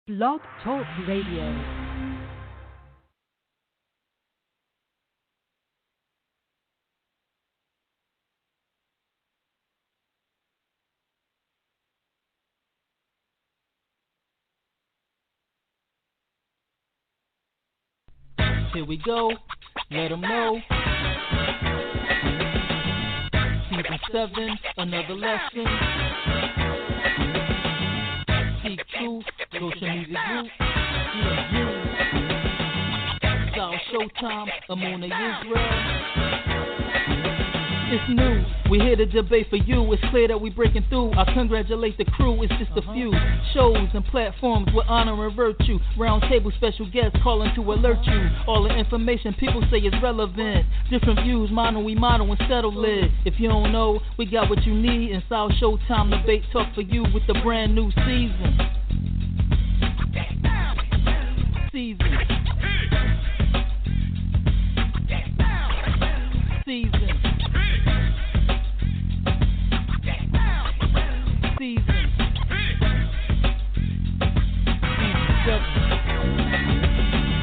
Blog Talk Radio. Here we go, let them know. Season 7, another lesson. Seek truth, social media group. It's our showtime, Amuna Israel. It's new, we here to debate for you. It's clear that we breaking through. I congratulate the crew, it's just a few shows and platforms with honor and virtue. Round table special guests calling to alert you. All the information people say is relevant. Different views, model we model and settle it. If you don't know, we got what you need. It's our showtime debate talk for you with the brand new season. Season.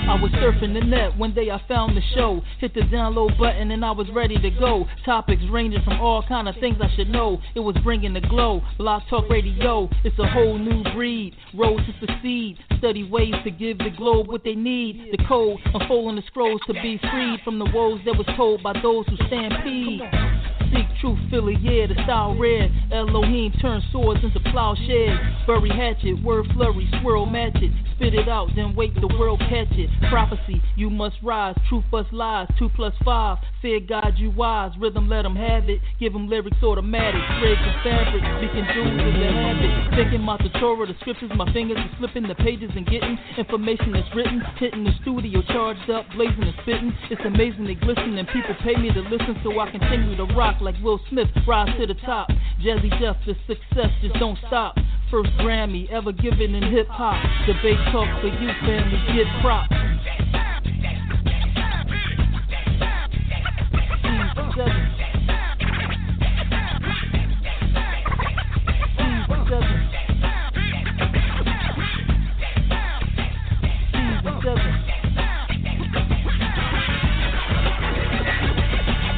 I was surfing the net, one day I found the show. Hit the download button and I was ready to go. Topics ranging from all kind of things I should know. It was bringing the glow. Blog Talk Radio, it's a whole new breed. Road to succeed, study ways to give the globe what they need. The code, unfolding the scrolls to be freed from the woes that was told by those who stampede. Seek truth, Philly, yeah, the style red. Elohim turn swords into plowshares. Bury hatchet, word flurry, swirl match it. Spit it out, then wait the world catch it. Prophecy, you must rise. Truth bust lies, 2 plus 5. Fear God, you wise. Rhythm, let them have it. Give them lyrics automatic. Threads and fabric, speaking jewels is a habit. Thinking about the Torah, the scriptures, my fingers are slipping the pages and getting information that's written. Hitting the studio, charged up, blazing and spitting. It's amazing they glisten and people pay me to listen so I continue to rock like Will Smith, rise to the top. Jazzy Jeff, the success just don't stop. First Grammy ever given in hip hop. Debate talk for you, family, get props.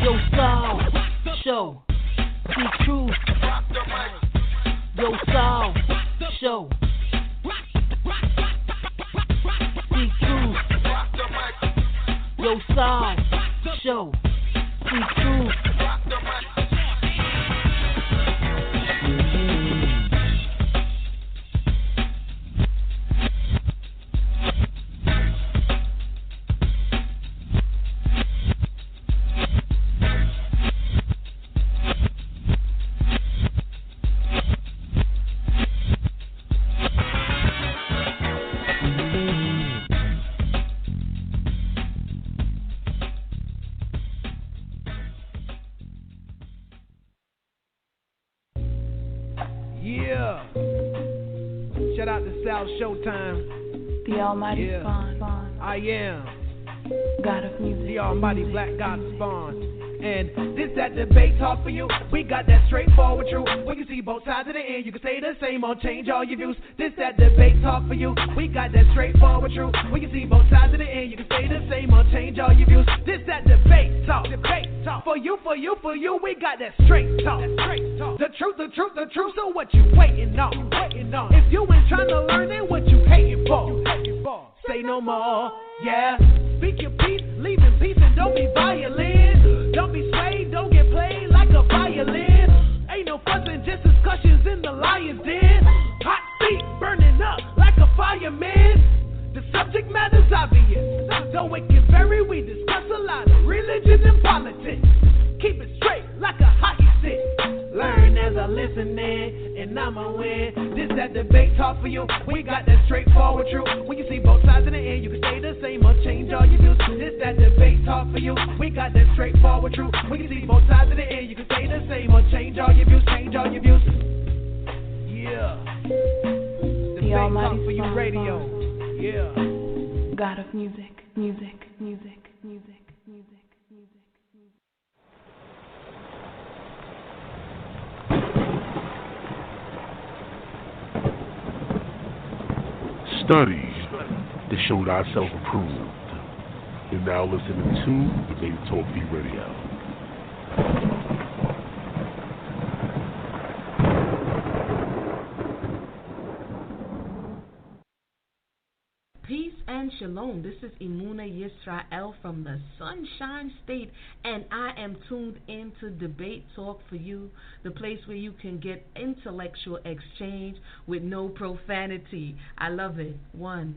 Yo, style, show, see truth. Yo, style, show, see truth. Yo, style, show, see truth. Showtime. The Almighty Spawn. I am God of music. The Almighty Black God Spawn. And this that debate talk for you. We got that straightforward truth. When you see both sides of the end, you can say the same or change all your views. This that debate talk for you. We got that straightforward truth. When you see both sides of the end, you can say the same or change all your views. This that debate talk. Debate talk. For you, for you, for you. We got that straight talk. That straight talk. The truth, the truth, the truth. So what you waiting on? You waiting on? If you ain't trying to learn it, what you hating for? You hating for? Say no more. Yeah. Speak your peace, leave in peace, and don't be violent. Don't be swayed, don't get played like a violin. Ain't no fussing, just discussions in the lion's den. Hot feet burning up like a fireman. The subject matter's obvious, though it can vary. We discuss a lot of religion and politics. Keep it straight like a hockey stick. Learn as I listen in, and I'ma win. This that debate talk for you. We got that straightforward truth. When you see both sides in the end, you can say the same or change all your views. This that debate talk for you. We got that straightforward truth. When you see both sides in the end, you can say the same or change all your views. Change all your views. Yeah. The Almighty talk for you, radio. Yeah. God of music, music, music, music. studies that showed ourselves approved. You're now listening to Debate Talk V Radio. Peace and shalom. This is Imuna Yisrael from the Sunshine State, and I am tuned into Debate Talk for You, the place where you can get intellectual exchange with no profanity. I love it. One.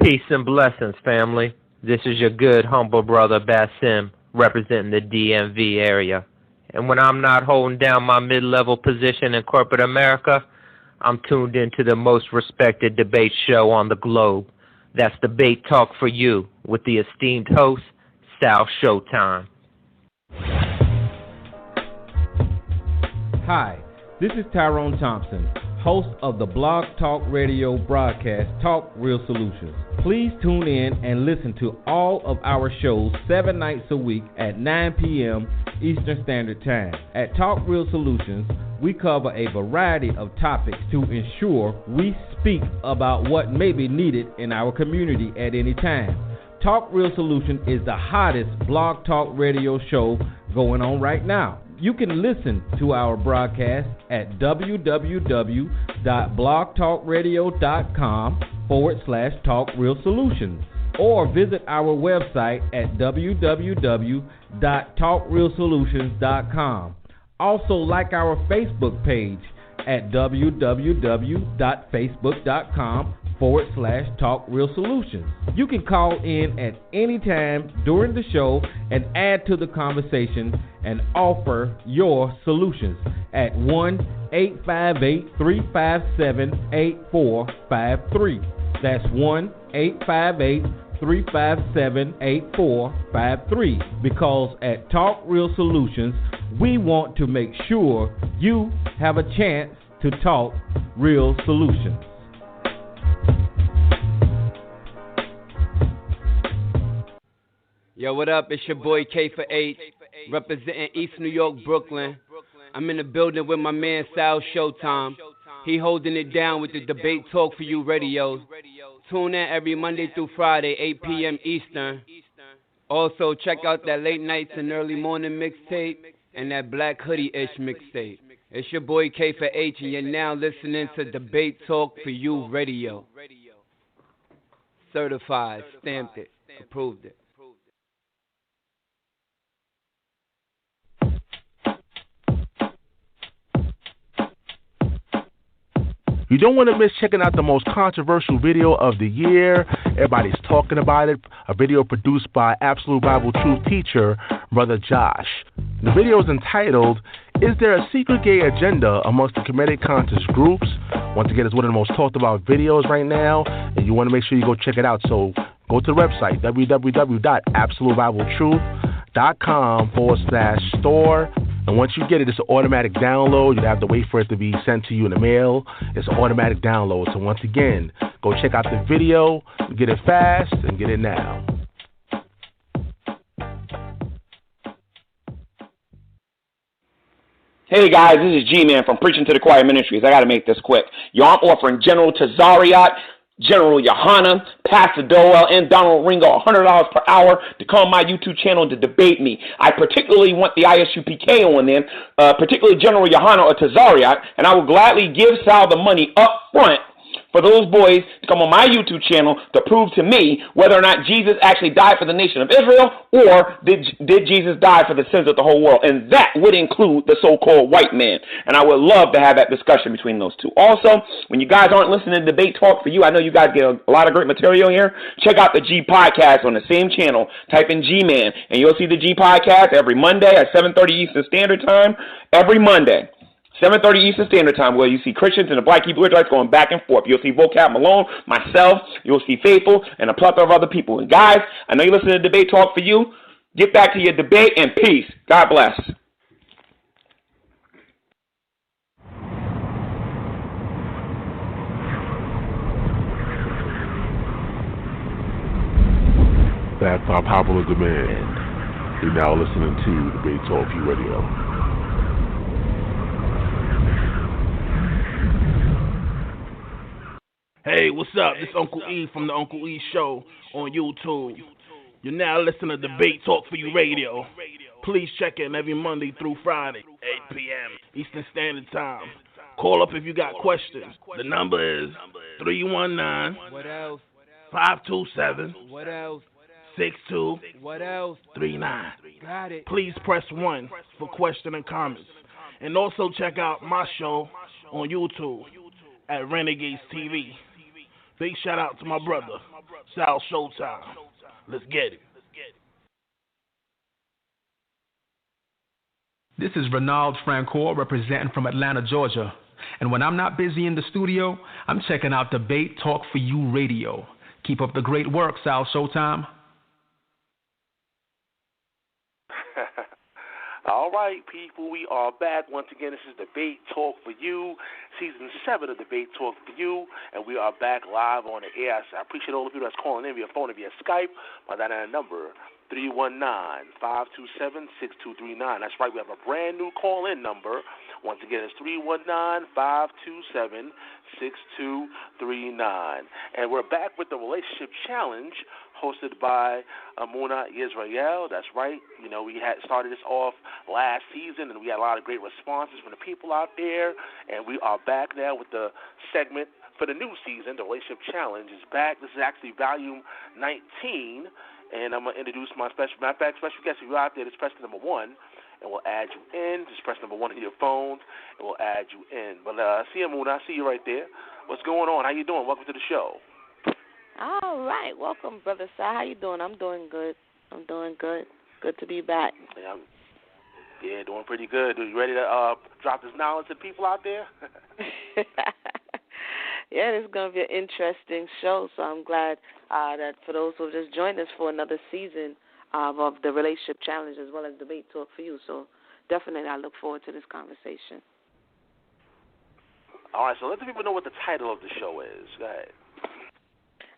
Peace and blessings, family. This is your good, humble brother, Basim, representing the DMV area. And when I'm not holding down my mid-level position in corporate America, I'm tuned into the most respected debate show on the globe. That's Debate Talk for You with the esteemed host, Sal Showtime. Hi, this is Tyrone Thompson, host of the Blog Talk Radio broadcast, Talk Real Solutions. Please tune in and listen to all of our shows 7 nights a week at 9 p.m. Eastern Standard Time. At Talk Real Solutions, we cover a variety of topics to ensure we speak about what may be needed in our community at any time. Talk Real Solution is the hottest blog talk radio show going on right now. You can listen to our broadcast at www.blogtalkradio.com/Talk Real Solutions or visit our website at www.talkrealsolutions.com. Also, like our Facebook page at www.facebook.com/Talk Real Solutions. You can call in at any time during the show and add to the conversation and offer your solutions at 1-858-357-8453. That's 1-858-357-8453. Because at Talk Real Solutions, we want to make sure you have a chance to talk real solutions. Yo, what up? It's your boy K for H, representing East New York, Brooklyn. I'm in the building with my man Sal Showtime. He holding it down with the Debate Talk for You radio. Tune in every Monday through Friday, 8 p.m. Eastern. Also, check out that late nights and early morning mixtape and that Black Hoodie-ish mixtape. It's your boy K for H, and you're now listening to Debate Talk for You radio. Certified, stamped it, approved it. You don't want to miss checking out the most controversial video of the year. Everybody's talking about it. A video produced by Absolute Bible Truth teacher, Brother Josh. The video is entitled, Is There a Secret Gay Agenda Amongst the Comedic Conscious Groups? Once again, it's one of the most talked about videos right now, and you want to make sure you go check it out. So go to the website, www.absolutebibletruth.com/store. And once you get it, it's an automatic download. You don't have to wait for it to be sent to you in the mail. It's an automatic download. So once again, go check out the video, get it fast, and get it now. Hey guys, this is G-Man from Preaching to the Choir Ministries. I got to make this quick. Yo, I'm offering General Tazariot, General Yohana, Pastor Doel, and Donald Ringo $100 per hour to come on my YouTube channel to debate me. I particularly want the ISUPK on them, particularly General Yohana or Tazariot, and I will gladly give Sal the money up front for those boys to come on my YouTube channel to prove to me whether or not Jesus actually died for the nation of Israel, or did Jesus die for the sins of the whole world? And that would include the so-called white man. And I would love to have that discussion between those two. Also, when you guys aren't listening to Debate Talk for You, I know you guys get a lot of great material here. Check out the G Podcast on the same channel. Type in G-Man, and you'll see the G Podcast every Monday at 7:30 Eastern Standard Time. Every Monday. 7:30 Eastern Standard Time, where you see Christians and the Black Hebrew Israelites going back and forth. You'll see Vocab Malone, myself, you'll see Faithful, and a plethora of other people. And guys, I know you listen to Debate Talk for You. Get back to your debate and peace. God bless. That's our popular demand. You're now listening to Debate Talk for You radio. Hey, what's up? This is Uncle E from the Uncle E Show on YouTube. You're now listening to Debate Talk for You Radio. Please check in every Monday through Friday, 8 p.m. Eastern Standard Time. Call up if you got questions. The number is 319 What else? 527 What else? 62 What else? 39. Got it. Please press 1 for question and comments. And also check out my show on YouTube at Renegades TV. Big shout out to my brother, Sal Showtime. Let's get it. This is Renald Francoeur representing from Atlanta, Georgia. And when I'm not busy in the studio, I'm checking out Debate Talk for You Radio. Keep up the great work, Sal Showtime. All right, people, we are back. Once again, this is Debate Talk for You, Season 7 of Debate Talk for You, and we are back live on the air. So I appreciate all of you that's calling in via phone and via Skype. My dynamic number, 319-527-6239. That's right, we have a brand new call-in number. Once again, it's 319-527-6239. And we're back with the Relationship Challenge hosted by Amuna Israel. That's right. You know, we had started this off last season, and we had a lot of great responses from the people out there. And we are back now with the segment for the new season. The Relationship Challenge is back. This is actually volume 19. And I'm going to introduce my special guest. If you're out there, just press the number 1, and we'll add you in. Just press number 1 on your phones, and we'll add you in. But see you, Moon. I see you right there. What's going on? How you doing? Welcome to the show. All right. Welcome, Brother Si. How you doing? I'm doing good. Good to be back. Yeah, doing pretty good. Are you ready to drop this knowledge to people out there? Yeah, this is going to be an interesting show, so I'm glad that for those who have just joined us for another season of the Relationship Challenge as well as Debate Talk for You. So definitely I look forward to this conversation. All right, so let the people know what the title of the show is. Go ahead.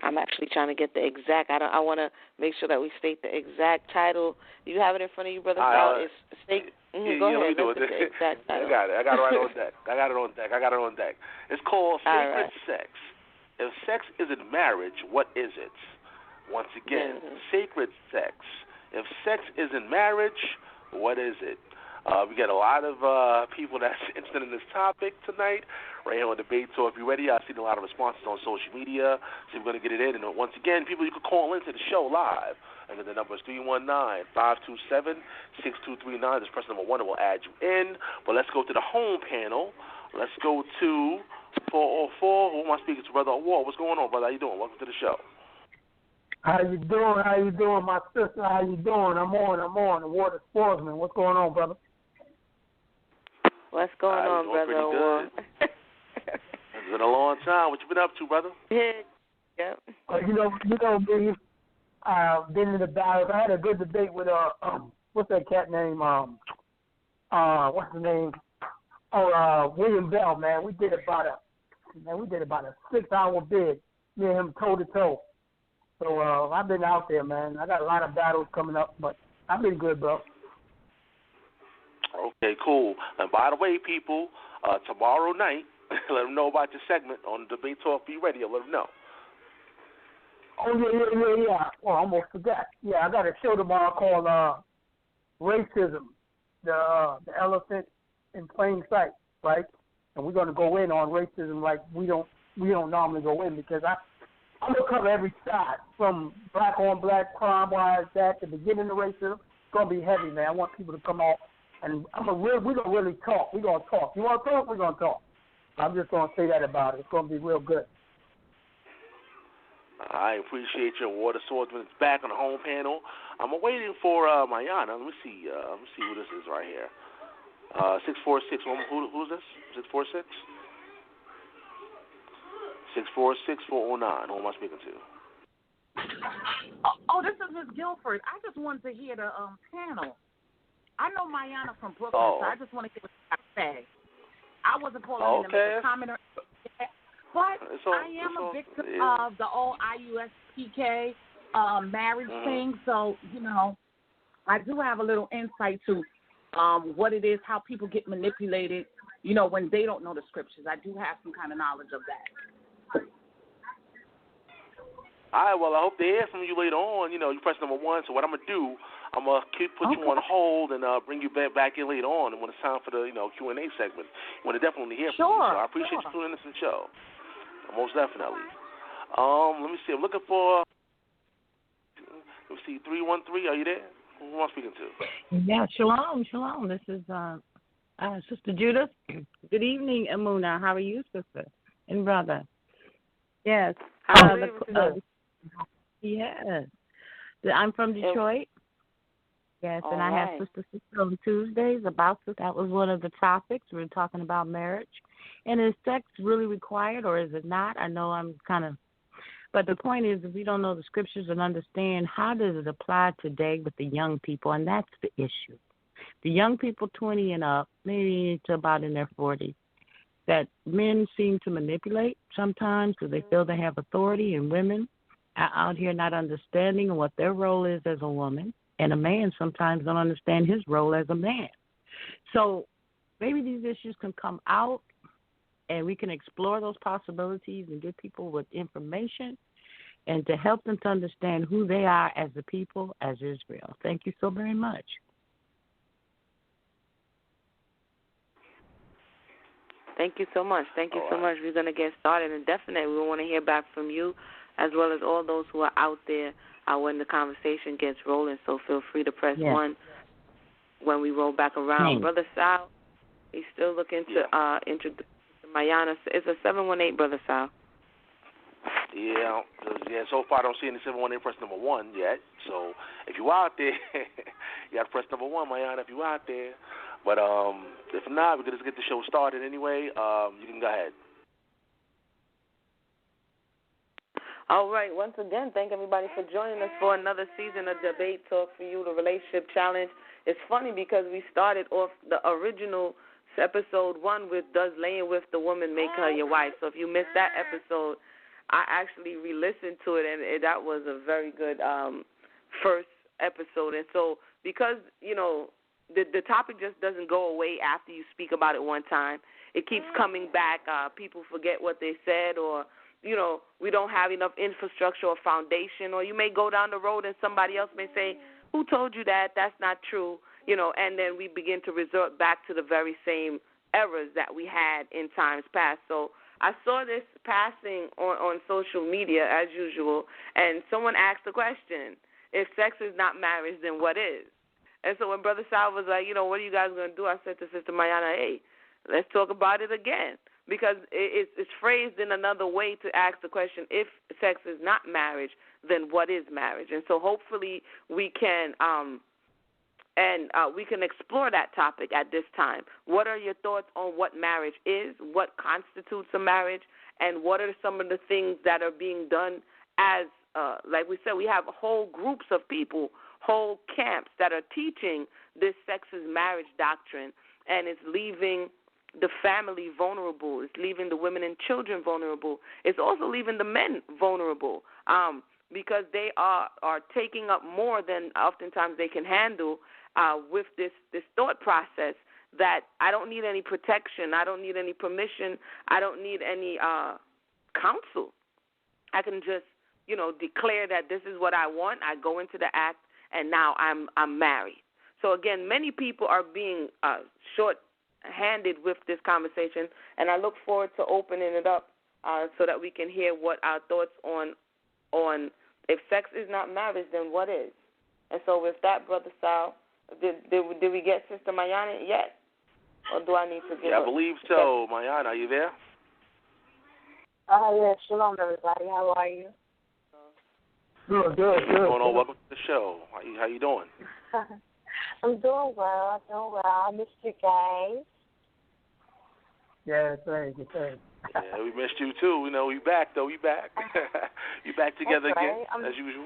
I'm actually trying to get the exact. I want to make sure that we state the exact title. Do you have it in front of you, Brother Sal? Go ahead. Let me do it. The exact title. I got it. I got it right on deck. I got it on deck. It's called Sacred Sex. If sex isn't marriage, what is it? Once again, sacred sex. If sex isn't marriage, what is it? We got a lot of people that's interested in this topic tonight, right here on Debate Talk. If you're ready, I've seen a lot of responses on social media, so we're going to get it in. And once again, people, you can call into the show live. And the number is 319-527-6239. Just press number 1 and we'll add you in. But let's go to the home panel. Let's go to 404. Who am I speaking to, Brother War? What's going on, brother? How you doing? Welcome to the show. How you doing, my sister? How you doing? I'm on. The Water Sportsman. What's going on, brother? What's going on, Brother War? It's been a long time. What you been up to, brother? Yep. You know me. Been in the battles. I had a good debate with what's that cat name? What's the name? William Bell, man. We did about a 6-hour bid. Me and him toe to toe. So I've been out there, man. I got a lot of battles coming up, but I've been good, bro. Okay, cool. And by the way, people, tomorrow night, let them know about your segment on Debate Talk for You Radio. Let them know. Oh, yeah. Well, I almost forgot. Yeah, I got a show tomorrow called Racism, the Elephant in Plain Sight, right? And we're going to go in on racism like we don't normally go in, because I'm going to cover every side, from black on black, crime-wise, that, the beginning of racism. It's going to be heavy, man. I want people to come out, and we're going to really talk. We're going to talk. You want to talk? We're going to talk. I'm just going to say that about it. It's going to be real good. I appreciate your Water Swordsman. It's back on the home panel. I'm waiting for Mayana. Let me see who this is right here. 646. Who's this? 646? 646-409. Who am I speaking to? Oh, this is Miss Guilford. I just wanted to hear the panel. I know Mayana from Brooklyn, so I just want to hear what you got to say. I wasn't calling in to make a comment or anything, but I am a victim of the all IUSPK marriage thing, so, I do have a little insight to what it is, how people get manipulated, when they don't know the scriptures. I do have some kind of knowledge of that. All right, well, I hope to hear from you later on. You press number 1, so what I'm going to do, I'm going to put you on hold and bring you back in later on and when it's time for the Q&A segment. I want to definitely hear from you, so I appreciate you tuning in to the show. Most definitely. Let me see. I'm looking for, let me see, 313. Are you there? Who am I speaking to? Yeah, shalom. This is Sister Judith. Good evening, Amuna. How are you, sister and brother? Yes. Yes. I'm from Detroit. Yes, and I have Sister on Tuesdays about this. That was one of the topics. We were talking about marriage. And is sex really required or is it not? I know I'm but the point is, if we don't know the scriptures and understand how does it apply today with the young people, and that's the issue. The young people 20 and up, maybe to about in their 40s, that men seem to manipulate sometimes because they feel they have authority, and women are out here not understanding what their role is as a woman, and a man sometimes don't understand his role as a man. So maybe these issues can come out, and we can explore those possibilities and give people with information and to help them to understand who they are as a people, as Israel. Thank you so very much. Thank you so much. We're going to get started, and definitely we want to hear back from you as well as all those who are out there when the conversation gets rolling. So feel free to press 1 when we roll back around. Thanks. Brother Sal, he's still looking to introduce Mayana. It's a 718, Brother Sal. Yeah, so far I don't see any 718 press number 1 yet. So if you're out there, you got to press number 1, Mayana, if you're out there. But if not, we can just get the show started anyway. You can go ahead. All right. Once again, thank everybody for joining us for another season of Debate Talk for You, the Relationship Challenge. It's funny because we started off the original episode 1 with Does Laying with the Woman Make Her Your Wife? So if you missed that episode, I actually re-listened to it, and that was a very good first episode. And so because, the topic just doesn't go away after you speak about it one time. It keeps coming back. People forget what they said, or, we don't have enough infrastructure or foundation, or you may go down the road and somebody else may say, who told you that? That's not true. And then we begin to resort back to the very same errors that we had in times past. So I saw this passing on social media, as usual, and someone asked the question, if sex is not marriage, then what is? And so when Brother Sal was like, what are you guys going to do? I said to Sister Mayana, hey, let's talk about it again. Because it's phrased in another way to ask the question, if sex is not marriage, then what is marriage? And so hopefully we can we can explore that topic at this time. What are your thoughts on what marriage is, what constitutes a marriage, and what are some of the things that are being done as, like we said, we have whole groups of people, whole camps that are teaching this sex is marriage doctrine, and it's leaving the family vulnerable. It's leaving the women and children vulnerable. It's also leaving the men vulnerable because they are taking up more than oftentimes they can handle with this thought process that I don't need any protection. I don't need any permission. I don't need any counsel. I can just, declare that this is what I want. I go into the act, and now I'm married. So, again, many people are being short-handed with this conversation, and I look forward to opening it up so that we can hear what our thoughts on if sex is not marriage, then what is? And so with that, Brother Sal, did we get Sister Mayana yet? Or do I need to get I believe so. Mayana, are you there? Yes, shalom, everybody. How are you? Good. What's going on? Welcome to the show. How you doing? I'm doing well. I missed you guys. Yeah, thank you. Yeah, we missed you too. We back though. We back. You back together again as usual.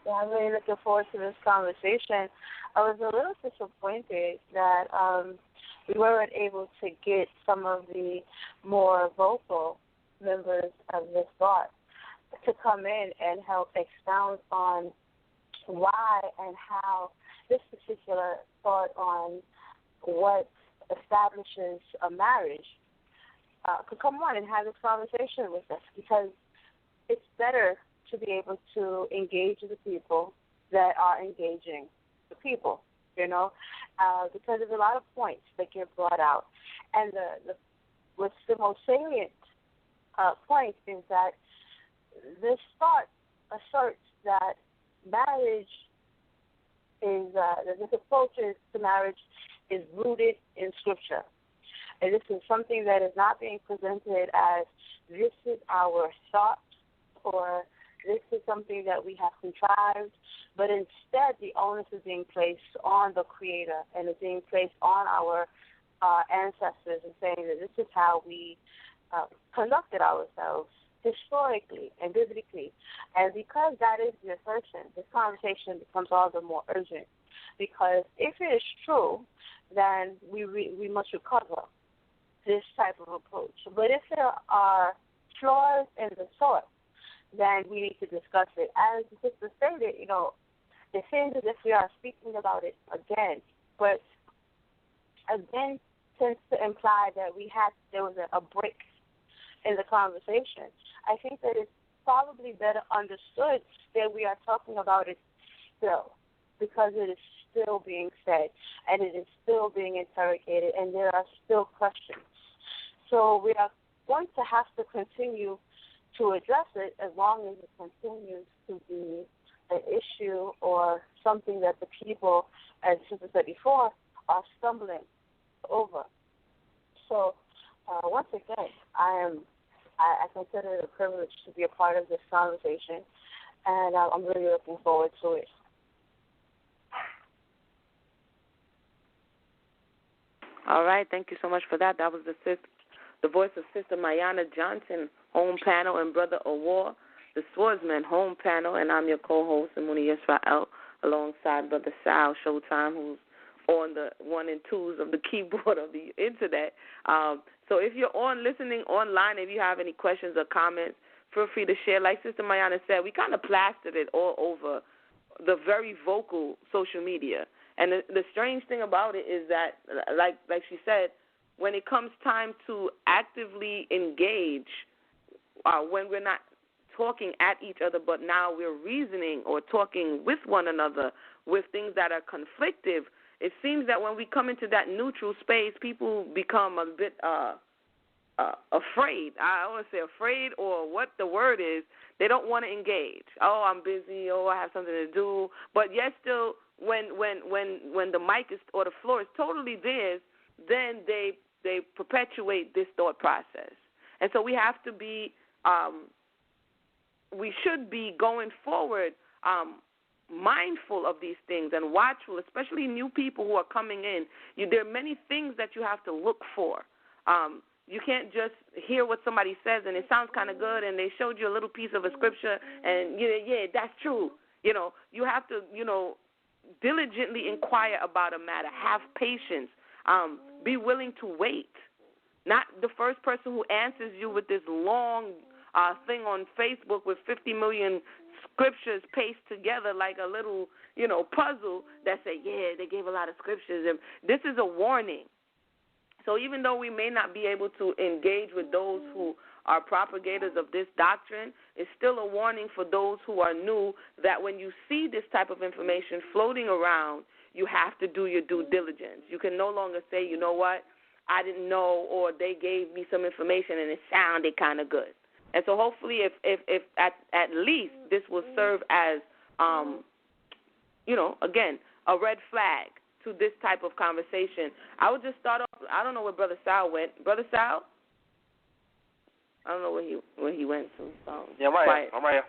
Yeah, I'm really looking forward to this conversation. I was a little disappointed that we weren't able to get some of the more vocal members of this thought to come in and help expound on why and how this particular thought on what establishes a marriage could come on and have this conversation with us, because it's better to be able to engage the people that are engaging the people, because there's a lot of points that get brought out. And what's the most salient point is that this thought asserts that marriage is, that this approach to marriage is rooted in Scripture. And this is something that is not being presented as this is our thought or this is something that we have contrived, but instead the onus is being placed on the Creator and is being placed on our ancestors and saying that this is how we conducted ourselves historically and biblically. And because that is the assertion, this conversation becomes all the more urgent, because if it is true, then we must recover this type of approach. But if there are flaws in the source, then we need to discuss it. As the sister stated, it seems as if we are speaking about it again, but again tends to imply that there was a break in the conversation. I think that it's probably better understood that we are talking about it still, because it is still being said and it is still being interrogated and there are still questions. So we are going to have to continue to address it as long as it continues to be an issue or something that the people, as Sister said before, are stumbling over. So once again, I consider it a privilege to be a part of this conversation, and I'm really looking forward to it. All right, thank you so much for that. That was the voice of Sister Mayana Johnson, home panel, and Brother Awar, the Swordsman, home panel, and I'm your co-host, Imuni Yisrael, alongside Brother Sal Showtime, who's on the 1 and 2s of the keyboard of the internet. So if you're listening online, if you have any questions or comments, feel free to share. Like Sister Mayana said, we kind of plastered it all over the very vocal social media. And the strange thing about it is that, like she said, when it comes time to actively engage, when we're not talking at each other, but now we're reasoning or talking with one another with things that are conflictive, it seems that when we come into that neutral space, people become a bit afraid. I want to say afraid, or what the word is. They don't want to engage. Oh, I'm busy. Oh, I have something to do. But yet still, when the mic is or the floor is totally theirs, then they perpetuate this thought process. And so we have to be, we should be going forward mindful of these things and watchful, especially new people who are coming in. There are many things that you have to look for. You can't just hear what somebody says and it sounds kind of good and they showed you a little piece of a scripture and, yeah, that's true. You have to, diligently inquire about a matter. Have patience. Be willing to wait. Not the first person who answers you with this long thing on Facebook with 50 million scriptures pasted together like a little, puzzle that say, yeah, they gave a lot of scriptures. And this is a warning. So even though we may not be able to engage with those who are propagators of this doctrine, it's still a warning for those who are new that when you see this type of information floating around, you have to do your due diligence. You can no longer say, you know what, I didn't know, or they gave me some information and it sounded kind of good. And so hopefully if at least this will serve as, again, a red flag to this type of conversation. I would just start off, I don't know where Brother Sal went. Brother Sal? I don't know where he went to. Yeah, I'm right here. I'm right here.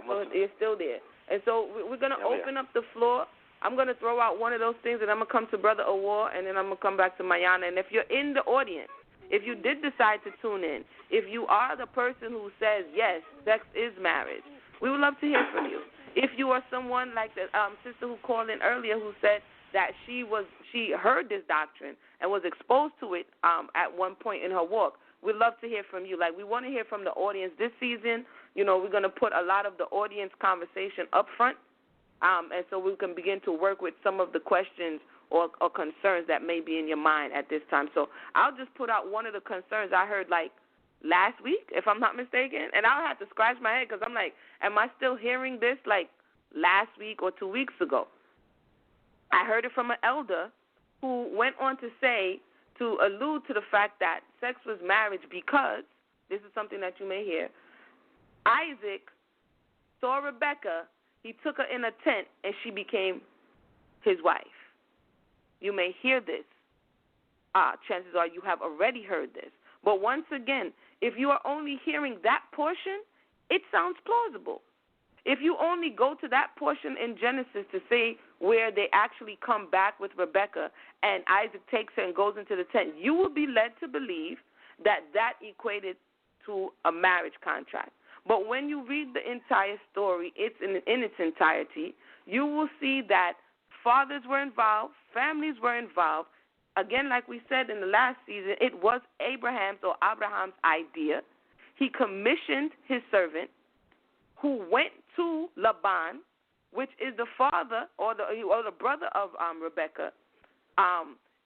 So you're still there. And so we're going to open up the floor. I'm going to throw out one of those things, and I'm going to come to Brother Awar, and then I'm going to come back to Mayana. And if you're in the audience, if you did decide to tune in, if you are the person who says, yes, sex is marriage, we would love to hear from you. If you are someone like the sister who called in earlier who said that she heard this doctrine and was exposed to it at one point in her walk, we'd love to hear from you. Like, we want to hear from the audience this season. We're going to put a lot of the audience conversation up front, and so we can begin to work with some of the questions or concerns that may be in your mind at this time. So I'll just put out one of the concerns I heard, like last week, if I'm not mistaken. And I'll have to scratch my head because I'm like, am I still hearing this like last week or 2 weeks ago? I heard it from an elder who went on to say, to allude to the fact that sex was marriage because, this is something that you may hear, Isaac saw Rebekah, he took her in a tent, and she became his wife. You may hear this. Chances are you have already heard this. But once again, if you are only hearing that portion, it sounds plausible. If you only go to that portion in Genesis to say where they actually come back with Rebekah and Isaac takes her and goes into the tent, you will be led to believe that that equated to a marriage contract. But when you read the entire story, it's in its entirety, you will see that fathers were involved, families were involved. Again, like we said in the last season, it was Abraham's idea. He commissioned his servant who went to Laban, which is the father or the brother of Rebekah,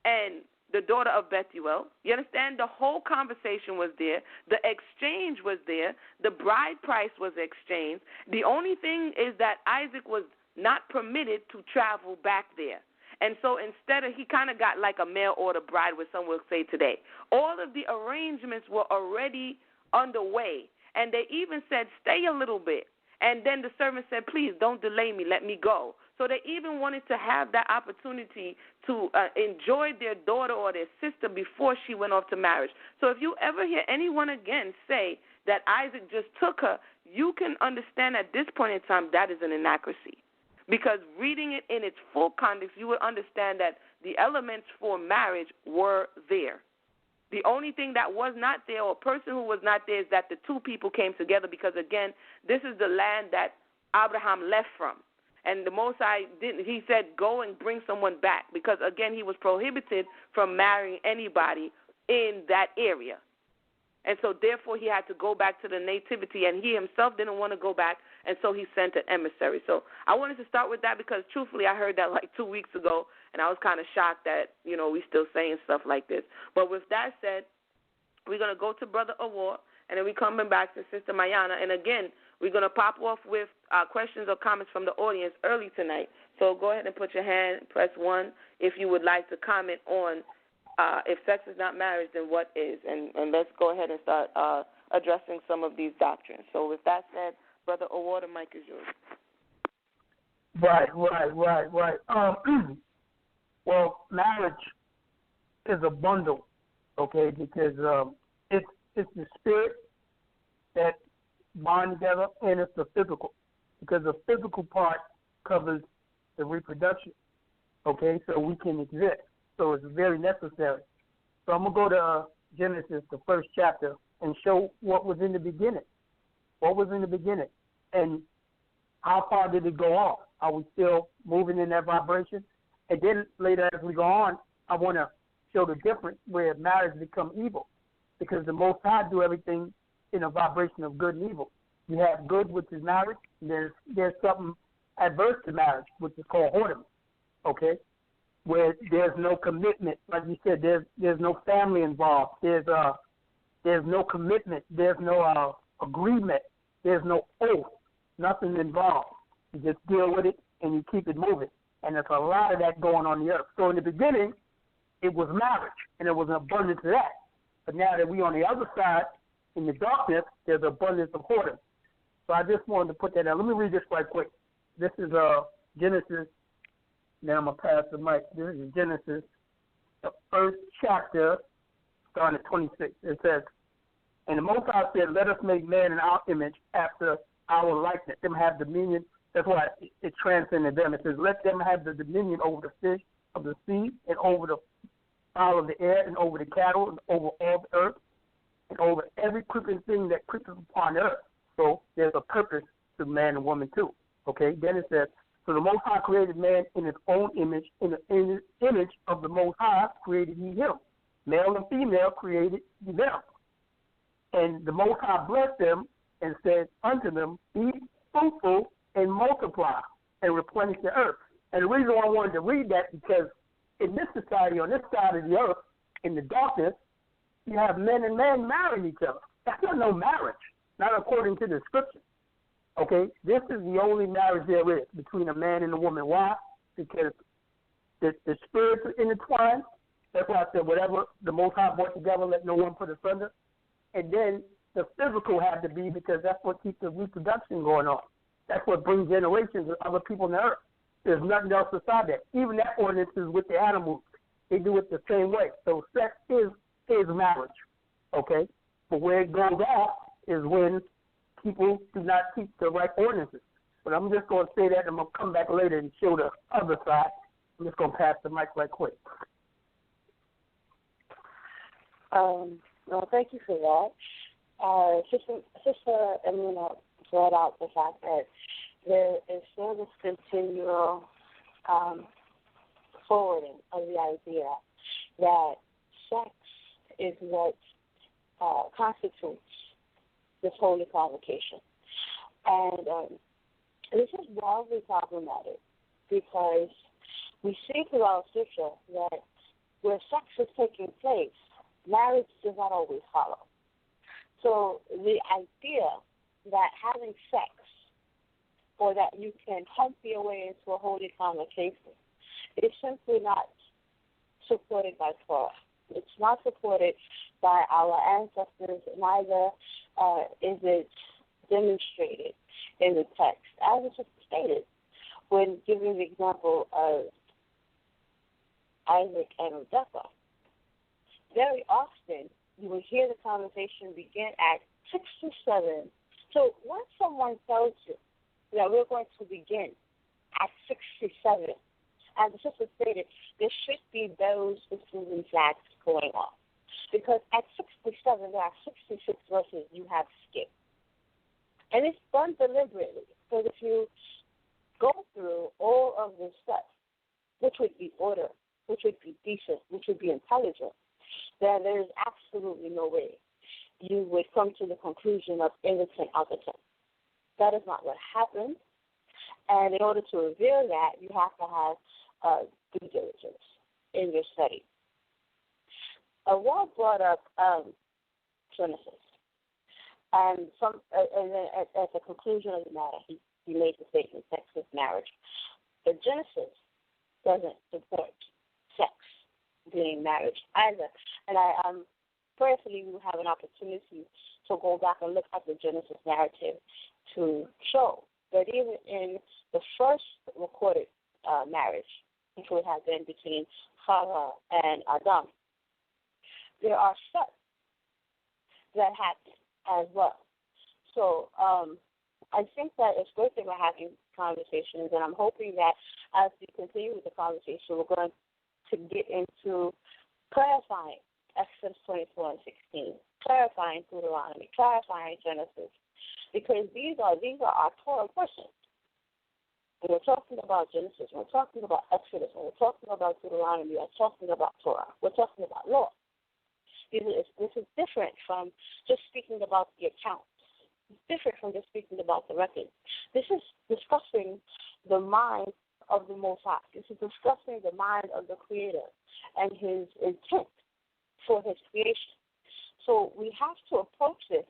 and the daughter of Bethuel. You understand? The whole conversation was there. The exchange was there. The bride price was exchanged. The only thing is that Isaac was not permitted to travel back there. And so instead he kind of got like a mail order bride, what some will say today. All of the arrangements were already underway. And they even said, stay a little bit. And then the servant said, please don't delay me, let me go. So they even wanted to have that opportunity to enjoy their daughter or their sister before she went off to marriage. So if you ever hear anyone again say that Isaac just took her, you can understand at this point in time that is an inaccuracy. Because reading it in its full context, you would understand that the elements for marriage were there. The only thing that was not there, or person who was not there, is that the two people came together because, again, this is the land that Abraham left from. And the Most High didn't. He said, go and bring someone back because, again, he was prohibited from marrying anybody in that area. And so, therefore, he had to go back to the nativity, and he himself didn't want to go back, and so he sent an emissary. So I wanted to start with that because, truthfully, I heard that like 2 weeks ago, and I was kind of shocked that, we still saying stuff like this. But with that said, we're going to go to Brother Award, and then we're coming back to Sister Mayana. And, again, we're going to pop off with questions or comments from the audience early tonight. So go ahead and put your hand, press 1 if you would like to comment on if sex is not marriage, then what is? And let's go ahead and start addressing some of these doctrines. So with that said, Brother Award, the mic is yours. Right. Well, marriage is a bundle, okay, because it's the spirit that bond together, and it's the physical, because the physical part covers the reproduction, okay, so we can exist. So it's very necessary. So I'm going to go to Genesis, the first chapter, and show what was in the beginning. What was in the beginning? And how far did it go on? Are we still moving in that vibration? And then later as we go on, I want to show the difference where marriage becomes evil. Because the Most High do everything in a vibration of good and evil. You have good, which is marriage. There's something adverse to marriage, which is called whoredom. Okay? Where there's no commitment, like you said, there's no family involved. There's no commitment. There's no agreement. There's no oath. Nothing involved. You just deal with it and you keep it moving. And there's a lot of that going on the earth. So in the beginning, it was marriage, and there was an abundance of that. But now that we're on the other side, in the darkness, there's abundance of whoredom. So I just wanted to put that out. Let me read this right quick. This is Genesis. Now I'm going to pass the mic. This is Genesis, the first chapter, starting at 26. It says, and the Most High said, let us make man in our image after our likeness. Them have dominion. That's why it transcended them. It says, let them have the dominion over the fish of the sea and over the fowl of the air and over the cattle and over all the earth and over every creeping thing that creepeth upon earth. So there's a purpose to man and woman too. Okay? Then it says, so the Most High created man in his own image. In the image of the Most High created he him. Male and female created he them. And the Most High blessed them and said unto them, be fruitful and multiply and replenish the earth. And the reason why I wanted to read that, because in this society, on this side of the earth, in the darkness, you have men and men marrying each other. That's not no marriage, not according to the scripture. Okay? This is the only marriage there is between a man and a woman. Why? Because the spirits are intertwined. That's why I said whatever the Most High brought together, let no one put asunder. And then the physical had to be because that's what keeps the reproduction going on. That's what brings generations of other people on the earth. There's nothing else beside that. Even that ordinance is with the animals. They do it the same way. So sex is marriage, okay? But where it goes off is when people do not keep the right ordinances. But I'm just going to say that, and I'm going to come back later and show the other side. I'm just going to pass the mic right quick. Well, thank you for that. Sister Amina brought out the fact that there is still this continual forwarding of the idea that sex is what constitutes this holy convocation. And this is wildly problematic because we see throughout Scripture that where sex is taking place, marriage does not always follow. So the idea that having sex or that you can hump your way into a holy convocation is simply not supported by Torah. It's not supported by our ancestors, neither is it demonstrated in the text. As it's stated when giving the example of Isaac and Rebekah, very often you will hear the conversation begin at 6 to 7. So once someone tells you that we're going to begin at 6 to 7, as the sister stated, there should be those moving flags going on. Because at 67, there are 66 verses you have skipped. And it's done deliberately. Because if you go through all of this stuff, which would be order, which would be decent, which would be intelligent, then there's absolutely no way you would come to the conclusion of innocent outcome. That is not what happened. And in order to reveal that, you have to have due diligence in your study. Walt brought up Genesis, and then at the conclusion of the matter, he made the statement, sex is marriage. But Genesis doesn't support sex being marriage either. And I prayerfully we will have an opportunity to go back and look at the Genesis narrative to show that even in the first recorded marriage, which would have been between Sarah and Adam, there are steps that happen as well. So I think that it's great that we're having conversations, and I'm hoping that as we continue with the conversation, we're going to get into clarifying Exodus 24 and 16, clarifying Deuteronomy, clarifying Genesis, because these are our Torah portions. When we're talking about Genesis, when we're talking about Exodus, when we're talking about Deuteronomy, we're talking about Torah, we're talking about law. This is different from just speaking about the accounts. It's different from just speaking about the records. This is discussing the mind of the Most High. This is discussing the mind of the Creator and His intent for His creation. So we have to approach this.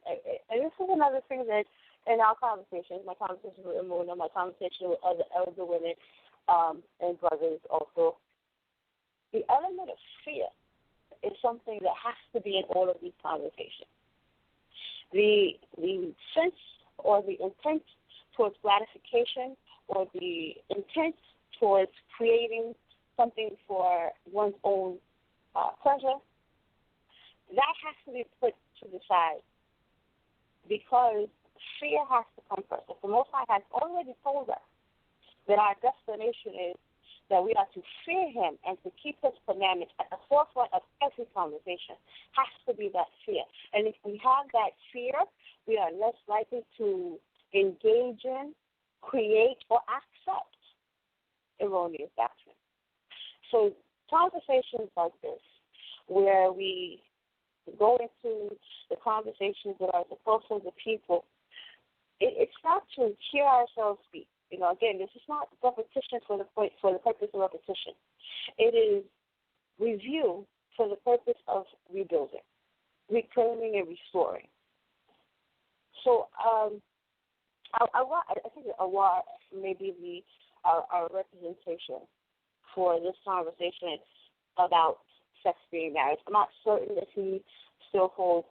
And this is another thing that in our conversations, my conversation with Imuna, my conversation with other elder women and brothers also, the element of fear is something that has to be in all of these conversations. The sense or the intent towards gratification or the intent towards creating something for one's own pleasure, that has to be put to the side because fear has to come first. If the Most High has already told us that our destination is that we are to fear Him and to keep His commandments at the forefront of every conversation, has to be that fear. And if we have that fear, we are less likely to engage in, create, or accept erroneous doctrine. So conversations like this, where we go into the conversations that are supposed to the people, it's not to hear ourselves speak. You know, again, this is not repetition for the purpose of repetition. It is review for the purpose of rebuilding, reclaiming, and restoring. So I think Awar may be our representation for this conversation about sex being marriage. I'm not certain if he still holds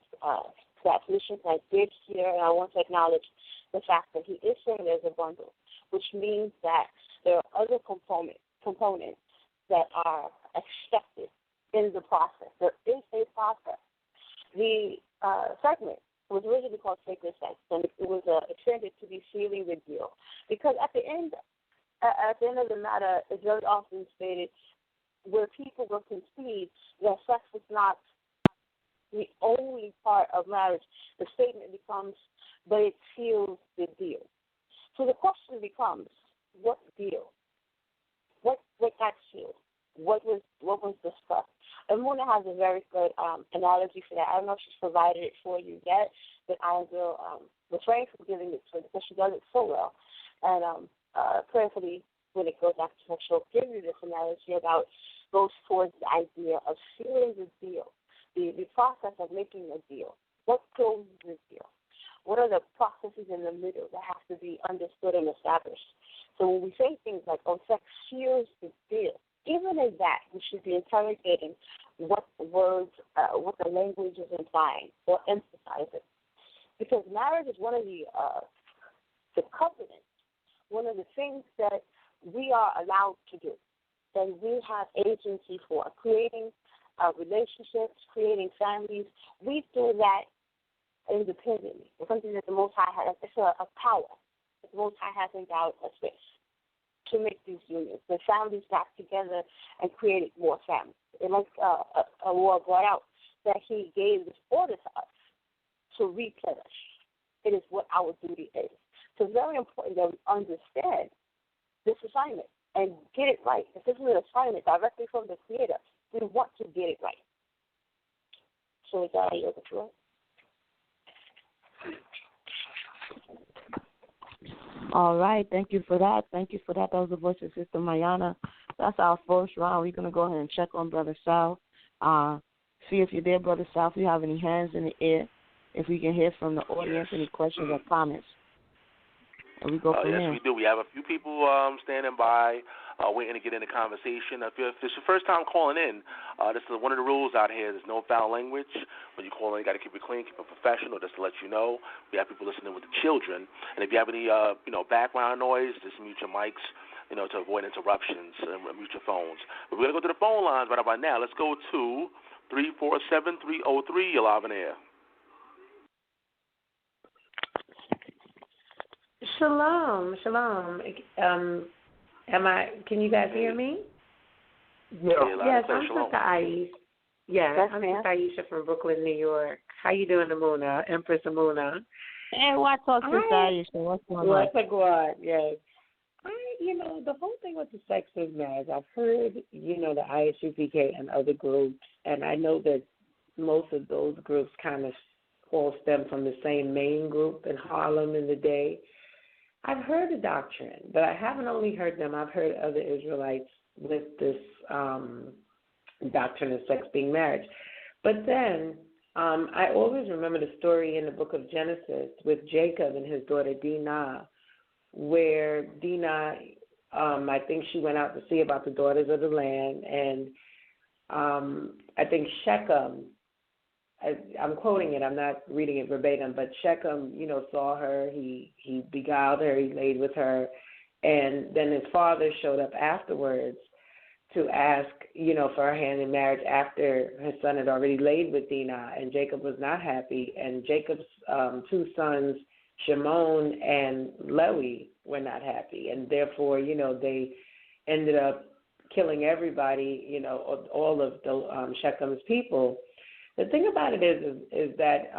that position. I did hear, and I want to acknowledge the fact that he is saying there's a bundle, which means that there are other components that are expected in the process. There is a process. The segment was originally called Sacred Sex, and it was extended to be sealing the deal. Because at the end of the matter, it's very often stated where people will concede that sex is not the only part of marriage, the statement becomes, but it seals the deal. So the question becomes, what deal? What got sealed? What was discussed? And Muna has a very good analogy for that. I don't know if she's provided it for you yet, but I will refrain from giving it to her because she does it so well. And prayerfully, when it goes after her, she'll give you this analogy about goes towards the idea of sealing the deal, the process of making a deal. What closes the deal? What are the processes in the middle that have to be understood and established? So when we say things like, oh, sex seals the deal, even in that, we should be interrogating what words, what the language is implying or emphasizing. Because marriage is one of the covenants, one of the things that we are allowed to do, that we have agency for, creating relationships, creating families. We do that independently. It's something that the Most High has. It's a power that the Most High has endowed us with to make these unions. The families got together and created more families. And like Awar brought out, that he gave this order to us to replenish. It is what our duty is. So it's very important that we understand this assignment and get it right. If this is an assignment directly from the Creator, we want to get it right. So is that how you're control? All right. Thank you for that. Thank you for that. That was the voice of Sister Mayana. That's our first round. We're going to go ahead and check on Brother Sal. See if you're there, Brother Sal, if you have any hands in the air, if we can hear from the audience, any questions or comments. And we go from yes, there. we do. We have a few people standing by, waiting to get in the conversation. If it's your first time calling in, this is one of the rules out here. There's no foul language. When you call in, you got to keep it clean, keep it professional. Just to let you know, we have people listening with the children. And if you have any, background noise, just mute your mics, to avoid interruptions, and mute your phones. But we're gonna go to the phone lines right about now. Let's go to 347-303. You're live in air. Shalom. Can you guys hear me? Yeah. Yes, I'm Sister Aisha. Yeah, I'm Sister Aisha from Brooklyn, New York. How you doing, Amuna? Empress Amuna? Hey, what's up, Sister Aisha? What's going on? What's a God? Yes. The whole thing with the sex of marriage, I've heard, the ISUPK and other groups, and I know that most of those groups kind of all stem from the same main group in Harlem in the day. I've heard the doctrine, but I haven't only heard them. I've heard other Israelites with this doctrine of sex being marriage. But then I always remember the story in the book of Genesis with Jacob and his daughter Dinah, where Dinah, I think she went out to see about the daughters of the land, and I think Shechem, I'm quoting it, I'm not reading it verbatim, but Shechem, saw her, he beguiled her, he laid with her, and then his father showed up afterwards to ask, for her hand in marriage after his son had already laid with Dinah, and Jacob was not happy, and Jacob's two sons, Shimon and Lewi, were not happy, and therefore, they ended up killing everybody, all of the Shechem's people. The thing about it is that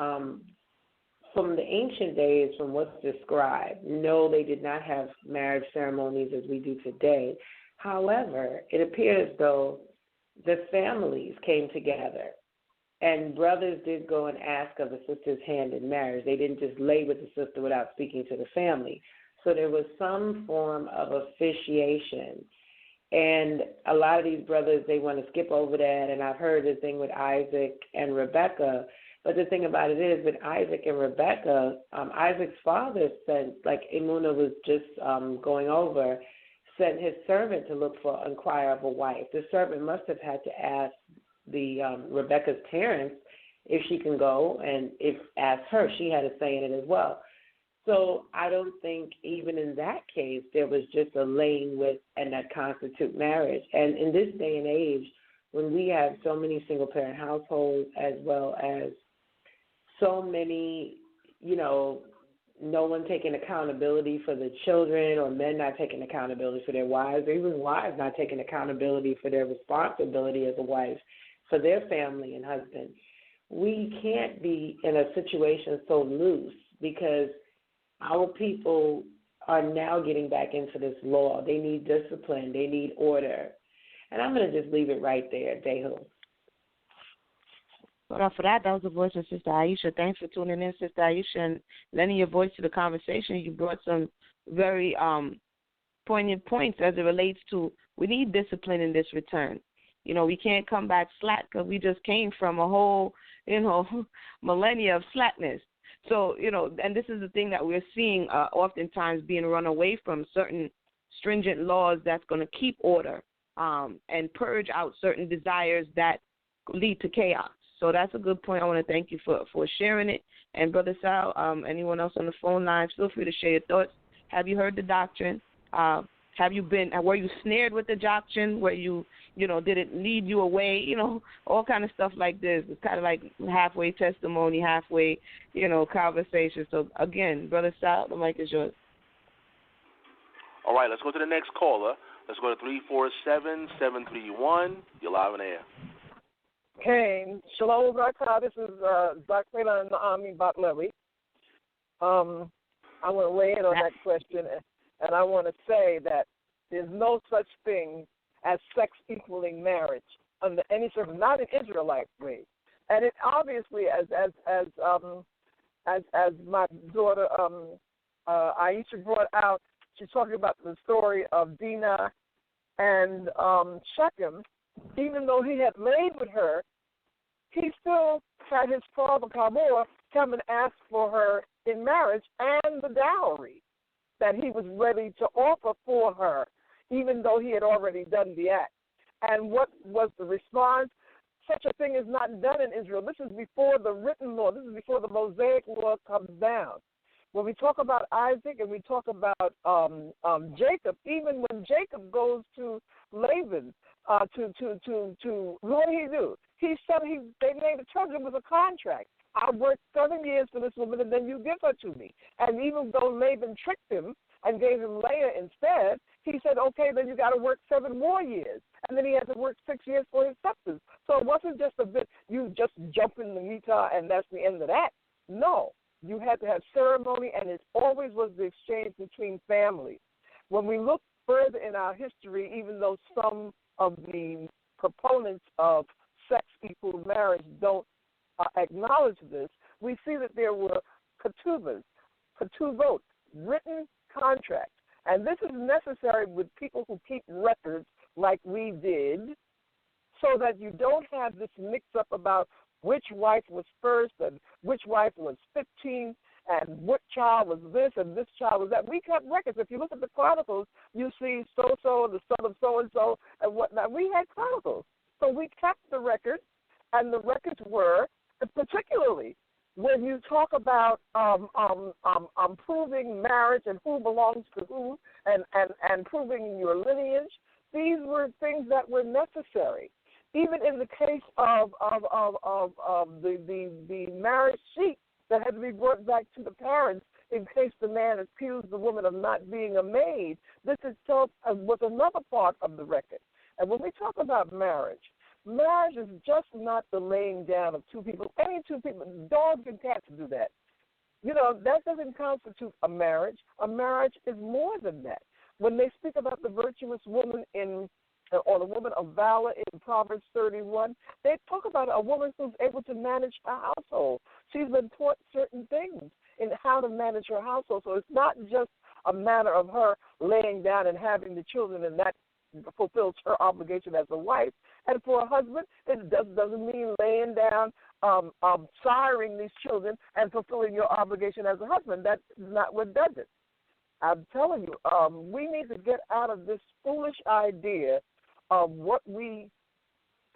from the ancient days, from what's described, no, they did not have marriage ceremonies as we do today. However, it appears as though the families came together, and brothers did go and ask of the sister's hand in marriage. They didn't just lay with the sister without speaking to the family. So there was some form of officiation. And a lot of these brothers, they want to skip over that. And I've heard the thing with Isaac and Rebecca, But the thing about it is, with Isaac and Rebecca, Isaac's father sent, like Imuna was just going over, sent his servant to inquire of a wife. The servant must have had to ask the Rebecca's parents if she can go, and if asked her, she had a say in it as well. So I don't think even in that case there was just a laying with and that constitute marriage. And in this day and age, when we have so many single-parent households as well as so many, no one taking accountability for the children, or men not taking accountability for their wives, or even wives not taking accountability for their responsibility as a wife for their family and husband. We can't be in a situation so loose, because our people are now getting back into this law. They need discipline. They need order. And I'm going to just leave it right there, Dehu. Well, for that was the voice of Sister Aisha. Thanks for tuning in, Sister Aisha, and lending your voice to the conversation. You brought some very poignant points as it relates to we need discipline in this return. We can't come back slack, because we just came from a whole, millennia of slackness. So, and this is the thing that we're seeing oftentimes being run away from, certain stringent laws that's going to keep order and purge out certain desires that lead to chaos. So that's a good point. I want to thank you for sharing it. And Brother Sal, anyone else on the phone line, feel free to share your thoughts. Have you heard the doctrine? Were you snared with the doctrine? Were you, did it lead you away? All kind of stuff like this. It's kind of like halfway testimony, halfway, conversation. So again, Brother Sal, the mic is yours. All right, let's go to the next caller. Let's go to 347-731. You're live on air. Hey, Shalom, Rakha. This is Dr. Quayla in the Army, Bot Levy. I want to weigh in on that question. And I want to say that there's no such thing as sex equaling marriage under any circumstance, not in Israelite way. And it obviously, as my daughter Aisha brought out, she's talking about the story of Dinah and Shechem. Even though he had laid with her, he still had his father Kabor come and ask for her in marriage and the dowry that he was ready to offer for her, even though he had already done the act. And what was the response? Such a thing is not done in Israel. This is before the written law. This is before the Mosaic law comes down. When we talk about Isaac and we talk about Jacob, even when Jacob goes to Laban to what did he do? They made a terms. It was a contract. I worked 7 years for this woman, and then you give her to me. And even though Laban tricked him and gave him Leah instead, he said, okay, then you got to work 7 more years. And then he had to work 6 years for his substance. So it wasn't just a bit, you just jump in the mitah and that's the end of that. No, you had to have ceremony, and it always was the exchange between families. When we look further in our history, even though some of the proponents of sex equal marriage don't acknowledge this, we see that there were ketubot, written contracts. And this is necessary with people who keep records like we did, so that you don't have this mix-up about which wife was first and which wife was 15 and what child was this and this child was that. We kept records. If you look at the chronicles, you see so-so, the son of so-and-so, and whatnot. We had chronicles. So we kept the records, and the records were, particularly when you talk about proving marriage and who belongs to who and proving your lineage, these were things that were necessary. Even in the case of the marriage sheet that had to be brought back to the parents in case the man accused the woman of not being a maid, this itself was another part of the record. And when we talk about marriage is just not the laying down of two people. Any two people, dogs and cats do that. That doesn't constitute a marriage. A marriage is more than that. When they speak about the virtuous woman or the woman of valor in Proverbs 31, they talk about a woman who's able to manage a household. She's been taught certain things in how to manage her household. So it's not just a matter of her laying down and having the children, and that fulfills her obligation as a wife. And for a husband, it doesn't mean laying down siring these children and fulfilling your obligation as a husband. That's not what does it. I'm telling you, we need to get out of this foolish idea of what we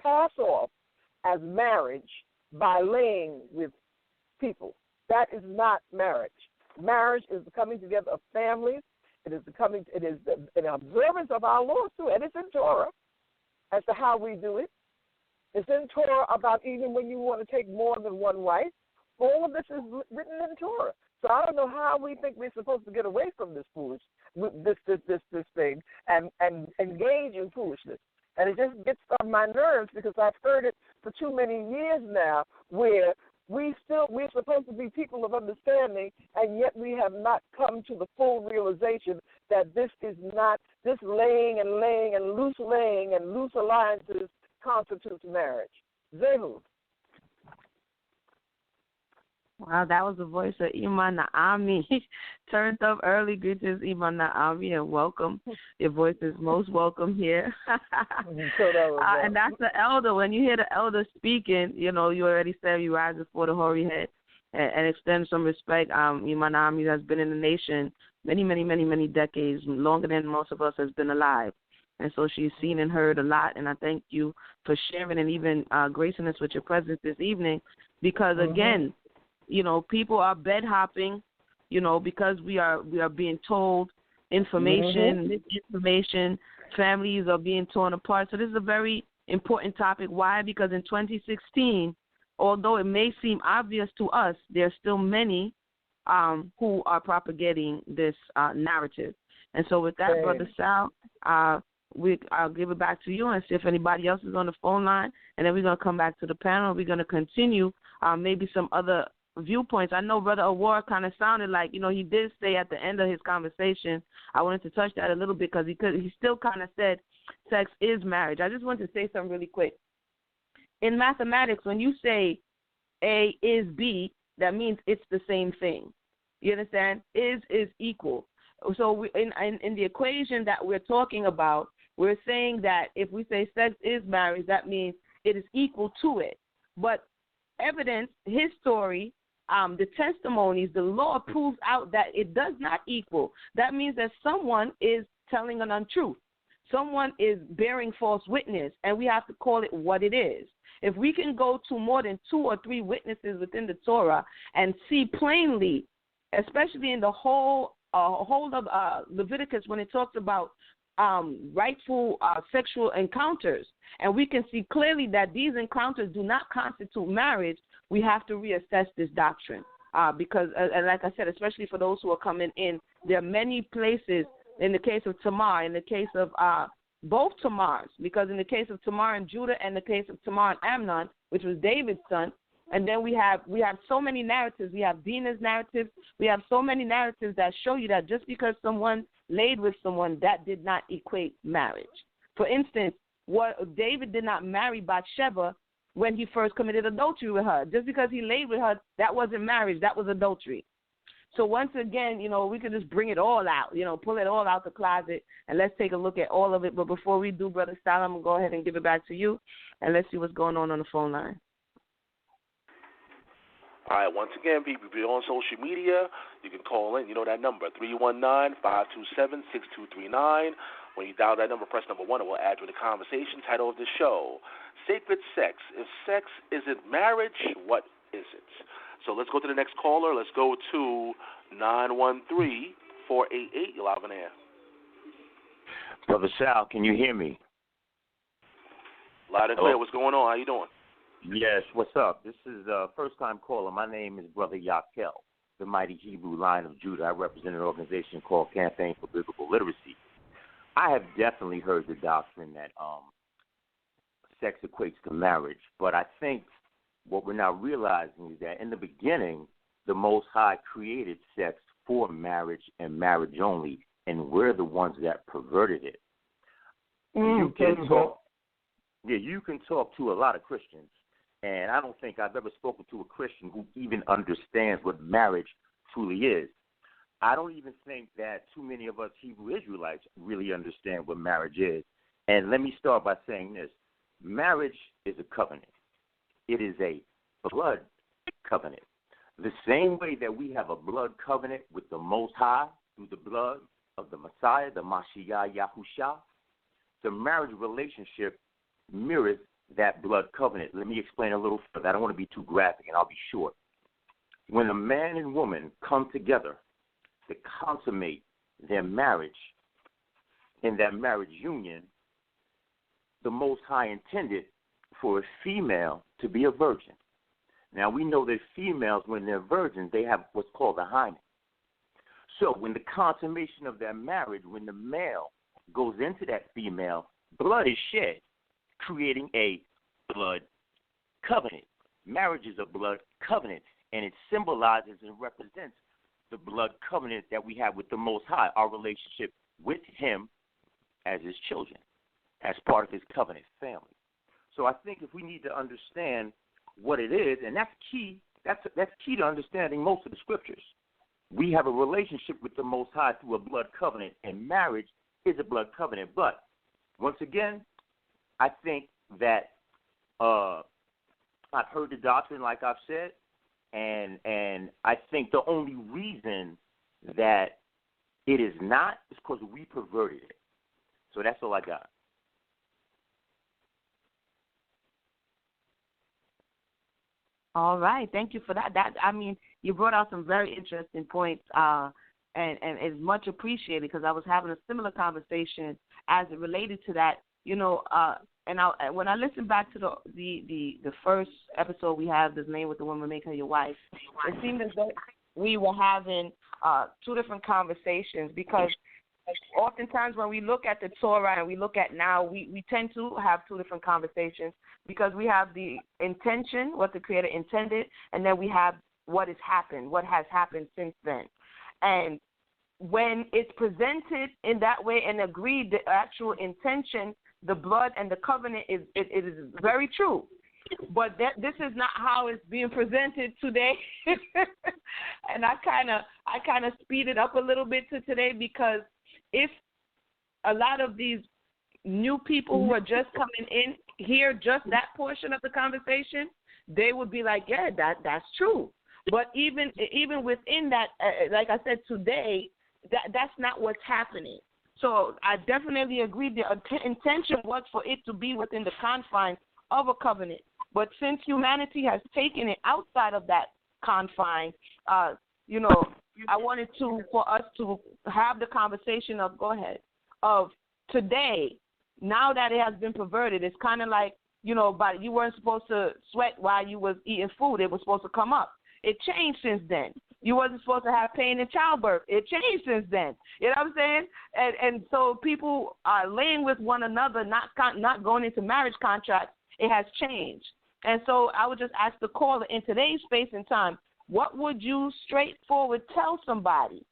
pass off as marriage by laying with people. That is not marriage. Marriage is the coming together of families. It is an observance of our laws too, and it's in Torah as to how we do it. It's in Torah about even when you want to take more than one wife. All of this is written in Torah. So I don't know how we think we're supposed to get away from this this thing and engage in foolishness. And it just gets on my nerves because I've heard it for too many years now, where we're supposed to be people of understanding, and yet we have not come to the full realization that this laying and loose alliances constitutes marriage. Zehu. Wow, that was the voice of Iman Naami. Turned up early. Greetings, Iman Naami, and welcome. Your voice is most welcome here. And that's the elder. When you hear the elder speaking, you already said you rise before the hoary head and extend some respect. Iman Naami has been in the nation many decades, longer than most of us has been alive. And so she's seen and heard a lot, and I thank you for sharing and even gracing us with your presence this evening because, again, people are bed hopping, because we are being told information, misinformation, families are being torn apart. So this is a very important topic. Why? Because in 2016, although it may seem obvious to us, there are still many who are propagating this narrative. And so with that, Brother Sal, I'll give it back to you and see if anybody else is on the phone line, and then we're going to come back to the panel. We're going to continue maybe some other viewpoints. I know Brother Awar kind of sounded like, he did say at the end of his conversation, I wanted to touch that a little bit because he still kind of said sex is marriage. I just want to say something really quick. In mathematics, when you say A is B, that means it's the same thing. You understand? Is equal. So in the equation that we're talking about, we're saying that if we say sex is marriage, that means it is equal to it. But evidence, history, the testimonies, the law proves out that it does not equal. That means that someone is telling an untruth. Someone is bearing false witness, and we have to call it what it is. If we can go to more than 2 or 3 witnesses within the Torah and see plainly, especially in the whole of Leviticus when it talks about rightful sexual encounters, and we can see clearly that these encounters do not constitute marriage, we have to reassess this doctrine because, and like I said, especially for those who are coming in, there are many places, in the case of Tamar, in the case of both Tamars, because in the case of Tamar and Judah and the case of Tamar and Amnon, which was David's son, and then we have so many narratives. We have Dinah's narratives. We have so many narratives that show you that just because someone laid with someone, that did not equate marriage. For instance, David did not marry Bathsheba when he first committed adultery with her. Just because he laid with her, that wasn't marriage. That was adultery. So once again, we could just bring it all out, pull it all out the closet, and let's take a look at all of it. But before we do, Brother Sal, I'm going to go ahead and give it back to you, and let's see what's going on the phone line. All right, once again, people, if you're on social media, you can call in. You know that number, 319-527-6239. When you dial that number, press number 1, it will add to the conversation. Title of the show, Sacred Sex. If sex isn't marriage, what is it? So let's go to the next caller. Let's go to 913-488. You're live on air. Brother Sal, can you hear me? Loud and clear. What's going on? How you doing? Yes, what's up? This is a first-time caller. My name is Brother Yakel, the mighty Hebrew Lion of Judah. I represent an organization called Campaign for Biblical Literacy. I have definitely heard the doctrine that sex equates to marriage, but I think what we're now realizing is that in the beginning, the Most High created sex for marriage and marriage only, and we're the ones that perverted it. You can talk to a lot of Christians, and I don't think I've ever spoken to a Christian who even understands what marriage truly is. I don't even think that too many of us Hebrew Israelites really understand what marriage is. And let me start by saying this. Marriage is a covenant. It is a blood covenant. The same way that we have a blood covenant with the Most High through the blood of the Messiah, the Mashiach Yahusha, the marriage relationship mirrors that blood covenant. Let me explain a little further. I don't want to be too graphic, and I'll be short. When a man and woman come together to consummate their marriage, in that marriage union, the Most High intended for a female to be a virgin. Now, we know that females, when they're virgins, they have what's called a hymen. So when the consummation of their marriage, when the male goes into that female, blood is shed, creating a blood covenant. Marriage is a blood covenant, and it symbolizes and represents the blood covenant that we have with the Most High, our relationship with Him as His children, as part of His covenant family. So I think if we need to understand what it is, and that's key, that's key to understanding most of the scriptures. We have a relationship with the Most High through a blood covenant, and marriage is a blood covenant. But once again, I think that I've heard the doctrine, like I've said, and I think the only reason that it is not is because we perverted it. So that's all I got. All right, thank you for that. You brought out some very interesting points, and it's much appreciated because I was having a similar conversation as it related to that. When I listened back to the first episode we have, this name with the woman make her your wife, it seemed as though we were having two different conversations because oftentimes when we look at the Torah and we look at now, we tend to have two different conversations because we have the intention, what the Creator intended, and then we have what has happened since then. And when it's presented in that way and agreed, the actual intention, the blood and the covenant it is very true. But this is not how it's being presented today. And I kind of speed it up a little bit to today because if a lot of these new people who are just coming in hear just that portion of the conversation, they would be like, yeah, that's true. But even within that, like I said today, that's not what's happening. So I definitely agree. The intention was for it to be within the confines of a covenant. But since humanity has taken it outside of that confine, I wanted for us to have the conversation of today. Now that it has been perverted, it's kind of like, but you weren't supposed to sweat while you was eating food. It was supposed to come up. It changed since then. You wasn't supposed to have pain in childbirth. It changed since then. You know what I'm saying? And so people are laying with one another, not going into marriage contracts. It has changed. And so I would just ask the caller, in today's space and time, what would you straightforward tell somebody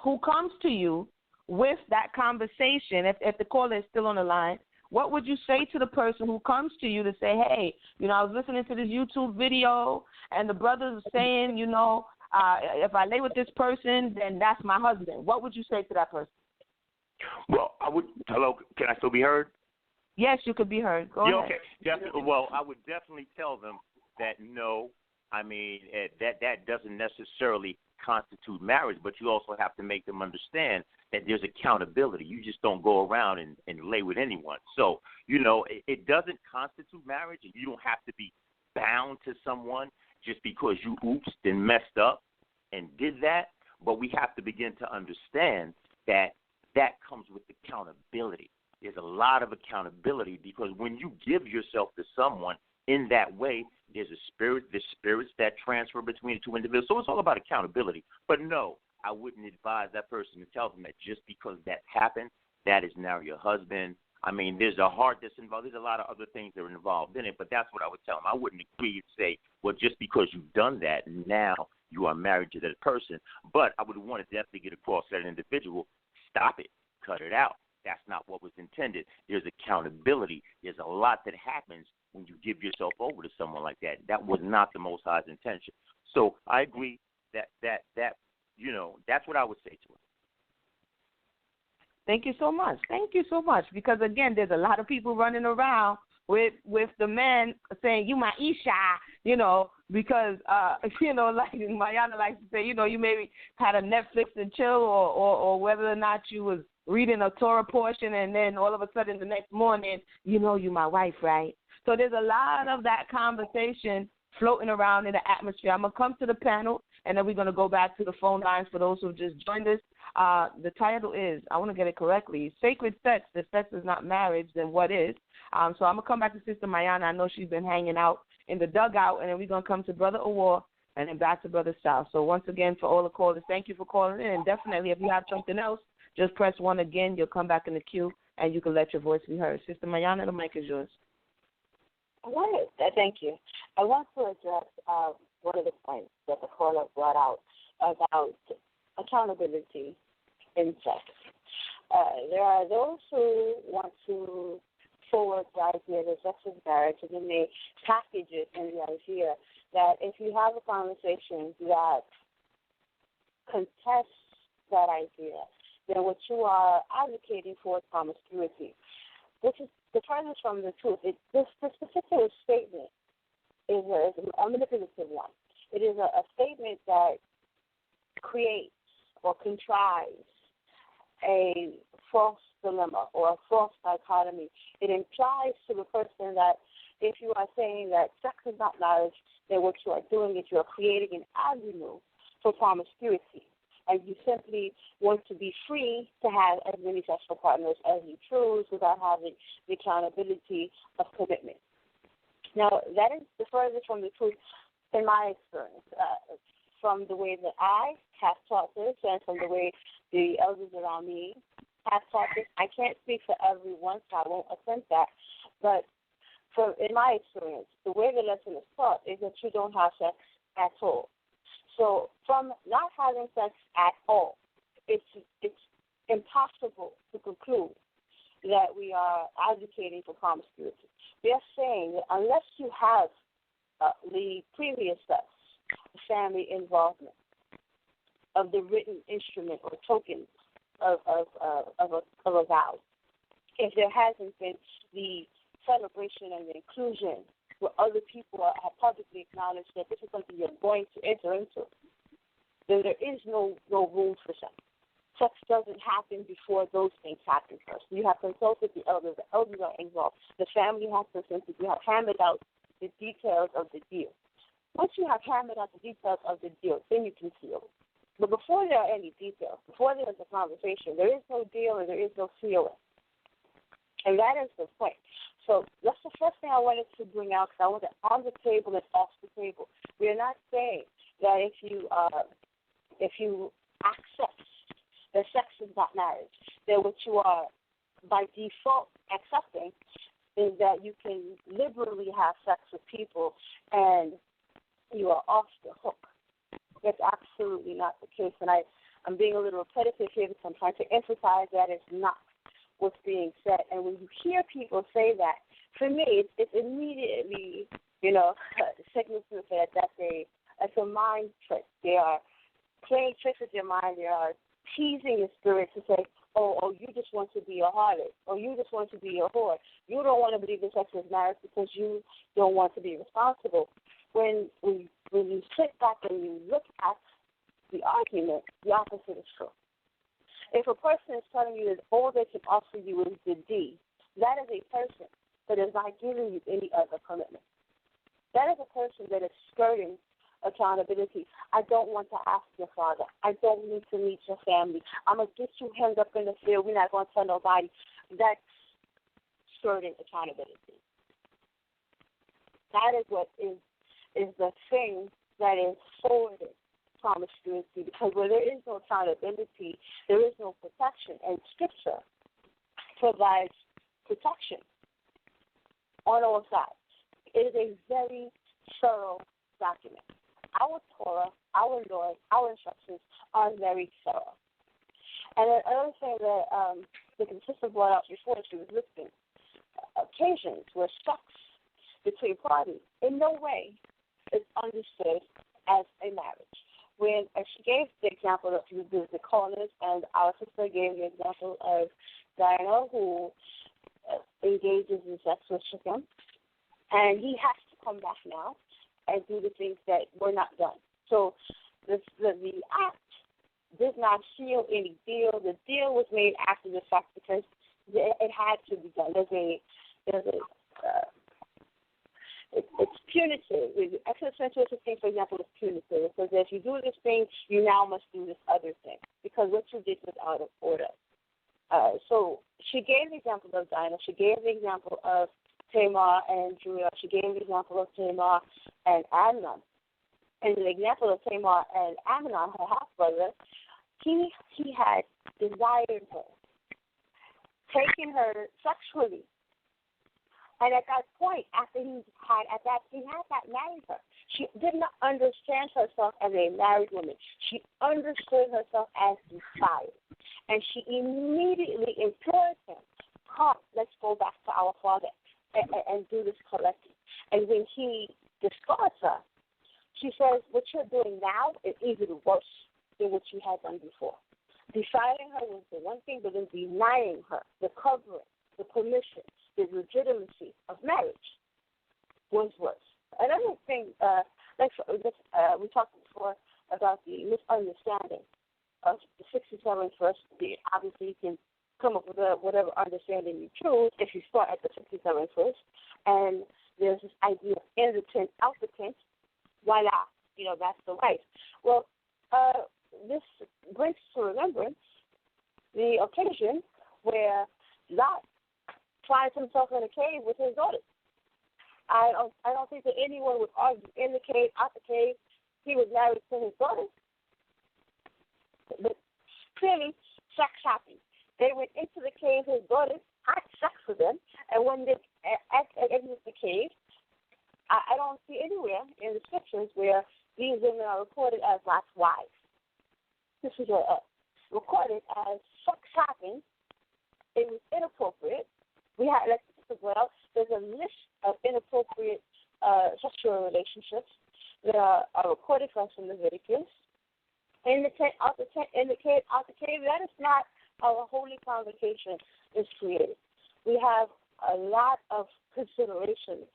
who comes to you with that conversation, if the caller is still on the line? What would you say to the person who comes to you to say, hey, I was listening to this YouTube video, and the brother is saying, if I lay with this person, then that's my husband. What would you say to that person? Well, hello, can I still be heard? Yes, you could be heard. Go ahead. Okay. Definitely. Well, I would definitely tell them that no, that doesn't necessarily constitute marriage, but you also have to make them understand that there's accountability. You just don't go around and lay with anyone. So, it doesn't constitute marriage, and you don't have to be bound to someone just because you oopsed and messed up and did that. But we have to begin to understand that comes with accountability. There's a lot of accountability because when you give yourself to someone in that way, there's spirits that transfer between the two individuals. So it's all about accountability. But no, I wouldn't advise that person to tell them that just because that happened, that is now your husband. There's a heart that's involved. There's a lot of other things that are involved in it, but that's what I would tell them. I wouldn't agree and say, well, just because you've done that, now you are married to that person. But I would want to definitely get across to that individual, stop it, cut it out. That's not what was intended. There's accountability. There's a lot that happens when you give yourself over to someone like that. That was not the Most High's intention. So I agree that that's what I would say to him. Thank you so much. Because, again, there's a lot of people running around with the men saying, you my Isha, you know, because, you know, like Mayana likes to say, you know, you maybe had a Netflix and chill or whether or not you was reading a Torah portion and then all of a sudden the next morning, you know you my wife, right? So there's a lot of that conversation floating around in the atmosphere. I'm going to come to the panel, and then we're going to go back to the phone lines for those who just joined us. The title is, I want to get it correctly, Sacred Sex. If sex is not marriage, then what is? So I'm going to come back to Sister Mayana. I know she's been hanging out in the dugout, and then we're going to come to Brother Awar and then back to Brother South. So once again, for all the callers, thank you for calling in. And definitely, if you have something else, just press 1 again. You'll come back in the queue, and you can let your voice be heard. Sister Mayana, the mic is yours. Thank you. I want to address one of the points that the caller brought out about accountability in sex. There are those who want to forward the idea that sex is marriage, and then they package it in the idea that if you have a conversation that contests that idea, then what you are advocating for is promiscuity, which is the furthest from the truth. This particular statement is a manipulative one. It is a statement that creates or contrives a false dilemma or a false dichotomy. It implies to the person that if you are saying that sex is not marriage, then what you are doing is you are creating an avenue for promiscuity. And you simply want to be free to have as many sexual partners as you choose without having the accountability of commitment. Now, that is the furthest from the truth in my experience. From the way that I have taught this and from the way the elders around me have taught this, I can't speak for everyone, so I won't attempt that. But in my experience, the way the lesson is taught is that you don't have sex at all. So from not having sex at all, it's impossible to conclude that we are advocating for promiscuity. We are saying that unless you have the previous steps, family involvement, of the written instrument or token of a vow, if there hasn't been the celebration and the inclusion where other people have publicly acknowledged that this is something you're going to enter into, then there is no room for sex. Sex doesn't happen before those things happen first. You have consulted the elders. The elders are involved. The family has consented. You have hammered out the details of the deal. Once you have hammered out the details of the deal, then you can seal. But before there are any details, before there is a conversation, there is no deal and there is no sealing. And that is the point. So that's the first thing I wanted to bring out, because I want it on the table and off the table. We are not saying that if you accept that sex is not marriage, then what you are by default accepting is that you can liberally have sex with people and you are off the hook. That's absolutely not the case. And I'm being a little repetitive here because I'm trying to emphasize that it's not what's being said. And when you hear people say that, for me, it's immediately, signals to say that's a mind trick. They are playing tricks with your mind. They are teasing your spirit to say, oh, you just want to be a harlot, or you just want to be a whore. You don't want to believe in sex is marriage because you don't want to be responsible. When you sit back and you look at the argument, the opposite is true. If a person is telling you that all they can offer you is the D, that is a person that is not giving you any other commitment. That is a person that is skirting accountability. I don't want to ask your father. I don't need to meet your family. I'm going to get you hemmed up in the field. We're not going to tell nobody. That's skirting accountability. That is what is the thing that is forwarding promiscuity, because where there is no accountability, there is no protection, and Scripture provides protection on all sides. It is a very thorough document. Our Torah, our laws, our instructions are very thorough. And another thing that the sister brought up before she was listening, occasions where sex between parties in no way is understood as a marriage. When she gave the example of the colonists, and our sister gave the example of Diana, who engages in sex with Shechem, And he has to come back now and do the things that were not done. So the act did not seal any deal. The deal was made after the fact because it had to be done. It's punitive. Extrasensual thing, for example, is punitive. It says if you do this thing, you now must do this other thing because what you did was out of order. So she gave the example of Dinah. She gave the example of Tamar and Judah. She gave the example of Tamar and Amnon. And the example of Tamar and Amnon, her half-brother, he had desired her, taken her sexually. And at that point, after he had not married her. She did not understand herself as a married woman. She understood herself as desired. And she immediately implored him, come, let's go back to our father and do this correctly. And when he discards her, she says, what you're doing now is even worse than what you had done before. Deciding her was the one thing, but then denying her the covering, the permission, the legitimacy of marriage was worse. Another thing, we talked before about the misunderstanding of the 67th verse. Obviously, you can come up with whatever understanding you choose if you start at the 67th verse. And there's this idea of in the tent, out the tent. Voila, that's the wife. Well, this brings to remembrance the occasion where Lot finds himself in a cave with his daughters. I don't think that anyone would argue in the cave, out the cave, he was married to his daughters. But clearly, sex happened. They went into the cave, his daughters had sex with them, and when they exited the cave, I don't see anywhere in the scriptures where these women are recorded as Lot's wives. This is recorded as sex happened. It was inappropriate. There's a list of inappropriate sexual relationships that are recorded for us in Leviticus. In the tent, out the tent, in the cave, out the cave. That is not how a holy convocation is created. We have a lot of considerations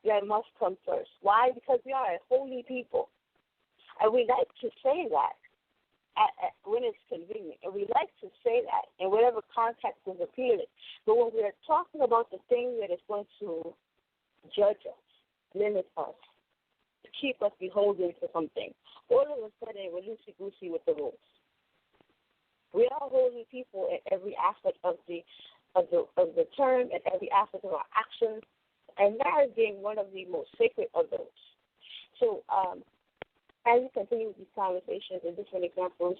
that must come first. Why? Because we are a holy people, and we like to say that when it's convenient, and we like to say that in whatever context is appealing. But when we're talking about the thing that is going to judge us, limit us, keep us beholden to something, all of a sudden we're loosey-goosey with the rules. We are holy people in every aspect of the term, and every aspect of our actions, and marriage being one of the most sacred of those. So, as we continue with these conversations and different examples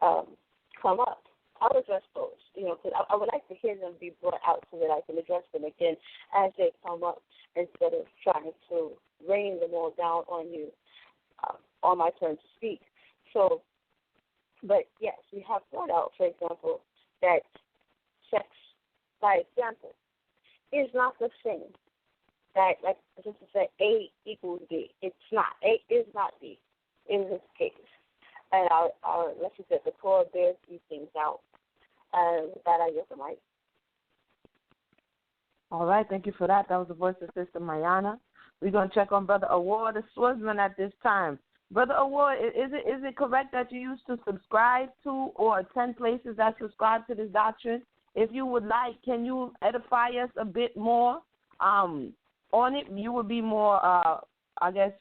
come up, I'll address those, because I would like to hear them be brought out so that I can address them again as they come up instead of trying to rain them all down on you on my turn to speak. So, but yes, we have brought out, for example, that sex, by example, is not the same. That, like just to say, A equals B. It's not. A is not B in this case. And our let's just say the Torah bears these things out. And with that, I yield the mic. All right, thank you for that. That was the voice of Sister Mayana. We're going to check on Brother Award, the swordsman, at this time. Brother Award, is it correct that you used to subscribe to or attend places that subscribe to this doctrine? If you would like, can you edify us a bit more on it? You would be more,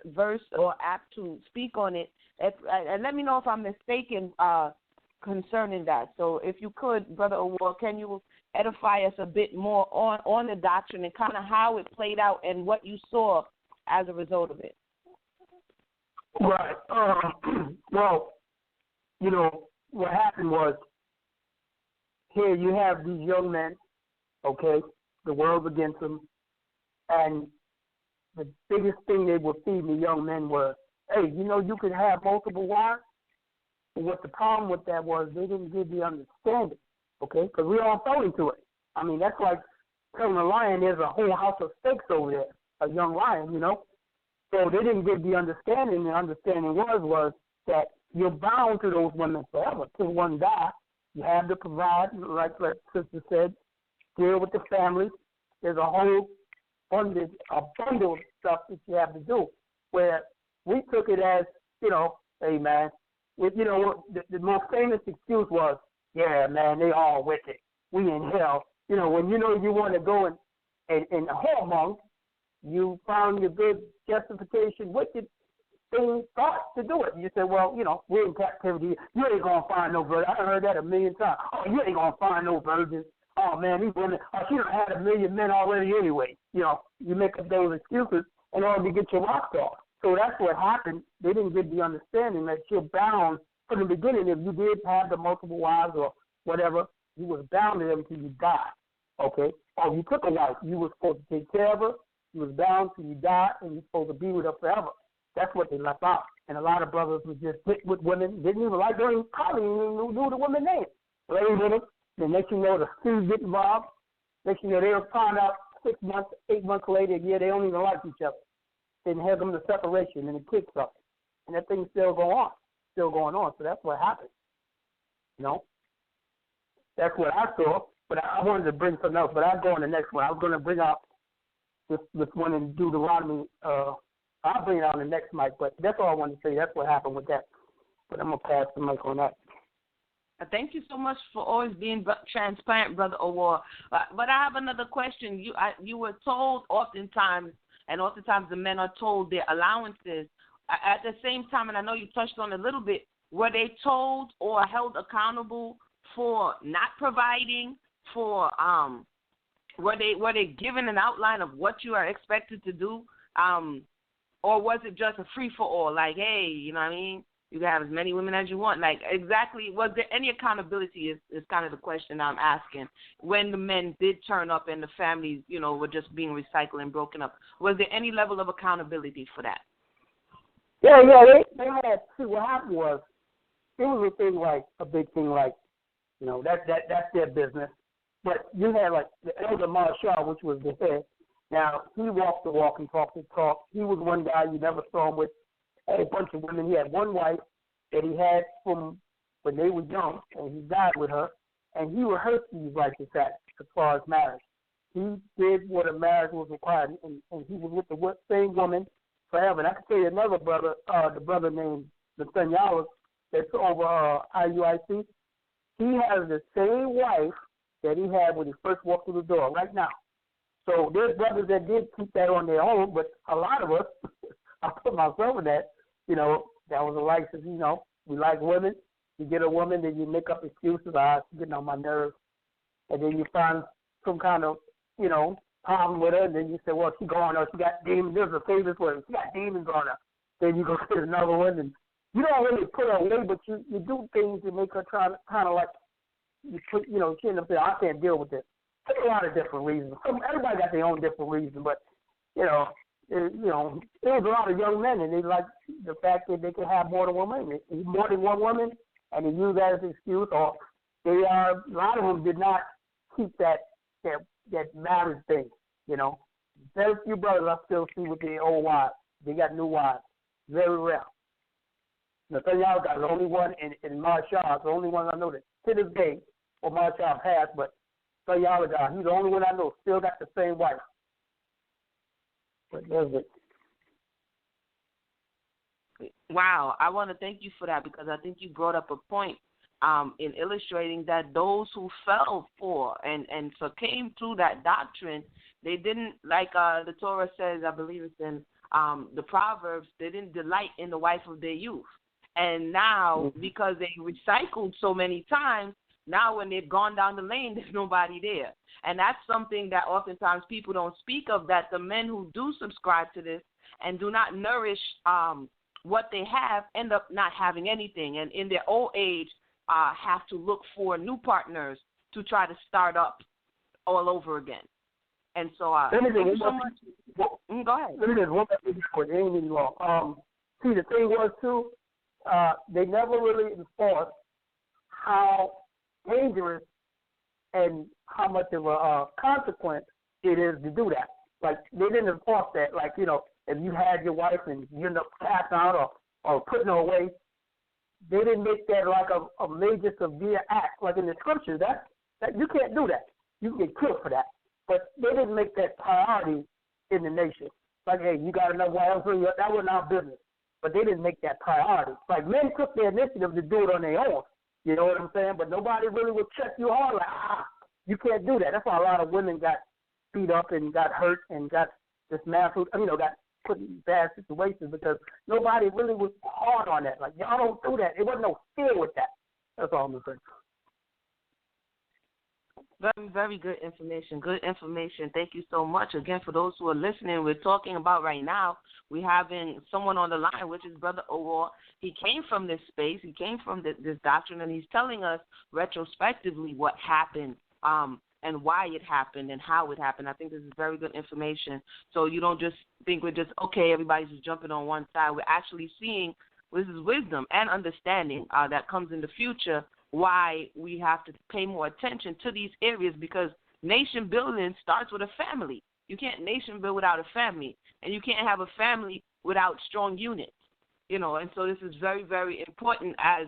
versed or apt to speak on it. And let me know if I'm mistaken concerning that. So if you could, Brother Award, can you edify us a bit more on the doctrine and kind of how it played out and what you saw as a result of it? Right. Well, what happened was, here you have these young men, okay, the world's against them, and the biggest thing they were feeding the young men was, hey, you could have multiple wives. But what the problem with that was, they didn't give the understanding, okay, because we all fell into it. I mean, that's like telling a lion there's a whole house of steaks over there, a young lion, So they didn't give the understanding. The understanding was that you're bound to those women forever. Till one die, you have to provide, like Sister said, deal with the family. There's a whole bundled stuff that you have to do. Where we took it as, hey man, the most famous excuse was, yeah man, they all wicked. We in hell. When you want to go and hormones, you found your good justification, wicked thing, thought to do it. You say, well, we're in captivity. You ain't gonna find no virgin. I heard that a million times. Oh, you ain't gonna find no virgins. Oh man, these women. Oh, she done had a million men already anyway. You make up those excuses in order to get your rocks off. So that's what happened. They didn't get the understanding that you're bound from the beginning. If you did have the multiple wives or whatever, you was bound to them until you die. Okay? Or if you took a wife, you were supposed to take care of her. You was bound till you die, and you're supposed to be with her forever. That's what they left out. And a lot of brothers would just sit with women, didn't even like going to college, even knew the woman's name. Lay with them. Then next you know, the students get involved. Next you know, they'll find out 6 months, 8 months later, yeah, they don't even like each other. Then have them the separation and the kids stuff. And that thing still going on. So that's what happened. That's what I saw. But I wanted to bring something else. But I'll go on the next one. I was going to bring out this one in Deuteronomy. I'll bring it out on the next mic. But that's all I wanted to say. That's what happened with that. But I'm going to pass the mic on that. Thank you so much for always being transparent, Brother Awar. But I have another question. You were told oftentimes the men are told their allowances. At the same time, and I know you touched on it a little bit, were they told or held accountable for not providing? For were they given an outline of what you are expected to do, or was it just a free for all? Like, hey, you know what I mean? You can have as many women as you want. Like, exactly, was there any accountability is kind of the question I'm asking. When the men did turn up and the families, were just being recycled and broken up, was there any level of accountability for that? Yeah, they had, see, what happened was, it was a big thing like, that's their business. But you had, like, the elder Marshall, which was the head. Now, he walked the walk and talked the talk. He was one guy you never saw him with a bunch of women. He had one wife that he had from when they were young, and he died with her, and he rehearsed these righteous acts as far as marriage. He did what a marriage was required, and he was with the same woman forever. And I can tell you another brother, the brother named Nathaniel, that's over IUIC. He has the same wife that he had when he first walked through the door right now. So there's brothers that did keep that on their own, but a lot of us, I put myself in that, that was a license, we like women. You get a woman, then you make up excuses, she's getting on my nerves. And then you find some kind of, problem with her, and then you say, well, she got demons. There's a famous word, she got demons on her. Then you go get another one, and you don't really put her away, but you do things to make her try to kind of like, she ends up saying, I can't deal with this. There's a lot of different reasons. Everybody got their own different reasons, but, there was a lot of young men, and they like the fact that they can have more than one woman, and they use that as an excuse, or a lot of them did not keep that marriage thing, Very few brothers I still see with their old wives. They got new wives. Very rare. Nathaniel got the only one, and Marshall, the only one I know that to this day, or Marshall passed, but Nathaniel got, he's the only one I know still got the same wife. But there's it. Wow, I want to thank you for that, because I think you brought up a point in illustrating that those who fell for and succumbed to that doctrine, they didn't, like the Torah says, I believe it's in the Proverbs, they didn't delight in the wife of their youth. And now, because they recycled so many times, now when they've gone down the lane, there's nobody there. And that's something that oftentimes people don't speak of, that the men who do subscribe to this and do not nourish what they have end up not having anything. And in their old age, have to look for new partners to try to start up all over again. And so, thank you so much. Go ahead. Let me just one thing quick. It ain't even long. See, the thing was, too, they never really enforced how dangerous and how much of a consequence it is to do that. Like, they didn't enforce that. Like, if you had your wife and you end up passing out or putting her away, they didn't make that like a major severe act. Like in the scriptures, that you can't do that. You can get killed for that. But they didn't make that priority in the nation. Like, hey, you got enough wives, that wasn't our business. But they didn't make that priority. Like, men took the initiative to do it on their own. You know what I'm saying? But nobody really would check you hard, like, you can't do that. That's why a lot of women got beat up and got hurt and got dismantled, got put in bad situations because nobody really was hard on that. Like, y'all don't do that. There wasn't no fear with that. That's all I'm going to say. Very, very good information. Good information. Thank you so much. Again, for those who are listening, we're talking about right now, we're having someone on the line, which is Brother Aurora. He came from this space. He came from this doctrine, and he's telling us retrospectively what happened and why it happened and how it happened. I think this is very good information. So you don't just think we're just, okay, everybody's just jumping on one side. We're actually seeing this is wisdom and understanding that comes in the future, why we have to pay more attention to these areas, because nation building starts with a family. You can't nation build without a family, and you can't have a family without strong units, and so this is very, very important as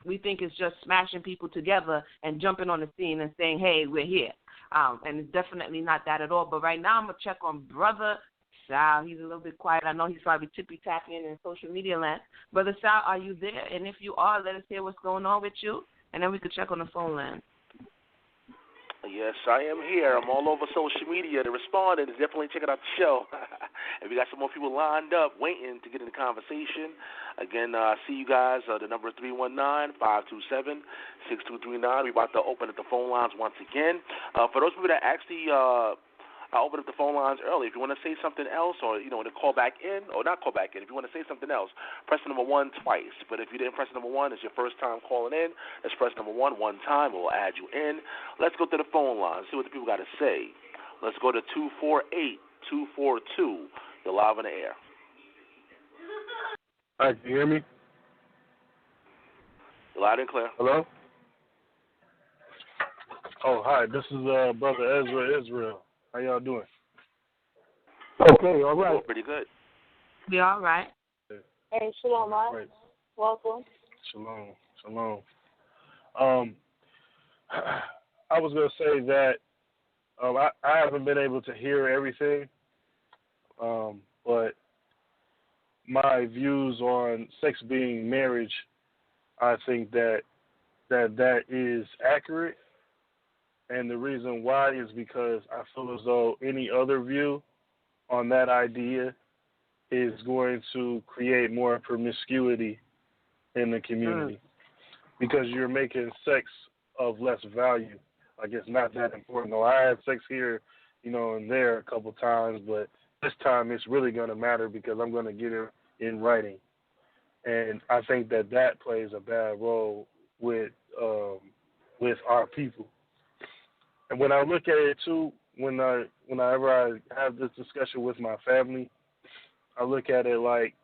we think it's just smashing people together and jumping on the scene and saying, hey, we're here. And it's definitely not that at all. But right now I'm going to check on Brother Sal. He's a little bit quiet. I know he's probably tippy-tapping in social media land. Brother Sal, are you there? And if you are, let us hear what's going on with you, and then we could check on the phone line. Yes, I am here. I'm all over social media to respond and definitely checking out the show. And we got some more people lined up waiting to get in the conversation. Again, I see you guys. The number is 319-527-6239. We're about to open up the phone lines once again. For those people that actually I opened up the phone lines early. If you want to say something else or, to call back in, or not call back in, if you want to say something else, press number 1 twice. But if you didn't press number 1, it's your first time calling in, let's press number 1 one time. We'll add you in. Let's go to the phone line, see what the people got to say. Let's go to 248-242. You're live on the air. Hi, can you hear me? You're loud and clear. Hello? Oh, hi. This is Brother Israel. How y'all doing? Okay, all right. Doing pretty good. We all right. Hey, Shalom, right. Welcome. Shalom. I was going to say that I haven't been able to hear everything, but my views on sex being marriage, I think that is accurate. And the reason why is because I feel as though any other view on that idea is going to create more promiscuity in the community because you're making sex of less value. Like, it's not that important. No, I had sex here, and there a couple times, but this time it's really going to matter because I'm going to get it in writing. And I think that plays a bad role with our people. And when I look at it too, whenever I have this discussion with my family, I look at it like,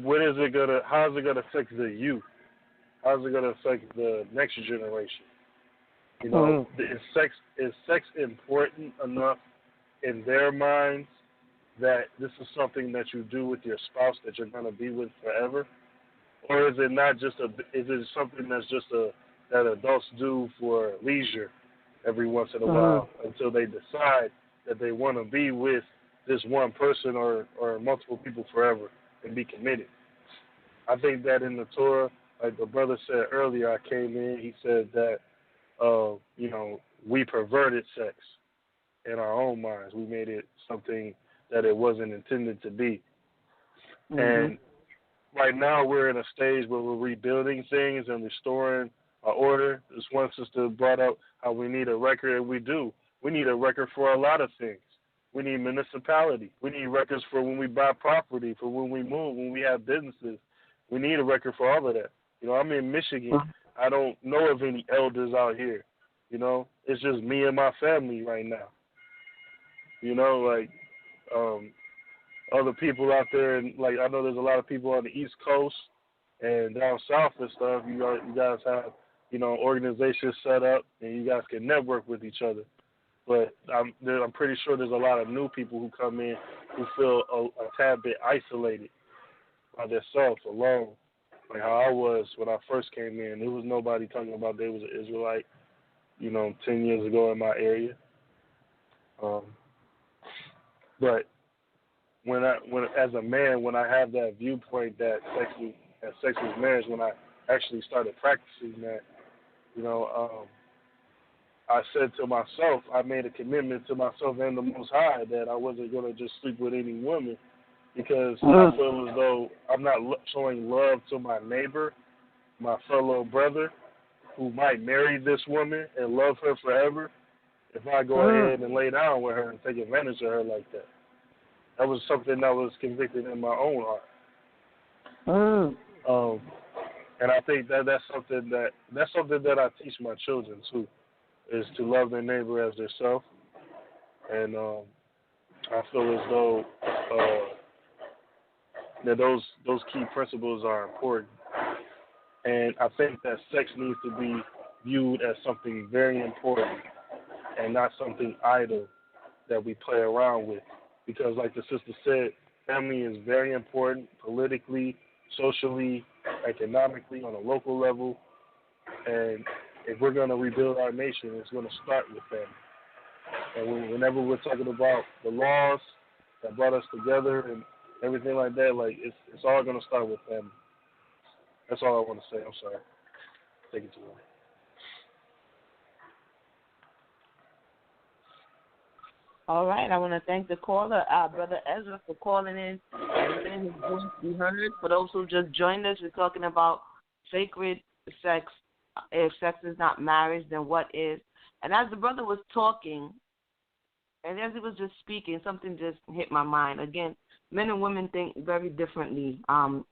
how is it gonna affect the youth? How is it gonna affect the next generation? Is sex important enough in their minds that this is something that you do with your spouse that you're gonna be with forever, or is it not just is it something that's just that adults do for leisure every once in a while until they decide that they want to be with this one person or multiple people forever and be committed? I think that in the Torah, like the brother said earlier, I came in, he said that, we perverted sex in our own minds. We made it something that it wasn't intended to be. Mm-hmm. And right now we're in a stage where we're rebuilding things and restoring order. This one sister brought up how we need a record, and we do. We need a record for a lot of things. We need municipality. We need records for when we buy property, for when we move, when we have businesses. We need a record for all of that. I'm in Michigan. I don't know of any elders out here. It's just me and my family right now. Other people out there, and I know there's a lot of people on the East Coast and down south and stuff. You guys have organizations set up, and you guys can network with each other. But I'm pretty sure there's a lot of new people who come in who feel a tad bit isolated by themselves, alone. Like how I was when I first came in. There was nobody talking about they was an Israelite, 10 years ago in my area. But when as a man, when I have that viewpoint that sex is marriage, when I actually started practicing that, I said to myself, I made a commitment to myself and the Most High that I wasn't going to just sleep with any woman, because I feel as though I'm not showing love to my neighbor, my fellow brother, who might marry this woman and love her forever, if I go ahead and lay down with her and take advantage of her like that. That was something that was convicted in my own heart. And I think that's something that I teach my children too, is to love their neighbor as themselves. And I feel as though that those key principles are important. And I think that sex needs to be viewed as something very important and not something idle that we play around with. Because like the sister said, family is very important politically, socially, economically, on a local level. And if we're going to rebuild our nation, it's going to start with family. And whenever we're talking about the laws that brought us together and everything like that, like it's all going to start with family. That's all I want to say. I'm sorry. Take it too long. All right. I want to thank the caller, Brother Ezra, for calling in and letting his voice be heard. For those who just joined us, we're talking about sacred sex. If sex is not marriage, then what is? And as the brother was talking, and as he was just speaking, something just hit my mind. Again, men and women think very differently,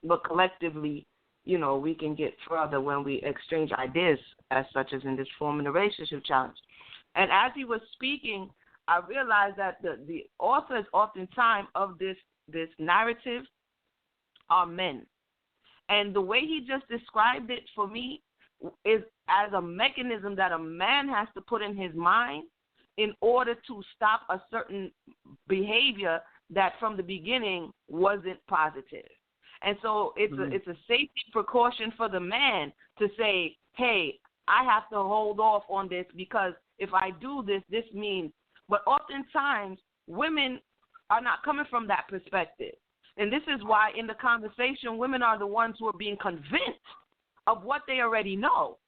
but collectively, we can get further when we exchange ideas, as such as in this Forming a Relationship Challenge. And as he was speaking, I realized that the authors oftentimes of this narrative are men. And the way he just described it for me is as a mechanism that a man has to put in his mind in order to stop a certain behavior that from the beginning wasn't positive. And so it's a safety precaution for the man to say, hey, I have to hold off on this because if I do this, this means. But oftentimes, women are not coming from that perspective. And this is why in the conversation, women are the ones who are being convinced of what they already know.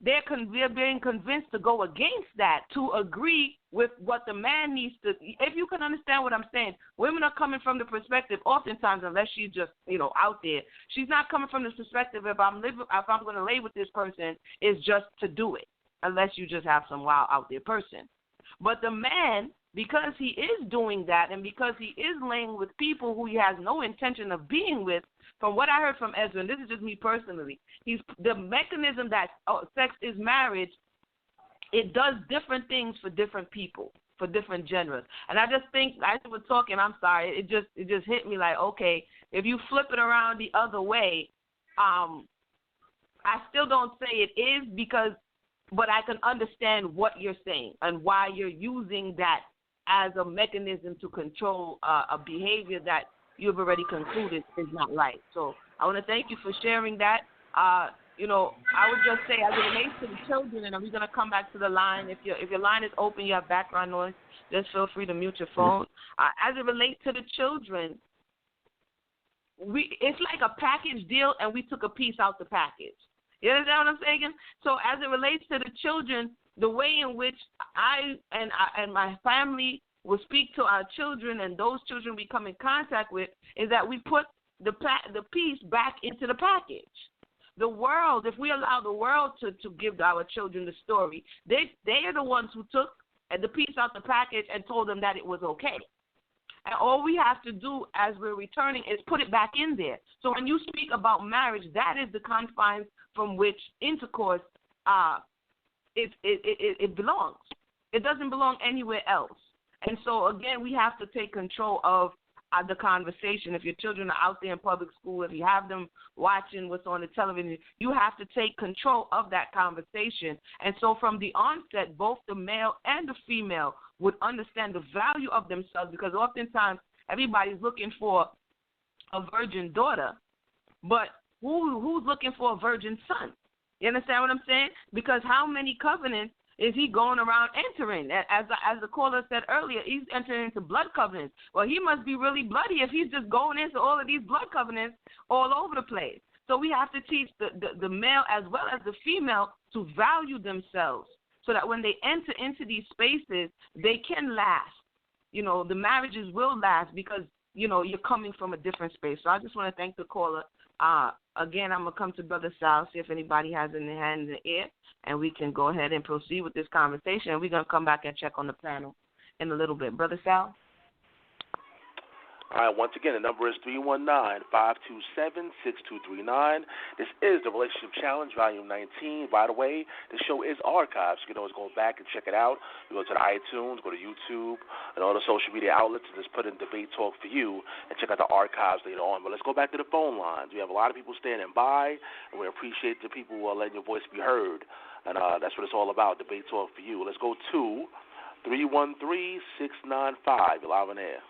They're being convinced to go against that, to agree with what the man needs to. If you can understand what I'm saying, women are coming from the perspective, oftentimes, unless she's just out there, she's not coming from this perspective. If I'm going to lay with this person, is just to do it, unless you just have some wild out there person. But the man, because he is doing that, and because he is laying with people who he has no intention of being with, from what I heard from Ezra, and this is just me personally, the mechanism that sex is marriage, it does different things for different people, for different genres. And I just think, as we were talking, I'm sorry, it just hit me like, okay, if you flip it around the other way, I still don't say it is but I can understand what you're saying and why you're using that as a mechanism to control a behavior that you've already concluded is not right. So I want to thank you for sharing that. I would just say, as it relates to the children, and we're going to come back to the line. If your line is open, you have background noise, just feel free to mute your phone. As it relates to the children, it's like a package deal, and we took a piece out the package. You understand what I'm saying? So as it relates to the children, the way in which I and my family will speak to our children and those children we come in contact with is that we put the piece back into the package. The world, if we allow the world to give our children the story, they are the ones who took the piece out the package and told them that it was okay. And all we have to do as we're returning is put it back in there. So when you speak about marriage, that is the confines from which intercourse it belongs. It doesn't belong anywhere else. And so, again, we have to take control of the conversation. If your children are out there in public school, if you have them watching what's on the television, you have to take control of that conversation. And so from the onset, both the male and the female would understand the value of themselves, because oftentimes everybody's looking for a virgin daughter, but who's looking for a virgin son? You understand what I'm saying? Because how many covenants Is he going around entering? As the caller said earlier, he's entering into blood covenants. Well, he must be really bloody if he's just going into all of these blood covenants all over the place. So we have to teach the male as well as the female to value themselves so that when they enter into these spaces, they can last. You know, the marriages will last because, you know, you're coming from a different space. So I just want to thank the caller. Again, I'm going to come to Brother Sal, see if anybody has any hand in the air, and we can go ahead and proceed with this conversation. And we're going to come back and check on the panel in a little bit. Brother Sal? All right, once again, the number is 319-527-6239. This is the Relationship Challenge, Volume 19. By the way, the show is archived. You can always go back and check it out. You go to the iTunes, go to YouTube, and all the social media outlets, and just put in Debate Talk for You and check out the archives later on. But let's go back to the phone lines. We have a lot of people standing by, and we appreciate the people who are letting your voice be heard. And that's what it's all about, Debate Talk for You. Let's go to 313-695. You're live on air.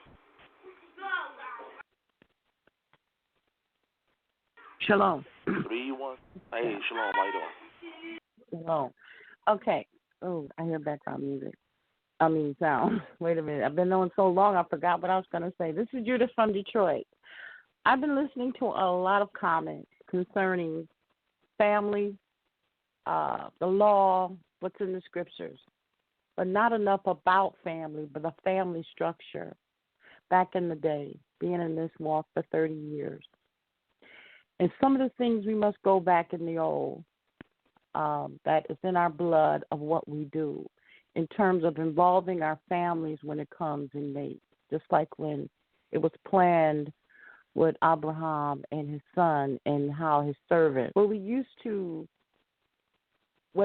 Shalom. 3-1. Hey, Shalom. How you doing? Shalom. Okay. Oh, I hear background music. Sound. Wait a minute. I've been on so long I forgot what I was going to say. This is Judith from Detroit. I've been listening to a lot of comments concerning family, the law, what's in the scriptures, but not enough about family, but the family structure. Back in the day, being in this walk for 30 years. And some of the things we must go back in the old, that is in our blood of what we do in terms of involving our families when it comes in mates. Just like when it was planned with Abraham and his son and how his servant, where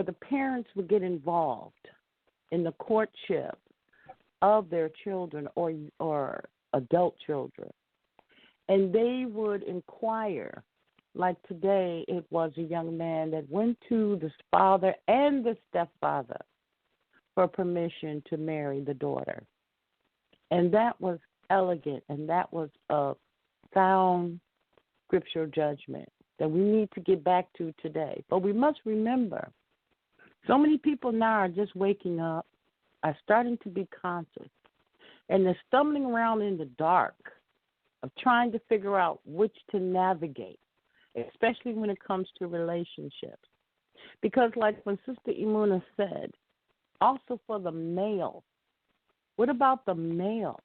the parents would get involved in the courtship of their children or adult children. And they would inquire, like today it was a young man that went to the father and the stepfather for permission to marry the daughter. And that was elegant, and that was a sound scriptural judgment that we need to get back to today. But we must remember, so many people now are just waking up, are starting to be conscious, and they're stumbling around in the dark of trying to figure out which to navigate, especially when it comes to relationships. Because like when Sister Imuna said, also for the male, what about the male?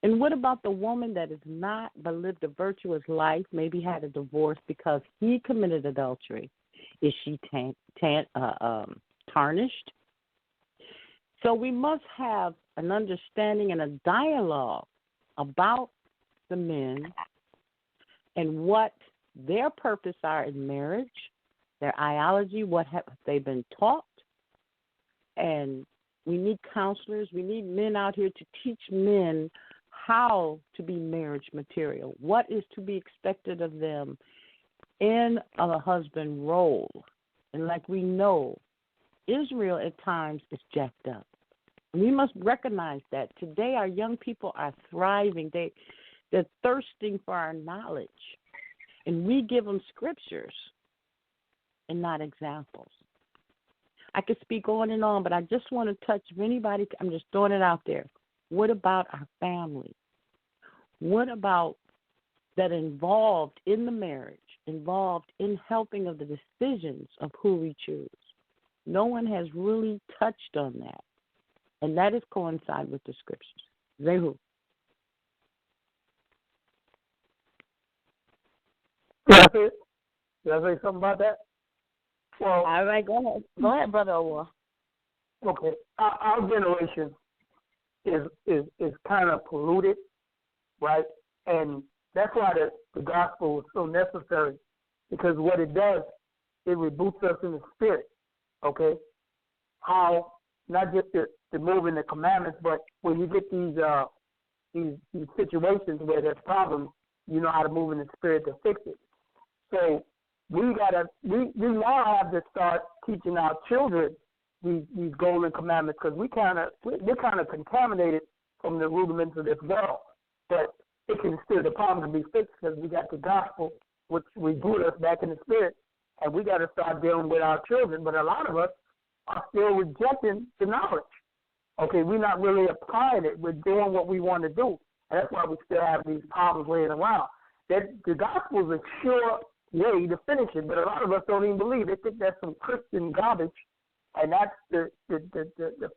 And what about the woman that is not but lived a virtuous life, maybe had a divorce because he committed adultery? Is she tarnished? So we must have an understanding and a dialogue about the men and what their purpose are in marriage, their ideology, what have they been taught. And we need counselors. We need men out here to teach men how to be marriage material, what is to be expected of them in a husband role. And like we know, Israel at times is jacked up. We must recognize that. Today our young people are thriving. They're thirsting for our knowledge. And we give them scriptures and not examples. I could speak on and on, but I just want to touch, if anybody, I'm just throwing it out there. What about our family? What about that involved in the marriage, involved in helping of the decisions of who we choose? No one has really touched on that. And that is coincide with the scriptures. Zehu. Did I say something about that? Well, all right, go ahead. Go ahead, Brother Owa. Okay. Our generation is kind of polluted, right? And that's why the gospel is so necessary, because what it does, it reboots us in the spirit, okay? How, not just to move in the commandments, but when you get these situations where there's problems, you know how to move in the spirit to fix it. So we now have to start teaching our children these golden commandments, because we're kind of contaminated from the rudiments of this world. But the problem can be fixed because we got the gospel, which reboot us back in the spirit, and we got to start dealing with our children. But a lot of us, are still rejecting the knowledge. Okay, we're not really applying it. We're doing what we want to do. And that's why we still have these problems laying around. That the gospel is a sure way to finish it, but a lot of us don't even believe. They think that's some Christian garbage, and that's the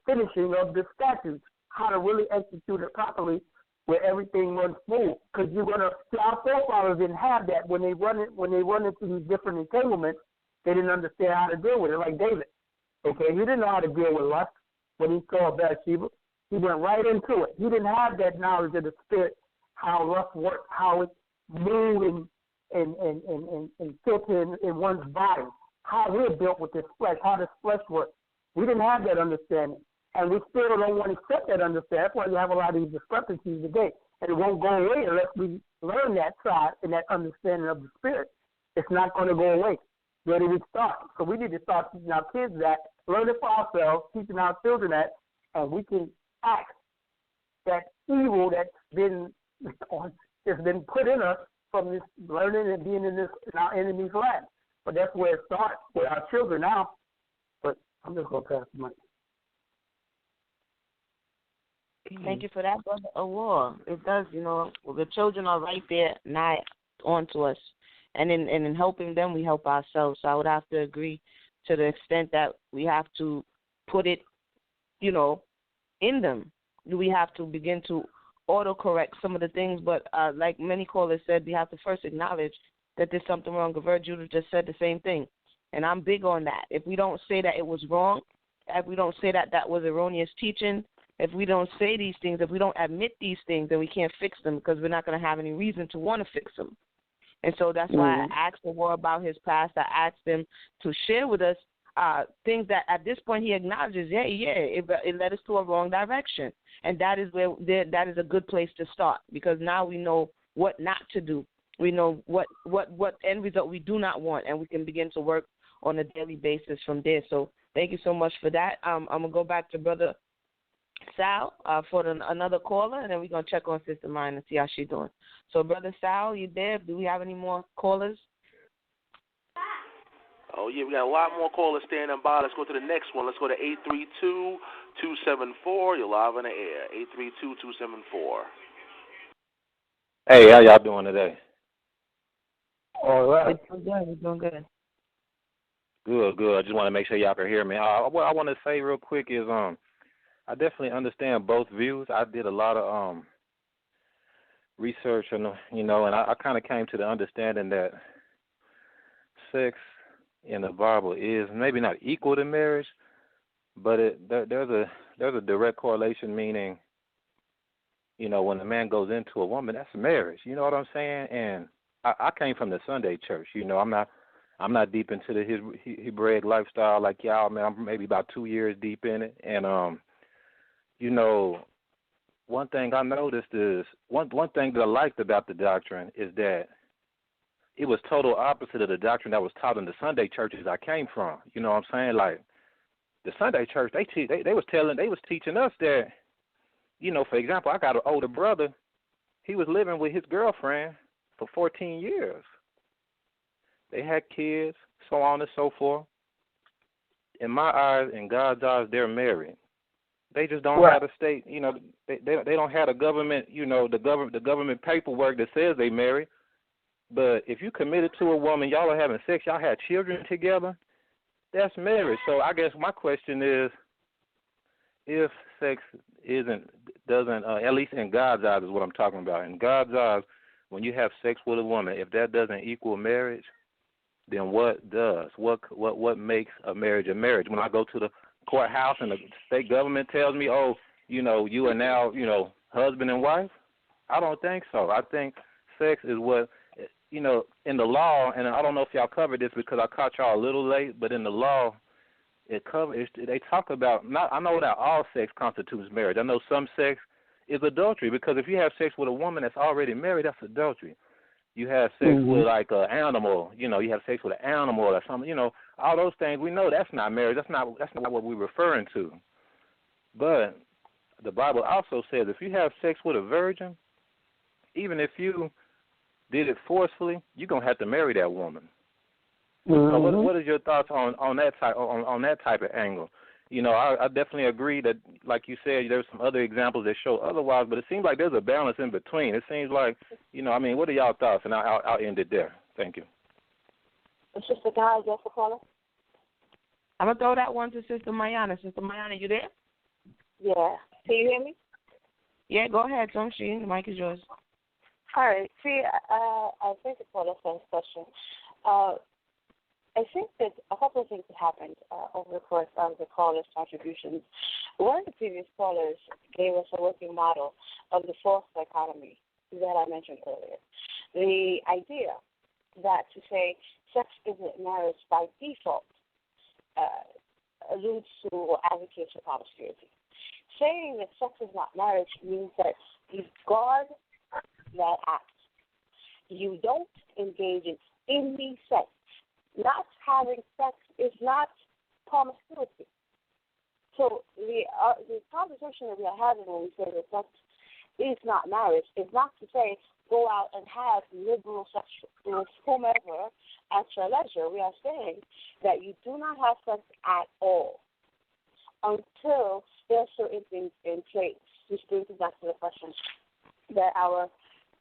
finishing of the statutes, how to really execute it properly where everything runs smooth. Because you're gonna see, our forefathers didn't have that when they run into these different entanglements. They didn't understand how to deal with it, like David. Okay, he didn't know how to deal with lust when he saw Bathsheba. He went right into it. He didn't have that knowledge of the spirit, how lust works, how it moves and filter in one's body, how we're built with this flesh, how this flesh works. We didn't have that understanding. And we still don't want to accept that understanding. That's why you have a lot of these discrepancies today. And it won't go away unless we learn that side and that understanding of the spirit. It's not going to go away. Where do we start? So we need to start teaching our kids that, learn it for ourselves, teaching our children that, and we can act that evil that's been put in us from this learning and being in our enemy's land. But that's where it starts with our children now. But I'm just going to pass the mic. Thank you for that, Brother Awar. It does, the children are right there, nigh onto us. And in helping them, we help ourselves. So I would have to agree to the extent that we have to put it, in them. We have to begin to autocorrect some of the things. But like many callers said, we have to first acknowledge that there's something wrong. Gavert Judah just said the same thing. And I'm big on that. If we don't say that it was wrong, if we don't say that that was erroneous teaching, if we don't say these things, if we don't admit these things, then we can't fix them because we're not going to have any reason to want to fix them. And so that's why I asked him more about his past. I asked him to share with us things that at this point he acknowledges, it led us to a wrong direction. And that is that is a good place to start because now we know what not to do. We know what end result we do not want, and we can begin to work on a daily basis from there. So thank you so much for that. I'm going to go back to Brother Sal for another caller, and then we're going to check on Sister Mine and see how she's doing. So, Brother Sal, you there? Do we have any more callers? Oh, yeah, we got a lot more callers standing by. Let's go to the next one. Let's go to 832-274. You're live on the air, 832-274. Hey, how y'all doing today? All right. We're doing good. Good. I just want to make sure y'all can hear me. What I want to say real quick is I definitely understand both views. I did a lot of research, and and I kind of came to the understanding that sex in the Bible is maybe not equal to marriage, but there's a direct correlation. Meaning, when a man goes into a woman, that's marriage. You know what I'm saying? And I came from the Sunday church. I'm not deep into the Hebraic lifestyle like y'all, man. I'm maybe about 2 years deep in it, and one thing I noticed is one thing that I liked about the doctrine is that it was total opposite of the doctrine that was taught in the Sunday churches I came from. You know what I'm saying? Like the Sunday church, they was teaching us that, for example, I got an older brother. He was living with his girlfriend for 14 years. They had kids, so on and so forth. In my eyes, in God's eyes, they're married. They just don't have a state, they don't have a government, the government paperwork that says they married. But if you committed to a woman, y'all are having sex, y'all had children together, that's marriage. So I guess my question is, if sex doesn't, at least in God's eyes is what I'm talking about. In God's eyes, when you have sex with a woman, if that doesn't equal marriage, then what does? What makes a marriage a marriage? When I go to the courthouse and the state government tells me, you are now, husband and wife, I don't think so. I think sex is what, in the law, and I don't know if y'all covered this because I caught y'all a little late, but in the law, they talk about, I know that all sex constitutes marriage. I know some sex is adultery because if you have sex with a woman that's already married, that's adultery. You have sex with like an animal, you have sex with an animal or something, all those things. We know that's not marriage. That's not what we're referring to. But the Bible also says if you have sex with a virgin, even if you did it forcefully, you're gonna have to marry that woman. So what is your thoughts on that type of angle? You know, I definitely agree that, like you said, there's some other examples that show otherwise, but it seems like there's a balance in between. It seems like, you know, I mean, what are y'all thoughts? And I'll end it there. Thank you. Sister Guy, yes, a caller? I'm going to throw that one to Sister Mayana. Sister Mayana, you there? Yeah. Can you hear me? Yeah, go ahead, Tongshi. The mic is yours. All right. See, I think it's one of the first question. I think that a couple of things have happened over the course of the callers' contributions. One of the previous callers gave us a working model of the false dichotomy that I mentioned earlier. The idea that to say sex isn't marriage by default alludes to or advocates for promiscuity. Saying that sex is not marriage means that you guard that act. You don't engage in any sex. Not having sex is not promiscuity. So the conversation that we are having when we say that sex is not marriage is not to say go out and have liberal sex with whomever at your leisure. We are saying that you do not have sex at all until there are certain things in place. Which brings us back to the question that our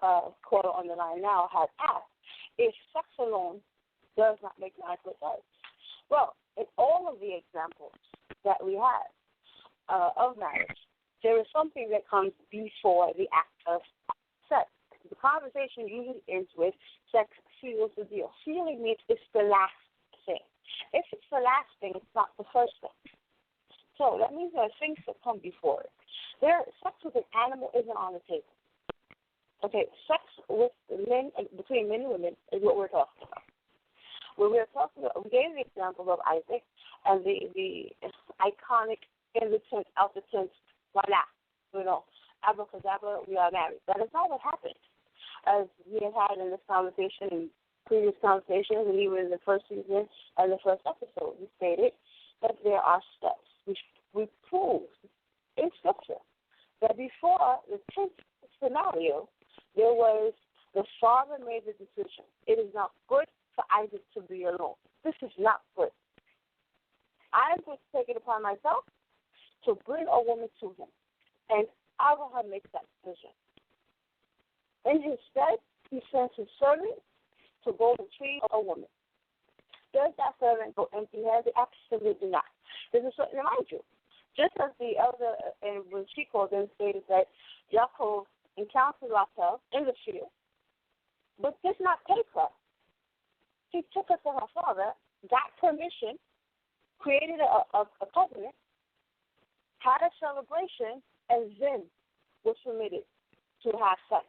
caller on the line now has asked. If sex alone does not make marriage, what does? Well, in all of the examples that we have of marriage, there is something that comes before the act of sex. The conversation usually ends with sex seals the deal. Sealing means it's the last thing. If it's the last thing, it's not the first thing. So that means there are things that come before it. Sex with an animal isn't on the table. Okay, sex with men, between men and women is what we're talking about. When we're talking about, we gave the example of Isaac and the iconic in the tent, out the tent, voila, you know, abracadabra, we are married. That is not what happened. As we have had in this conversation and previous conversations, and even in the first season and the first episode, we stated that there are steps. We proved in Scripture that before the 10th scenario, there was the father made the decision. It is not good for Isaac to be alone. This is not good. I am going to take it upon myself to bring a woman to him, and Abraham makes that decision. In his stead, he sends his servant to go retrieve a woman. Does that servant go empty-handed? Absolutely not. There's a certain, remind you, just as the elder, and when she called in, stated that Yaakov encountered Rachel in the field, but did not take her. He took her to her father, got permission, created a covenant, had a celebration, and then was permitted to have sex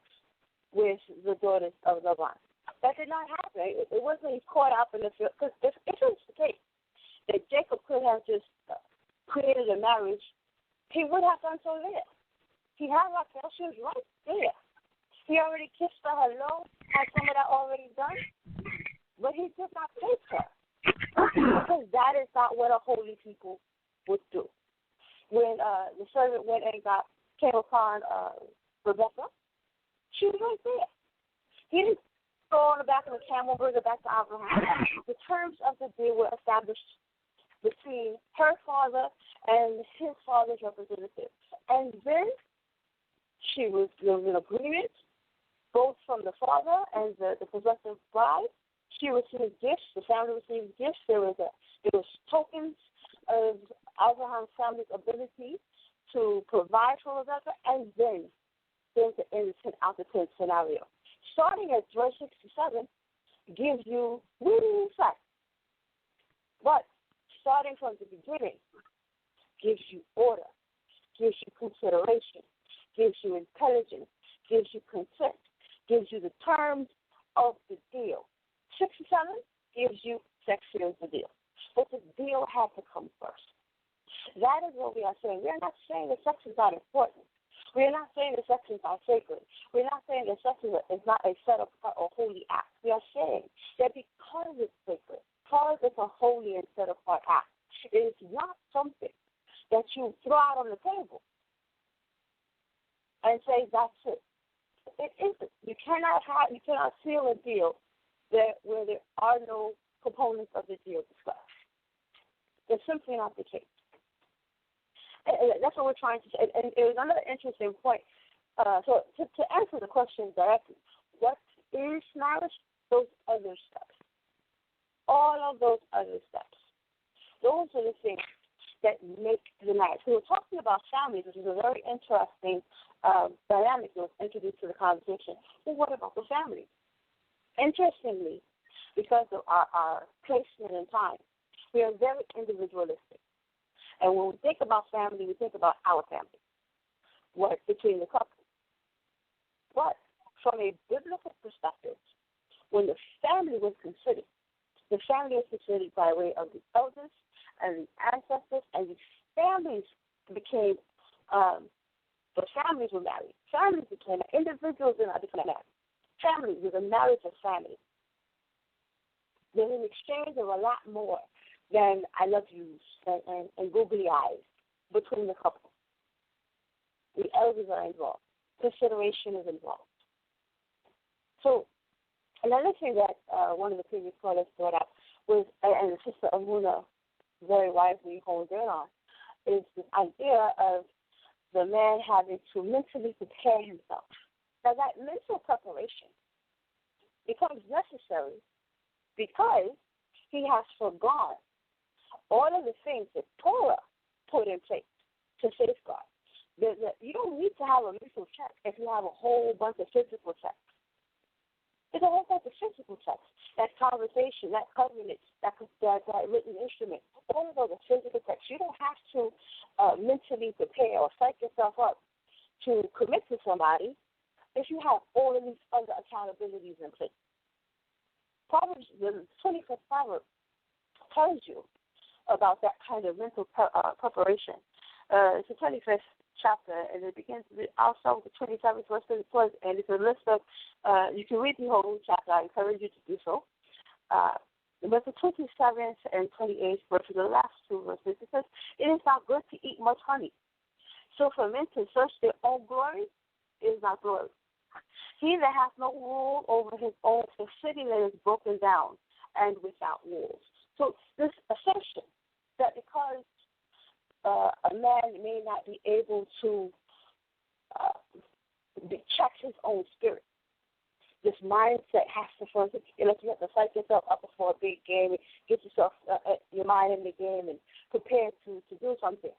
with the daughters of Laban. That did not happen. It wasn't caught up in the field. Because if it was the case that Jacob could have just created a marriage, he would have done so there. He had Rachel. She was right there. He already kissed her hello, had some of that already done. But he did not take her, because that is not what a holy people would do. When the servant went and came upon Rebecca, she was right there. He didn't go on the back of the camel, bring her back to Abraham. The terms of the deal were established between her father and his father's representative. And then there was an agreement, both from the father and the possessive bride. She received gifts. The family received gifts. There was tokens of Abraham's family's ability to provide for Rebecca, and then there's the innocent out the 10th scenario. Starting at verse 67 gives you real insight, but starting from the beginning gives you order, gives you consideration, gives you intelligence, gives you consent, gives you the terms of the deal. 67 gives you sex seals the deal. But the deal had to come first. That is what we are saying. We are not saying that sex is not important. We are not saying that sex is not sacred. We are not saying that sex is not a set apart or holy act. We are saying that because it's sacred, because it's a holy and set apart act, it is not something that you throw out on the table and say that's it. It isn't. You cannot seal a deal where there are no components of the deal discussed. It's simply not the case. And that's what we're trying to say. And it was another interesting point. So to answer the question directly, what is marriage? Those other steps. All of those other steps. Those are the things that make the marriage. We were talking about families, which is a very interesting dynamic that was introduced to the conversation. Well, what about the family? Interestingly, because of our placement in time, we are very individualistic. And when we think about family, we think about our family, what between the couple. But from a biblical perspective, when the family was considered by way of the elders and the ancestors, and the families became, the families were married. Families became individuals did not become married. Family was a marriage of family. There's an exchange of a lot more than I love yous and googly eyes between the couple. The elders are involved. Consideration is involved. So another thing that one of the previous callers brought up was, and Sister Amuna very wisely honed in on, is this idea of the man having to mentally prepare himself. Now that mental preparation becomes necessary because he has forgone all of the things that Torah put in place to safeguard. You don't need to have a mental check if you have a whole bunch of physical checks. There's a whole bunch of physical checks. That conversation, that covenant, that written instrument, all of those are physical checks. You don't have to mentally prepare or psych yourself up to commit to somebody if you have all of these other accountabilities in place. Proverbs, the 25th proverb tells you about that kind of mental preparation. It's the 25th chapter, and it begins also with the 27th verse, and it's a list of, you can read the whole chapter. I encourage you to do so. But the 27th and 28th verses, the last two verses, it says, it is not good to eat much honey. So for men to search their own glory is not glory. He that hath no rule over his own is a city that is broken down and without walls. So this assertion that because a man may not be able to check his own spirit, this mindset has to first, you have to psych yourself up before a big game and get yourself, your mind in the game and prepare to do something.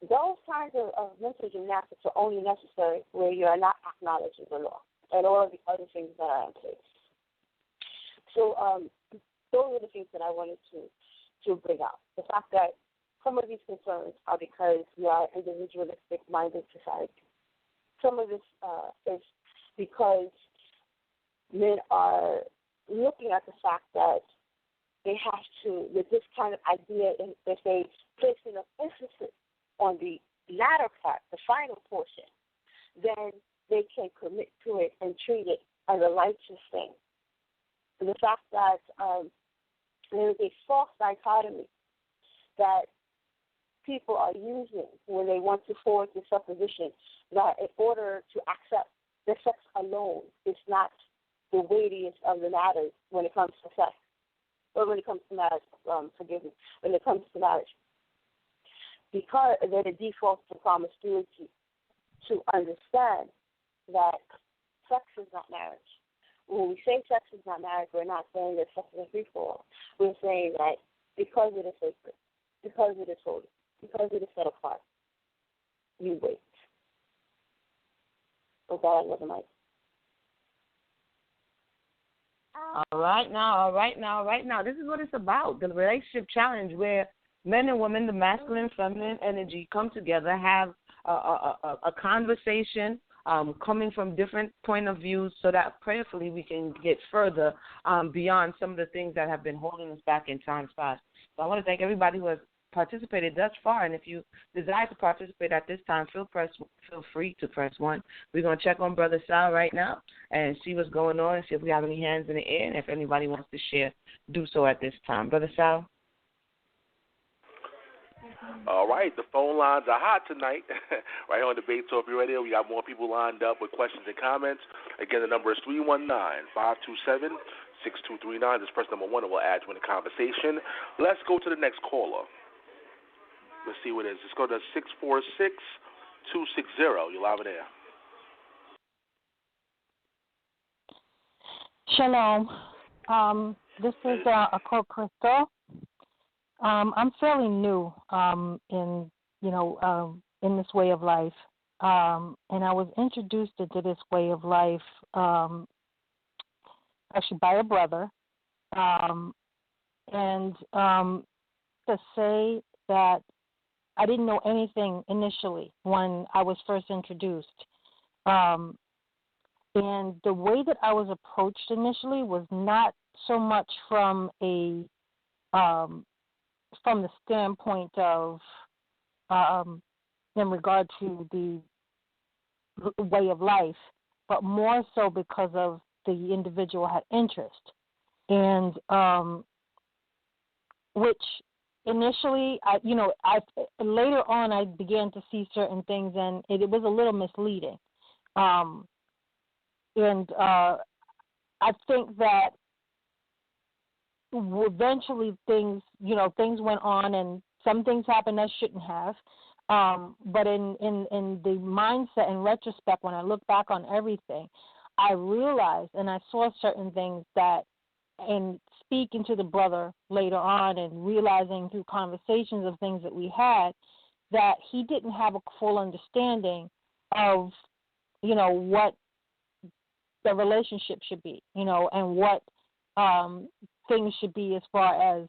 Those kinds of mental gymnastics are only necessary where you are not acknowledging the law and all of the other things that are in place. So those are the things that I wanted to bring out. The fact that some of these concerns are because we are an individualistic-minded society. Some of this is because men are looking at the fact that they have to, with this kind of idea, if they place enough emphasis on the latter part, the final portion, then they can commit to it and treat it as a righteous thing. And the fact that there is a false dichotomy that people are using when they want to forward the supposition that in order to accept the sex alone is not the weightiest of the matters when it comes to sex, or when it comes to marriage, when it comes to marriage. Because that it defaults to promiscuity, to understand that sex is not marriage. When we say sex is not marriage, we're not saying that sex is a free-for-all. We're saying that because it is sacred, because it is holy, because it is set apart, you wait. So that was nice. All right now. This is what it's about, the relationship challenge, where men and women, the masculine and feminine energy, come together, have a conversation coming from different point of views so that prayerfully we can get further beyond some of the things that have been holding us back in times past. So I want to thank everybody who has participated thus far, and if you desire to participate at this time, feel free to press 1. We're going to check on Brother Sal right now and see what's going on and see if we have any hands in the air, and if anybody wants to share, do so at this time. Brother Sal? All right, the phone lines are hot tonight. Right here on Debate Talk Radio, we got more people lined up with questions and comments. Again, the number is 319-527-6239. This person number one, and we'll add you in the conversation. Let's go to the next caller. Let's see what it is. Let's go to 646-260. You're live in there. Shalom. This is Akko Crystal. I'm fairly new in this way of life, and I was introduced into this way of life actually by a brother, and to say that I didn't know anything initially when I was first introduced. And the way that I was approached initially was not so much from the standpoint of in regard to the way of life, but more so because of the individual had interest, and which initially, I later on I began to see certain things, and it was a little misleading, and I think that eventually things went on, and some things happened that shouldn't have. But in the mindset, in retrospect, when I look back on everything, I realized and I saw certain things that, in speaking to the brother later on and realizing through conversations of things that we had, that he didn't have a full understanding of, what the relationship should be, and what things should be as far as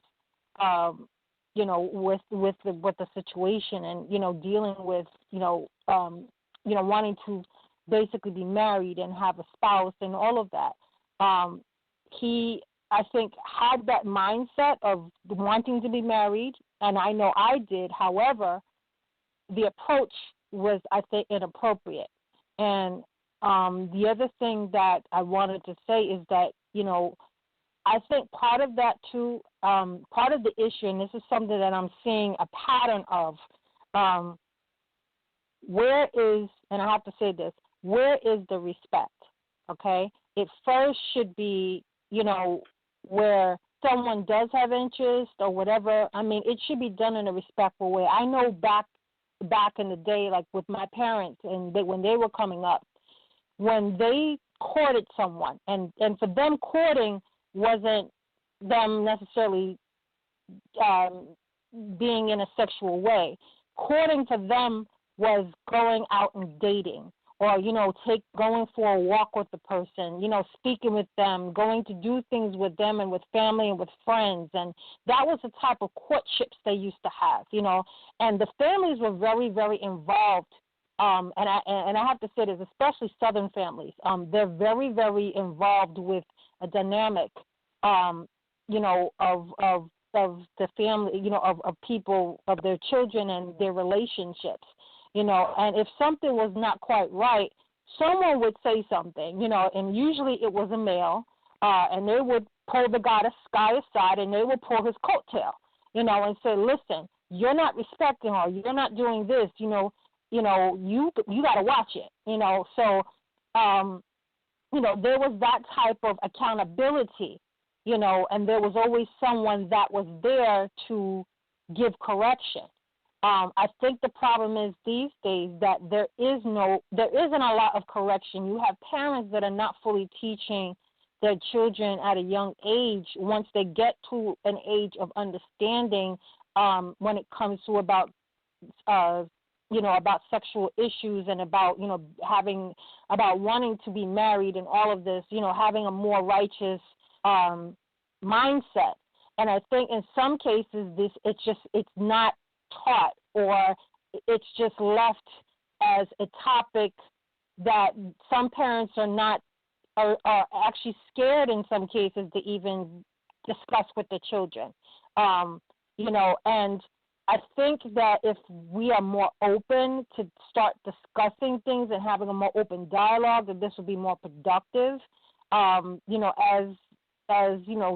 with the situation, and dealing with wanting to basically be married and have a spouse and all of that. He, I think, had that mindset of wanting to be married, and I know I did. However, the approach was, I think, inappropriate. And the other thing that I wanted to say is that, I think part of that too, part of the issue, and this is something that I'm seeing a pattern of, where is, and I have to say this, where is the respect, okay? It first should be, where someone does have interest or whatever. I mean, it should be done in a respectful way. I know back in the day, like with my parents, and when they were coming up, when they courted someone, and for them, courting wasn't them necessarily being in a sexual way. Courting for them was going out and dating, or going for a walk with the person, speaking with them, going to do things with them and with family and with friends, and that was the type of courtships they used to have, and the families were very, very involved. And I have to say this, especially Southern families. They're very, very involved with a dynamic, of the family, of people, of their children and their relationships, and if something was not quite right, someone would say something, and usually it was a male, and they would pull the guy aside, and they would pull his coattail, and say, listen, you're not respecting her, you're not doing this, you got to watch it, so, there was that type of accountability, and there was always someone that was there to give correction. I think the problem is these days that there isn't a lot of correction. You have parents that are not fully teaching their children at a young age once they get to an age of understanding when it comes to about sexual issues and about wanting to be married and all of this, having a more righteous mindset. And I think in some cases it's not taught, or it's just left as a topic that some parents are actually scared in some cases to even discuss with the children. And I think that if we are more open to start discussing things and having a more open dialogue, that this will be more productive, as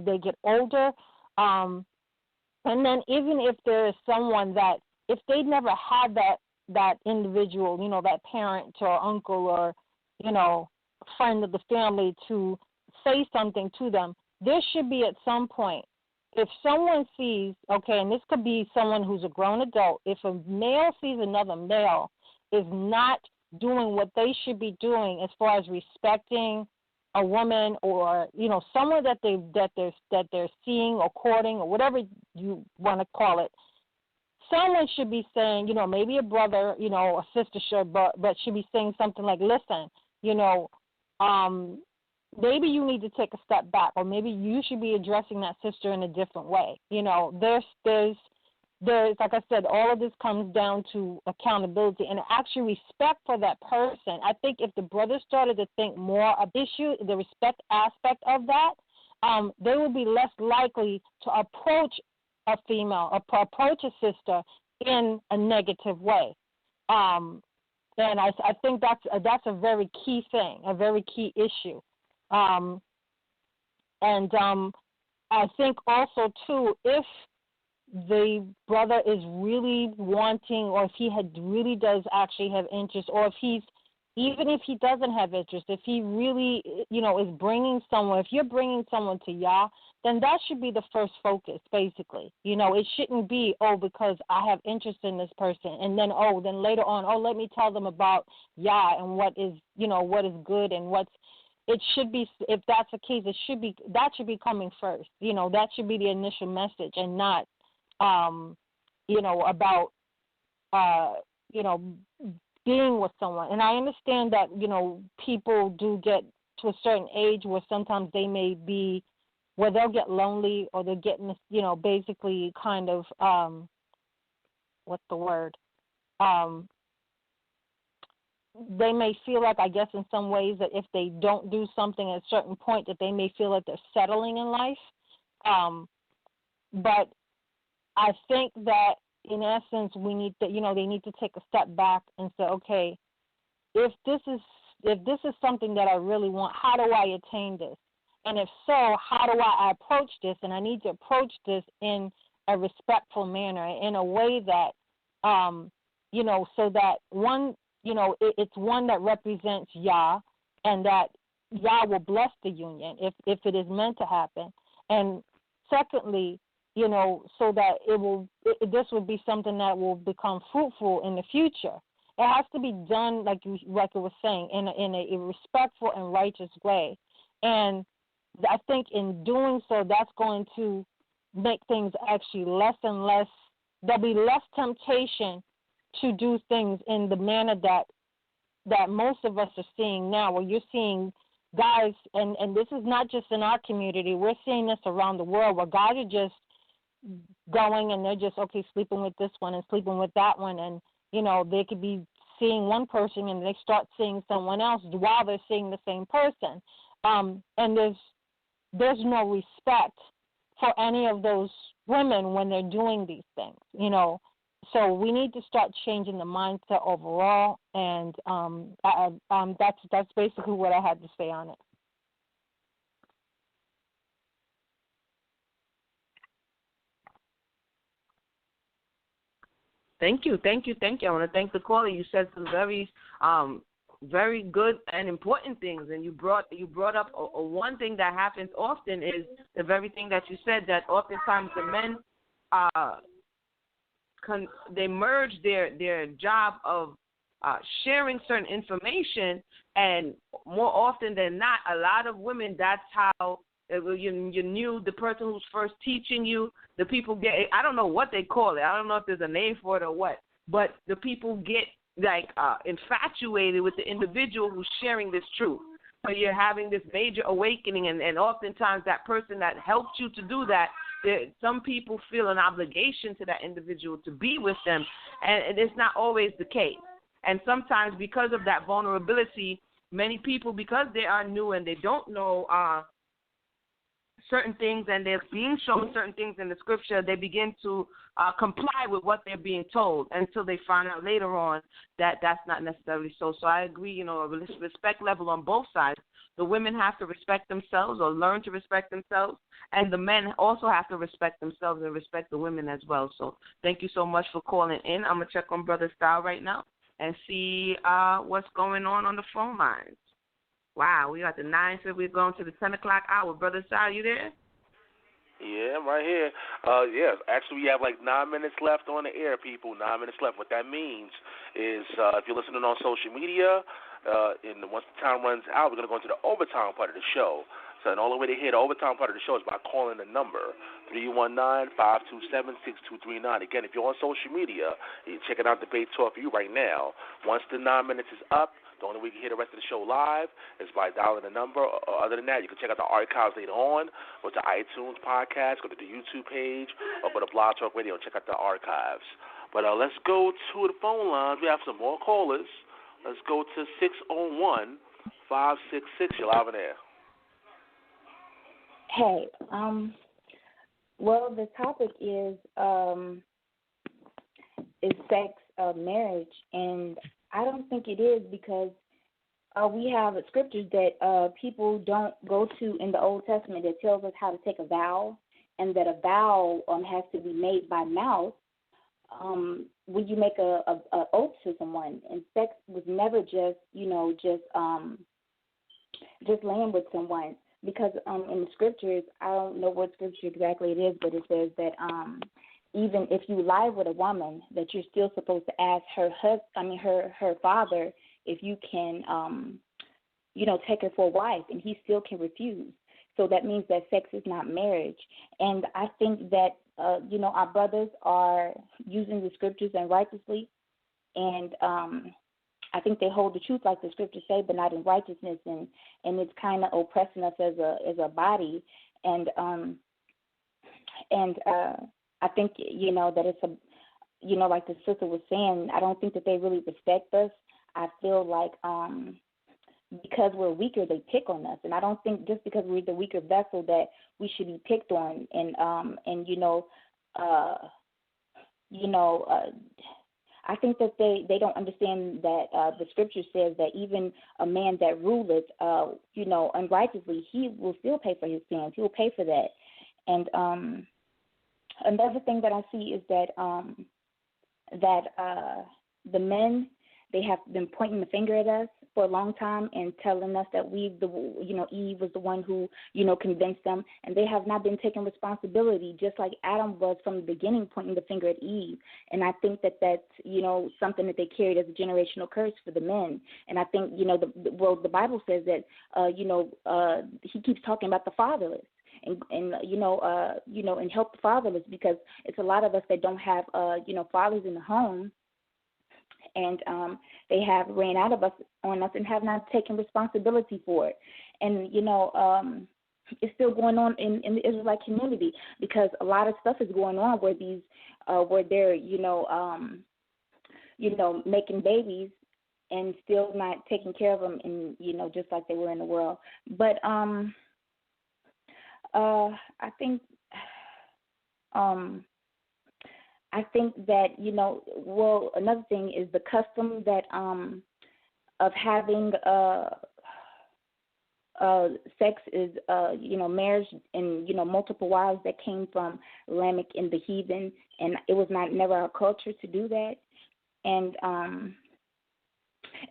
they get older. And then even if there is someone that if they never had that individual, that parent or uncle or, friend of the family to say something to them, there should be at some point, if someone sees, okay, and this could be someone who's a grown adult, if a male sees another male is not doing what they should be doing as far as respecting a woman or, someone that they're seeing or courting or whatever you want to call it, someone should be saying, maybe a brother, a sister should, but should be saying something like, listen, maybe you need to take a step back, or maybe you should be addressing that sister in a different way. There's like I said, all of this comes down to accountability and actually respect for that person. I think if the brothers started to think more of the respect aspect of that, they would be less likely to approach a female, approach a sister in a negative way. And I think that's a very key thing, a very key issue. I think also, too, if the brother is really wanting, or if he really does actually have interest, or even if he doesn't have interest, if he really, is bringing someone, if you're bringing someone to Yah, then that should be the first focus, basically. It shouldn't be, because I have interest in this person, and then later on, let me tell them about Yah and what is good and it should be, if that's the case, that should be coming first. That should be the initial message, and not, about, being with someone. And I understand that, people do get to a certain age where sometimes they may be, where they'll get lonely, or they're getting, basically kind of, what's the word? They may feel like, I guess, in some ways that if they don't do something at a certain point, that they may feel like they're settling in life. But I think that, in essence, we need to, they need to take a step back and say, okay, if this is something that I really want, how do I attain this? And if so, how do I approach this? And I need to approach this in a respectful manner, in a way that, so that one, it's one that represents Yah, and that Yah will bless the union if it is meant to happen. And secondly, so that this would be something that will become fruitful in the future. It has to be done, like it was saying, in a respectful and righteous way. And I think in doing so, that's going to make things actually less and less, there'll be less temptation to do things in the manner that most of us are seeing now, where you're seeing guys, and this is not just in our community, we're seeing this around the world, where guys are just going and they're just, sleeping with this one and sleeping with that one, and, they could be seeing one person and they start seeing someone else while they're seeing the same person. And there's no respect for any of those women when they're doing these things, So we need to start changing the mindset overall, and that's basically what I had to say on it. Thank you. I want to thank the caller. You said some very, very good and important things, and you brought up one thing that happens often is the very thing that you said, that oftentimes the men they merge their job of sharing certain information, and more often than not, a lot of women, that's how you knew the person who's first teaching you. The people get, I don't know what they call it. I don't know if there's a name for it or what, but the people get infatuated with the individual who's sharing this truth. So you're having this major awakening, and oftentimes that person that helped you to do that, some people feel an obligation to that individual to be with them, and it's not always the case. And sometimes because of that vulnerability, many people, because they are new and they don't know certain things, and they're being shown certain things in the scripture, they begin to comply with what they're being told until they find out later on that that's not necessarily so. So I agree, a respect level on both sides. the women have to respect themselves or learn to respect themselves, and the men also have to respect themselves and respect the women as well. So thank you so much for calling in. I'm going to check on Brother Style right now and see what's going on the phone lines. Wow, we got the 9, so we're going to the 10 o'clock hour. Brother Style, you there? Yeah, I'm right here. Yeah, actually, we have like 9 minutes left on the air, people. 9 minutes left. What that means is if you're listening on social media, and once the time runs out, we're going to go into the overtime part of the show. So the only way to hear the overtime part of the show is by calling the number, 319-527-6239. Again, if you're on social media, you're checking out Debate Talk for You right now. Once the 9 minutes is up, the only way you can hear the rest of the show live is by dialing the number. Other than that, you can check out the archives later on. Go to iTunes podcast, go to the YouTube page, or go to Blog Talk Radio and check out the archives. But let's go to the phone lines. We have some more callers. Let's go to 601-566. You're live in there. Hey, well, the topic is sex, marriage, and I don't think it is because we have scriptures that people don't go to in the Old Testament that tells us how to take a vow, and that a vow has to be made by mouth when you make a oath to someone. And sex was never just laying with someone, because in the scriptures, I don't know what scripture exactly it is, but it says that even if you lie with a woman, that you're still supposed to ask her father if you can, take her for a wife, and he still can refuse. So that means that sex is not marriage. And I think that, our brothers are using the scriptures unrighteously, and I think they hold the truth like the scriptures say, but not in righteousness, and it's kind of oppressing us as a body. And I think, that it's like the sister was saying, I don't think that they really respect us. I feel like because we're weaker, they pick on us. And I don't think just because we're the weaker vessel that we should be picked on. I think that they don't understand that the scripture says that even a man that ruleth, unrighteously, he will still pay for his sins. He will pay for that. And another thing that I see is that the men, they have been pointing the finger at us for a long time and telling us that Eve was the one who, convinced them, and they have not been taking responsibility, just like Adam was from the beginning, pointing the finger at Eve. And I think that that's, something that they carried as a generational curse for the men. And I think, the Bible says that, he keeps talking about the fatherless. And help the fatherless, because it's a lot of us that don't have, fathers in the home, and they have ran out on us and have not taken responsibility for it. And, it's still going on in the Israelite community, because a lot of stuff is going on where they're, making babies and still not taking care of them, and, just like they were in the world. But I think that, another thing is the custom that of having sex is, marriage and, multiple wives that came from Lamech and the heathen, and it was never our culture to do that. And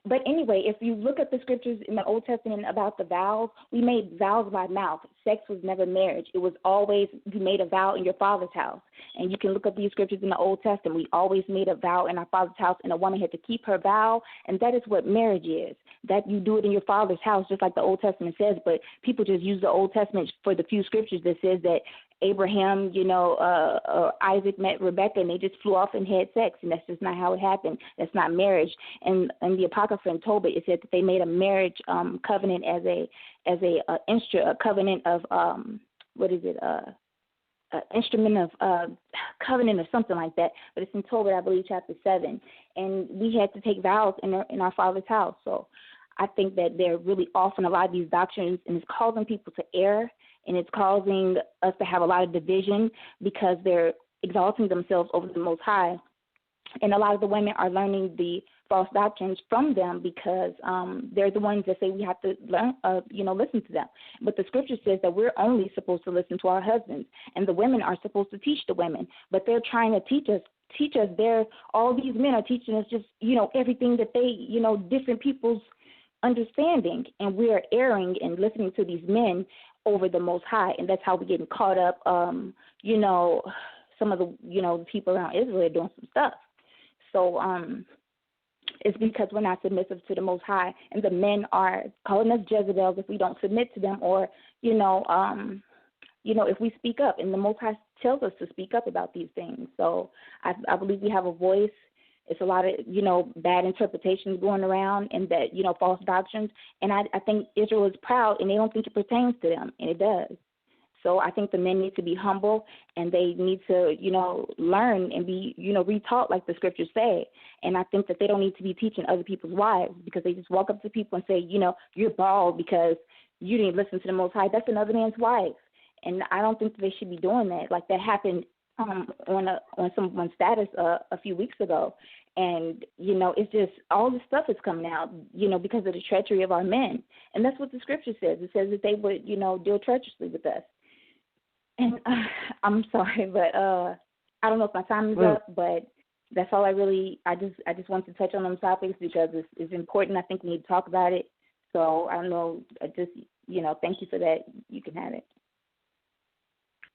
but anyway, if you look at the scriptures in the Old Testament about the vows, we made vows by mouth. Sex was never marriage. It was always you made a vow in your father's house. And you can look up these scriptures in the Old Testament. We always made a vow in our father's house, and a woman had to keep her vow, and that is what marriage is, that you do it in your father's house, just like the Old Testament says. But people just use the Old Testament for the few scriptures that says that Abraham, Isaac met Rebecca, and they just flew off and had sex, and that's just not how it happened. That's not marriage. And the Apocrypha in Tobit, it said that they made a marriage covenant as a covenant of instrument of covenant or something like that. But it's in Tobit, I believe, chapter 7. And we had to take vows in our father's house. So I think that they're really off in a lot of these doctrines, and it's causing people to err. And it's causing us to have a lot of division because they're exalting themselves over the Most High. And a lot of the women are learning the false doctrines from them because they're the ones that say we have to learn, listen to them. But the scripture says that we're only supposed to listen to our husbands, and the women are supposed to teach the women. But they're trying to teach us. All these men are teaching us just, everything that they, different people's understanding, and we are erring and listening to these men over the Most High, and that's how we're getting caught up. Some of the, people around Israel are doing some stuff. So it's because we're not submissive to the Most High, and the men are calling us Jezebels if we don't submit to them, or if we speak up, and the Most High tells us to speak up about these things. So I believe we have a voice. It's a lot of, bad interpretations going around and that, false doctrines. And I think Israel is proud, and they don't think it pertains to them, and it does. So I think the men need to be humble, and they need to, learn and be, retaught like the scriptures say. And I think that they don't need to be teaching other people's wives, because they just walk up to people and say, you're bald because you didn't listen to the Most High. That's another man's wife. And I don't think that they should be doing that. Like that happened on someone's status a few weeks ago. And, it's just all this stuff is coming out, because of the treachery of our men. And that's what the scripture says. It says that they would, deal treacherously with us. And I'm sorry, but I don't know if my time is up, but that's all I just want to touch on them topics because it's important. I think we need to talk about it. So I don't know, thank you for that. You can have it.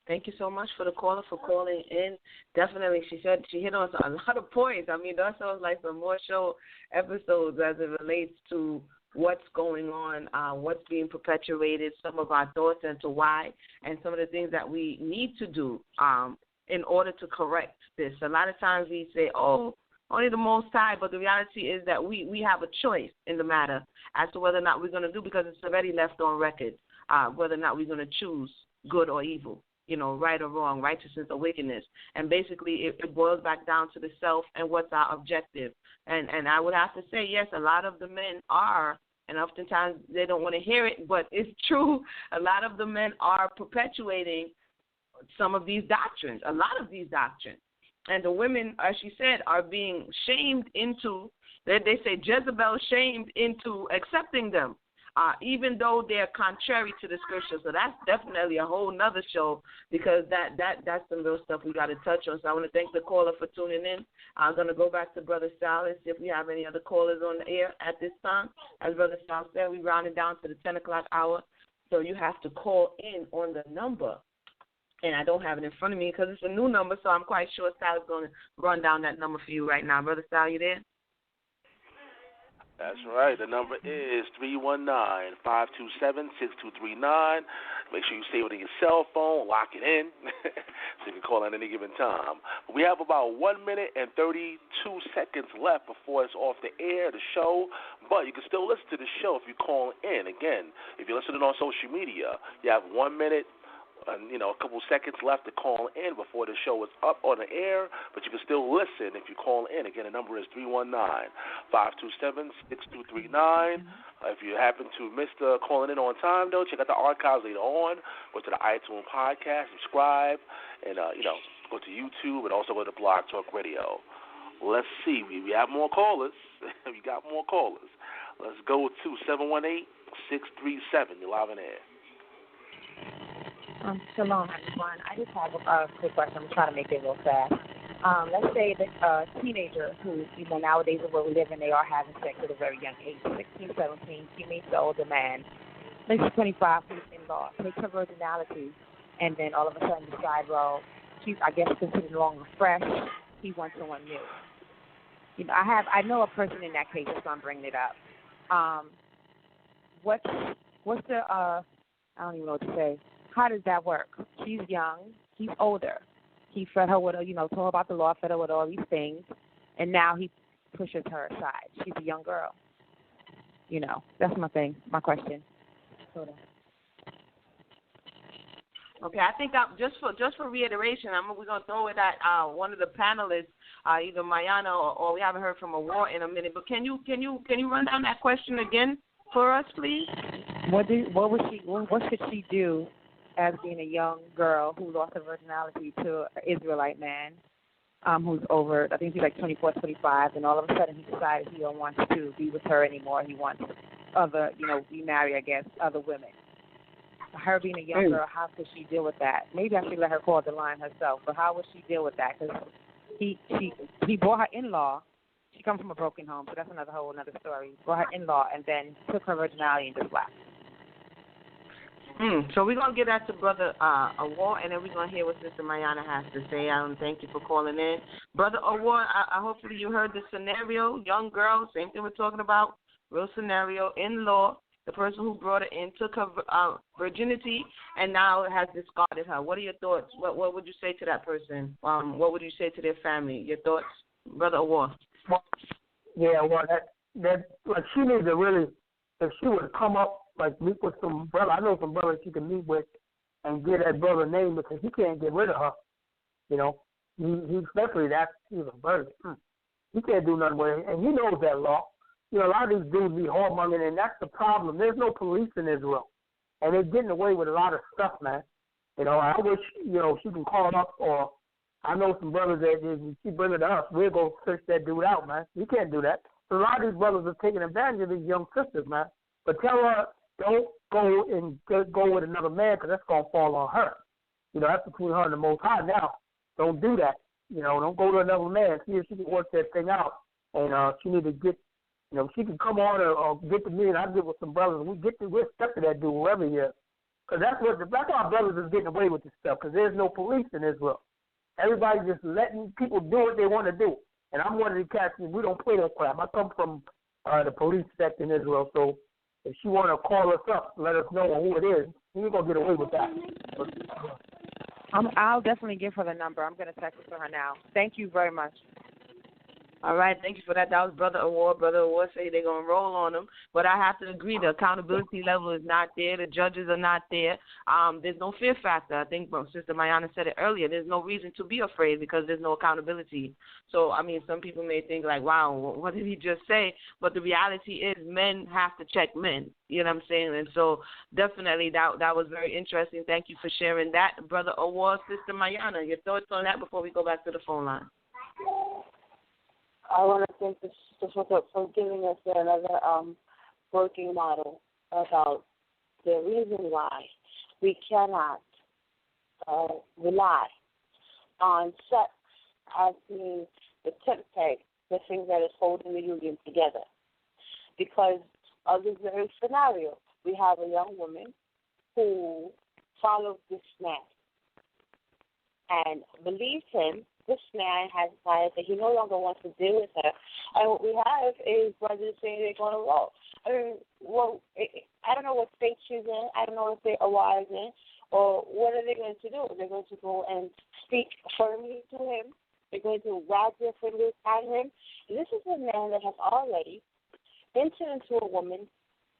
Thank you so much for the caller for calling in. Definitely, she said she hit on a lot of points. I mean, that sounds like some more show episodes as it relates to what's going on, what's being perpetuated, some of our thoughts into why, and some of the things that we need to do in order to correct this. A lot of times we say, oh, only the Most High, but the reality is that we have a choice in the matter as to whether or not we're going to do, because it's already left on record, whether or not we're going to choose good or evil. Right or wrong, righteousness or wickedness. And basically it boils back down to the self and what's our objective. And I would have to say, yes, a lot of the men are, and oftentimes they don't want to hear it, but it's true, a lot of the men are perpetuating some of these doctrines, a lot of these doctrines. And the women, as she said, are being shamed into, they say Jezebel shamed into accepting them. Even though they're contrary to the scripture. So that's definitely a whole nother show, because that's some real stuff we got to touch on. So I want to thank the caller for tuning in. I'm going to go back to Brother Sal and see if we have any other callers on the air at this time. As Brother Sal said, we rounded down to the 10 o'clock hour, so you have to call in on the number. And I don't have it in front of me because it's a new number, so I'm quite sure Sal is going to run down that number for you right now. Brother Sal, you there? That's right. The number is 319-527-6239. Make sure you save it on your cell phone, lock it in, so you can call at any given time. We have about 1 minute and 32 seconds left before it's off the air, the show. But you can still listen to the show if you call in. Again, if you're listening on social media, you have 1 minute and a couple seconds left to call in before the show is up on the air, but you can still listen if you call in. Again, the number is 319-527-6239. If you happen to miss the calling in on time, though, check out the archives later on. Go to the iTunes podcast, subscribe, and go to YouTube, and also go to Blog Talk Radio. Let's see. We have more callers. We got more callers. Let's go to 718-637. You're live in air. Shalom, everyone. I just have a quick question. I'm trying to make it real fast. Let's say that a teenager who, nowadays where we live in, they are having sex at a very young age, 16, 17. She meets the older man, maybe 25, who's in law, takes her virginality, and then all of a sudden decide, well, she's, I guess, considered no longer fresh. He wants someone new. I know a person in that case, so I'm bringing it up. What's the, I don't even know what to say. How does that work? She's young. He's older. He fed her with, told her about the law, fed her with all these things, and now he pushes her aside. She's a young girl. That's my thing, my question. Okay, I think just for reiteration, we're gonna throw it at one of the panelists, either Mayana or we haven't heard from Awar in a minute. But can you run down that question again for us, please? What should she do as being a young girl who lost her virginality to an Israelite man, who's over, I think he's like 24, 25, and all of a sudden he decided he don't want to be with her anymore. He wants other, remarry, I guess, other women. Her being a young girl, how could she deal with that? Maybe I should let her call the line herself, but how would she deal with that? Because he brought her in-law. She comes from a broken home, so that's another story. Brought her in-law and then took her virginality and just left. So we're going to get that to Brother Award, and then we're going to hear what Sister Mayana has to say. Thank you for calling in. Brother Award, I hopefully you heard the scenario. Young girl, same thing we're talking about, real scenario, in-law. The person who brought her in took her virginity and now has discarded her. What are your thoughts? What would you say to that person? What would you say to their family? Your thoughts, Brother Award? Yeah, well, that like she needs to really, if she would come up, like meet with some brother. I know some brothers she can meet with and get that brother name because he can't get rid of her. He especially that he's a brother. He can't do nothing with it, and he knows that law. A lot of these dudes be whoremongering, and that's the problem. There's no police in Israel, and they're getting away with a lot of stuff, man. I wish, she can call up, or I know some brothers that if she bring it to us, we'll go search that dude out, man. You can't do that. So a lot of these brothers are taking advantage of these young sisters, man. But tell her, don't go and go with another man because that's going to fall on her. That's between her and the Most High now. Don't do that. Don't go to another man. See if she can work that thing out. And she need to get, she can come on or get to me and I'll get with some brothers. We're stuck to that dude wherever he is. Because that's how our brothers is getting away with this stuff because there's no police in Israel. Everybody's just letting people do what they want to do. And I'm one of the cats, we don't play that crap. I come from the police sector in Israel, so if she want to call us up, let us know who it is, we're going to get away with that. I'll definitely give her the number. I'm going to text it to her now. Thank you very much. All right, thank you for that. That was Brother Award. Brother Award say they're going to roll on him. But I have to agree, the accountability level is not there. The judges are not there. There's no fear factor. I think Sister Mayana said it earlier. There's no reason to be afraid because there's no accountability. So, some people may think like, wow, what did he just say? But the reality is men have to check men. You know what I'm saying? And so definitely that was very interesting. Thank you for sharing that. Brother Award, Sister Mayana, your thoughts on that before we go back to the phone line? I want to thank the Sister for giving us another working model about the reason why we cannot rely on sex as being the tent peg, the thing that is holding the union together. Because of this very scenario, we have a young woman who followed this man and believed him. This man has decided that he no longer wants to deal with her. And what we have is brothers saying they're going to roll. I don't know what state she's in. I don't know if they're wise in. Or what are they going to do? They're going to go and speak firmly to him. They're going to wag their fingers at him. This is a man that has already entered into a woman,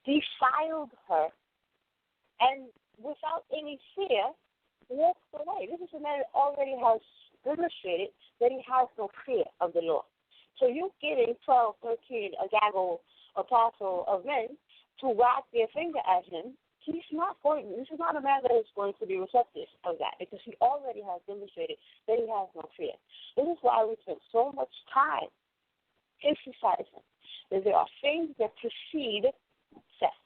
defiled her, and without any fear, walked away. This is a man that already has demonstrated that he has no fear of the Lord. So you getting 12, 13, a gaggle, apostle of men to wag their finger at him, this is not a man that is going to be receptive of that because he already has demonstrated that he has no fear. This is why we spend so much time emphasizing that there are things that precede sex,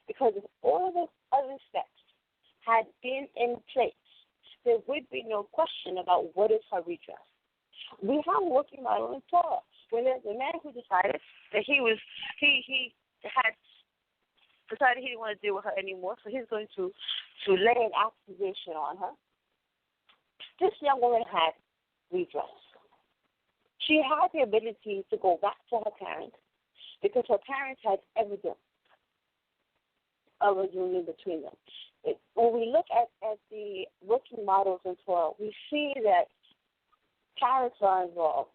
because if all of those other steps had been in place, there would be no question about what is her redress. We have a working model in Torah. When there's a man who decided that he had decided he didn't want to deal with her anymore, so he's going to lay an accusation on her. This young woman had redress. She had the ability to go back to her parents because her parents had evidence of a union between them. When we look at the working models in Torah, we see that parents are involved,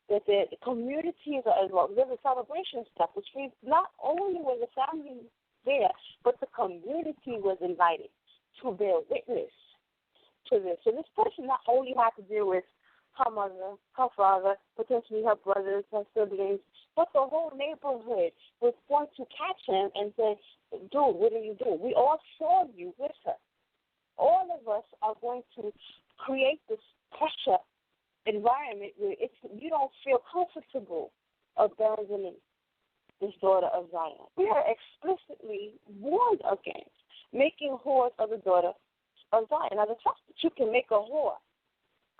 that the communities are involved. There's a celebration stuff, which means not only was the family there, but the community was invited to bear witness to this. So this person not only had to deal with her mother, her father, potentially her brothers, her siblings, but the whole neighborhood was going to catch him and say, dude, what are you doing? We all saw you with her. All of us are going to create this pressure environment where you don't feel comfortable abandoning this daughter of Zion. We are explicitly warned against making whores of the daughter of Zion. Now, the fact that you can make a whore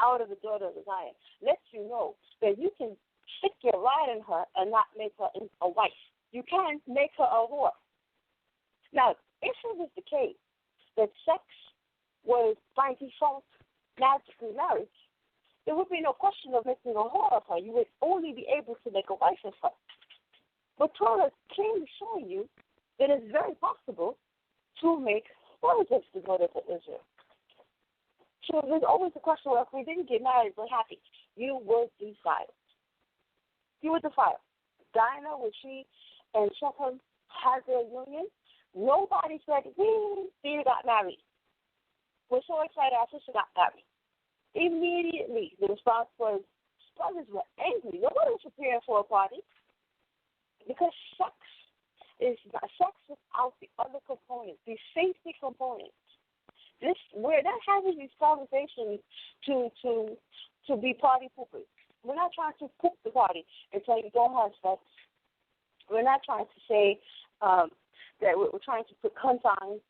out of the daughter of Zion lets you know that you can stick your rod in her and not make her a wife. You can make her a whore. Now, if it was the case that sex was by default magically marriage, there would be no question of making a whore of her. You would only be able to make a wife of her. But Torah is clearly showing you that it's very possible to make whores of the daughters of Israel. So there's always the question, well, if we didn't get married, we're happy. You were defiled. You were defiled. Dinah, when she and Shechem had their union, nobody said, Dinah got married. We're so excited our sister got married. Immediately, the response was, brothers were angry. Nobody was preparing for a party. Because sex without the other components, the safety components. We're not having these conversations to be party poopers. We're not trying to poop the party and tell you don't have sex. We're not trying to say that we're trying to put confines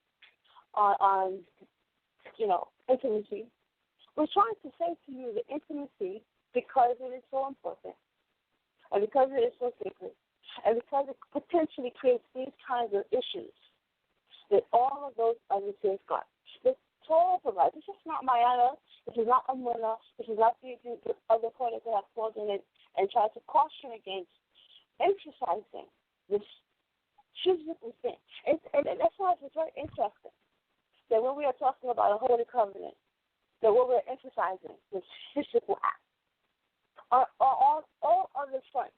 on intimacy. We're trying to say to you that intimacy, because it is so important, and because it is so sacred, and because it potentially creates these kinds of issues, that all of those other safeguards. The Torah provides. This is not Mayana. This is not Amuna. This is not the other corners that have called in it and tried to caution against emphasizing this physical thing. And that's why it's very interesting that when we are talking about a holy covenant, that what we're emphasizing is physical act. On all other fronts,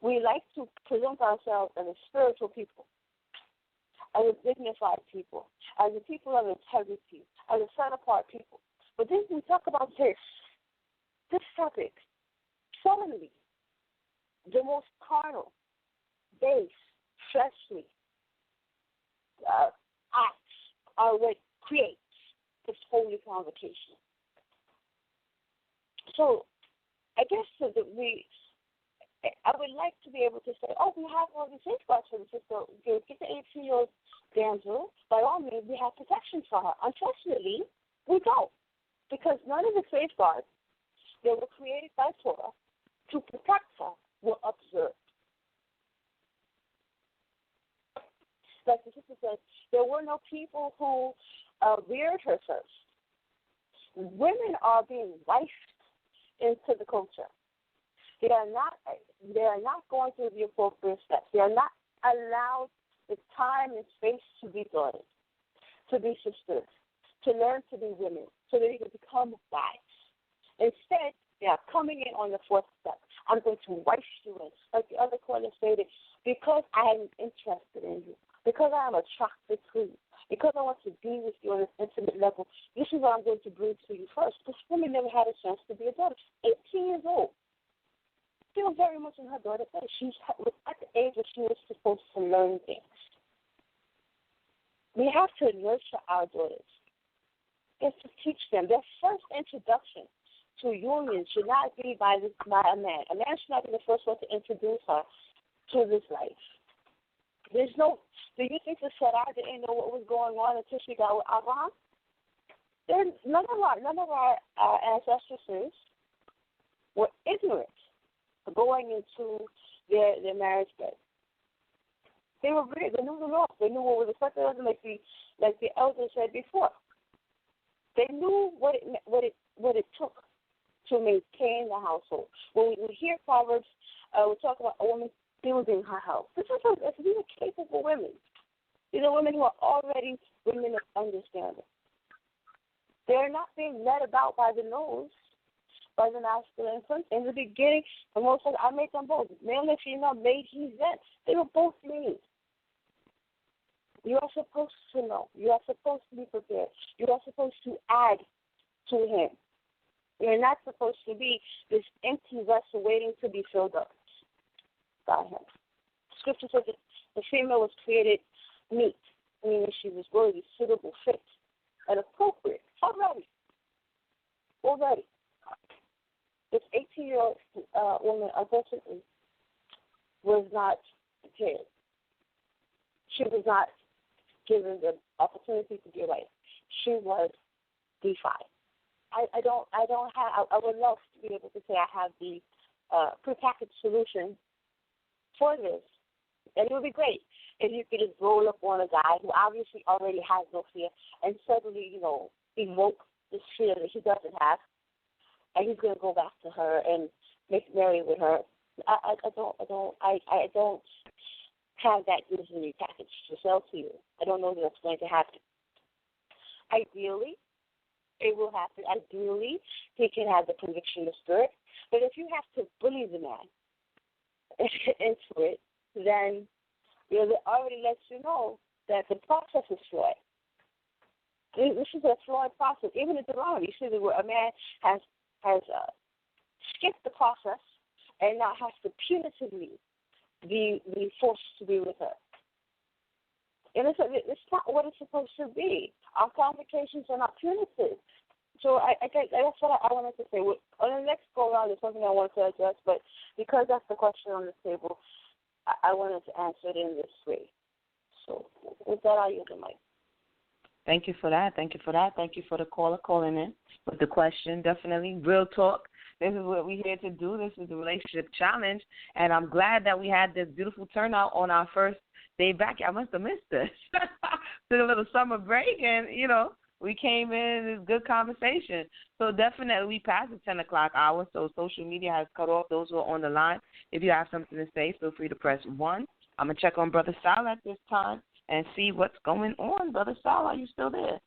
we like to present ourselves as a spiritual people, as a dignified people, as a people of integrity, as a set-apart people. But then we talk about this topic, suddenly, the most carnal, base, fleshly acts are what creates this holy convocation. So, I guess I would like to be able to say, we have all these safeguards for the sister. Get the 18-year-old damsel. By all means, we have protection for her. Unfortunately, we don't, because none of the safeguards that were created by Torah to protect her were observed. Like the sister said, there were no people who reared her first. Women are being wifed into the culture. They are not going through the appropriate steps. They are not allowed the time and space to be daughters, to be sisters, to learn to be women, so that they can become wives. Instead, they are coming in on the fourth step. I'm going to wife you in. Like the other caller stated, because I am interested in you, because I am attracted to you, because I want to be with you on an intimate level, this is what I'm going to bring to you first. This woman never had a chance to be a daughter. 18 years old. Still very much in her daughter's age. She was at the age where she was supposed to learn things. We have to nurture our daughters. We have to teach them. Their first introduction to union should not be by a man. A man should not be the first one to introduce her to this life. Do you think the Sarah didn't know what was going on until she got with Abraham? None of our ancestresses were ignorant going into their marriage bed. They were great. They knew the law. They knew what was expected of them, like the elder said before. They knew what it took to maintain the household. When we hear Proverbs, we talk about a woman building her house. These are capable women. These are women who are already women of understanding. They are not being led about by the nose, by the masculine influence. In the beginning, the Most High, I made them both. Male and female made he them. They were both made. You are supposed to know. You are supposed to be prepared. You are supposed to add to him. You're not supposed to be this empty vessel waiting to be filled up by him. Scripture says that the female was created meet, meaning she was worthy, suitable, fit, and appropriate already. This 18-year-old woman, unfortunately, was not prepared. She was not given the opportunity to be right. She was defied. I would love to be able to say I have the prepackaged solution for this. And it would be great if you could just roll up on a guy who obviously already has no fear and suddenly, evoke this fear that he doesn't have, and he's going to go back to her and make merry with her. I don't have that usually packaged to sell to you. I don't know that that's going to happen. Ideally, it will happen. Ideally, he can have the conviction of spirit. But if you have to bully the man into it, then it already lets you know that the process is flawed. This is a flawed process. Even in Deuteronomy, you see where a man has skipped the process and now has to punitively be forced to be with her. And it's not what it's supposed to be. Our convocations are not punitive. So I think that's what I wanted to say. On the next go-around, there's something I wanted to address, but because that's the question on the table, I wanted to answer it in this way. So with that, I'll use the mic. Thank you for that. Thank you for that. Thank you for the caller calling in with the question. Definitely. Real talk. This is what we're here to do. This is the relationship challenge. And I'm glad that we had this beautiful turnout on our first day back. I must have missed this. Took a little summer break and, we came in, it's good conversation. So definitely we passed the 10 o'clock hour, so social media has cut off those who are on the line. If you have something to say, feel free to press 1. I'm going to check on Brother Sal at this time and see what's going on. Brother Sal, are you still there?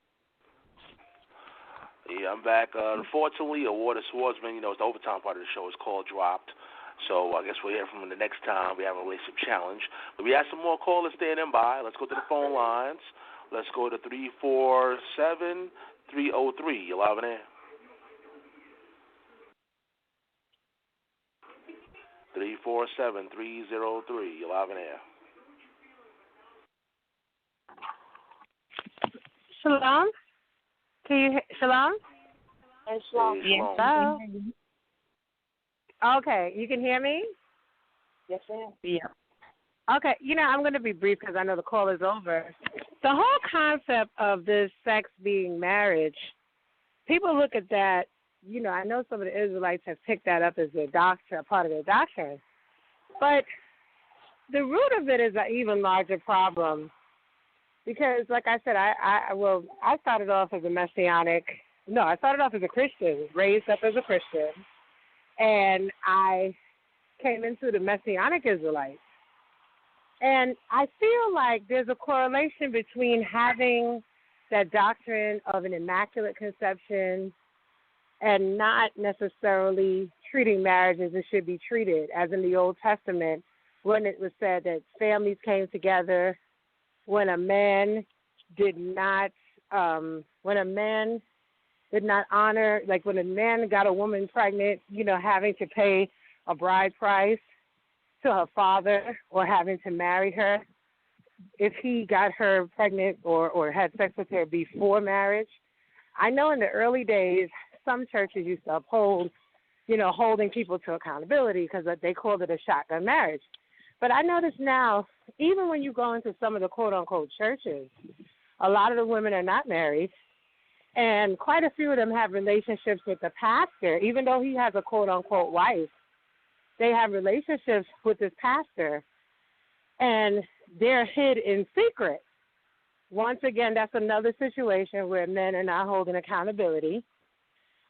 Yeah, I'm back. Unfortunately, Award of Swordsman, it's the overtime part of the show. It's called Dropped. So I guess we'll hear from him the next time we have a relationship challenge. But we have some more callers standing by. Let's go to the phone lines. Let's go to 347-303. You're live in air. 347-303. You're live in air. Shalom. Shalom? Hey, Shalom. Hey, Shalom. Hello. Okay, you can hear me? Yes, ma'am. Yeah. Okay, I'm going to be brief because I know the call is over. The whole concept of this sex being marriage, people look at that, I know some of the Israelites have picked that up as their doctrine, part of their doctrine. But the root of it is an even larger problem because, like I said, I started off as I started off as a Christian, raised up as a Christian, and I came into the Messianic Israelites. And I feel like there's a correlation between having that doctrine of an immaculate conception and not necessarily treating marriage as it should be treated, as in the Old Testament, when it was said that families came together, when a man did not honor, like when a man got a woman pregnant, having to pay a bride price to her father or having to marry her if he got her pregnant or had sex with her before marriage. I know in the early days, some churches used to uphold, holding people to accountability because they called it a shotgun marriage. But I notice now, even when you go into some of the quote-unquote churches, a lot of the women are not married, and quite a few of them have relationships with the pastor, even though he has a quote-unquote wife. They have relationships with this pastor, and they're hid in secret. Once again, that's another situation where men are not holding accountability.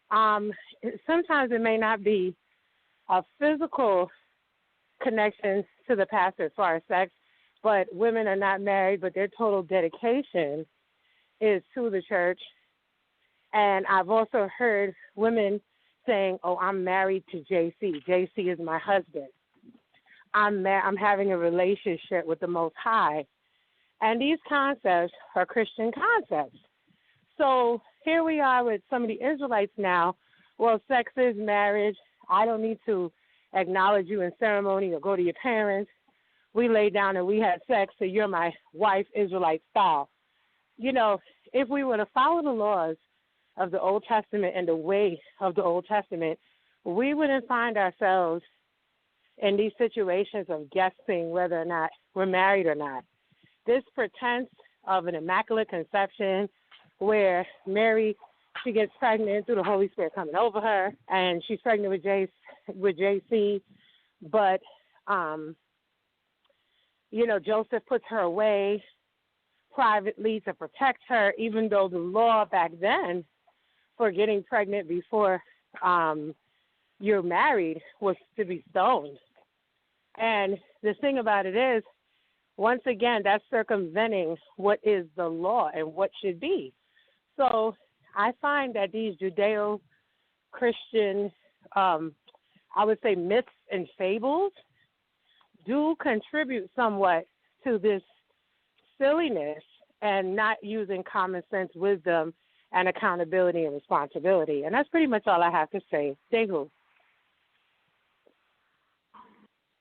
Sometimes it may not be a physical connection to the pastor as far as sex, but women are not married, but their total dedication is to the church. And I've also heard women saying, I'm married to JC. JC is my husband. I'm having a relationship with the Most High. And these concepts are Christian concepts. So here we are with some of the Israelites now. Well, sex is marriage. I don't need to acknowledge you in ceremony or go to your parents. We lay down and we had sex, so you're my wife, Israelite style. If we were to follow the laws of the Old Testament and the way of the Old Testament, we wouldn't find ourselves in these situations of guessing whether or not we're married or not. This pretense of an immaculate conception where Mary, she gets pregnant through the Holy Spirit coming over her, and she's pregnant with JC, but, Joseph puts her away privately to protect her, even though the law back then for getting pregnant before you're married was to be stoned. And the thing about it is, once again, that's circumventing what is the law and what should be. So I find that these Judeo-Christian, I would say myths and fables do contribute somewhat to this silliness and not using common sense, wisdom, and accountability and responsibility. And that's pretty much all I have to say. Dehu.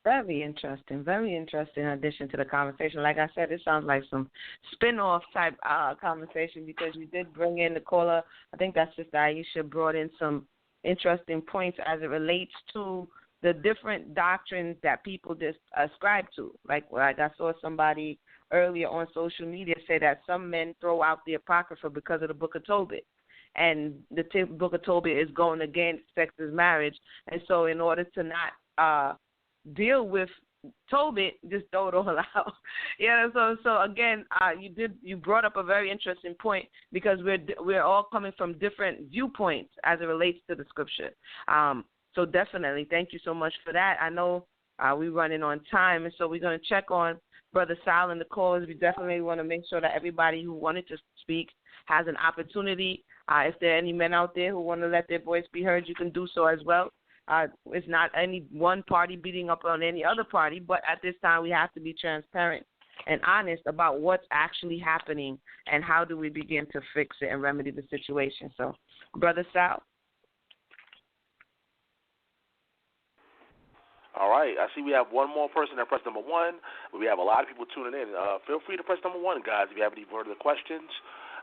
Very interesting addition to the conversation. Like I said, it sounds like some spin-off type conversation because you did bring in the caller. I think that's Sister Aisha brought in some interesting points as it relates to the different doctrines that people just ascribe to. Like I saw somebody earlier on social media say that some men throw out the Apocrypha because of the Book of Tobit. And the Book of Tobit is going against sex as marriage. And so in order to not deal with Tobit, just throw it all out. So again, you brought up a very interesting point because we're all coming from different viewpoints as it relates to the scripture. So definitely, thank you so much for that. I know we're running on time, and so we're going to check on Brother Sal and the callers. We definitely want to make sure that everybody who wanted to speak has an opportunity. If there are any men out there who want to let their voice be heard, you can do so as well. It's not any one party beating up on any other party, but at this time we have to be transparent and honest about what's actually happening and how do we begin to fix it and remedy the situation. So, Brother Sal. All right. I see we have one more person that pressed number 1, but we have a lot of people tuning in. Feel free to press number 1, guys, if you have any further questions.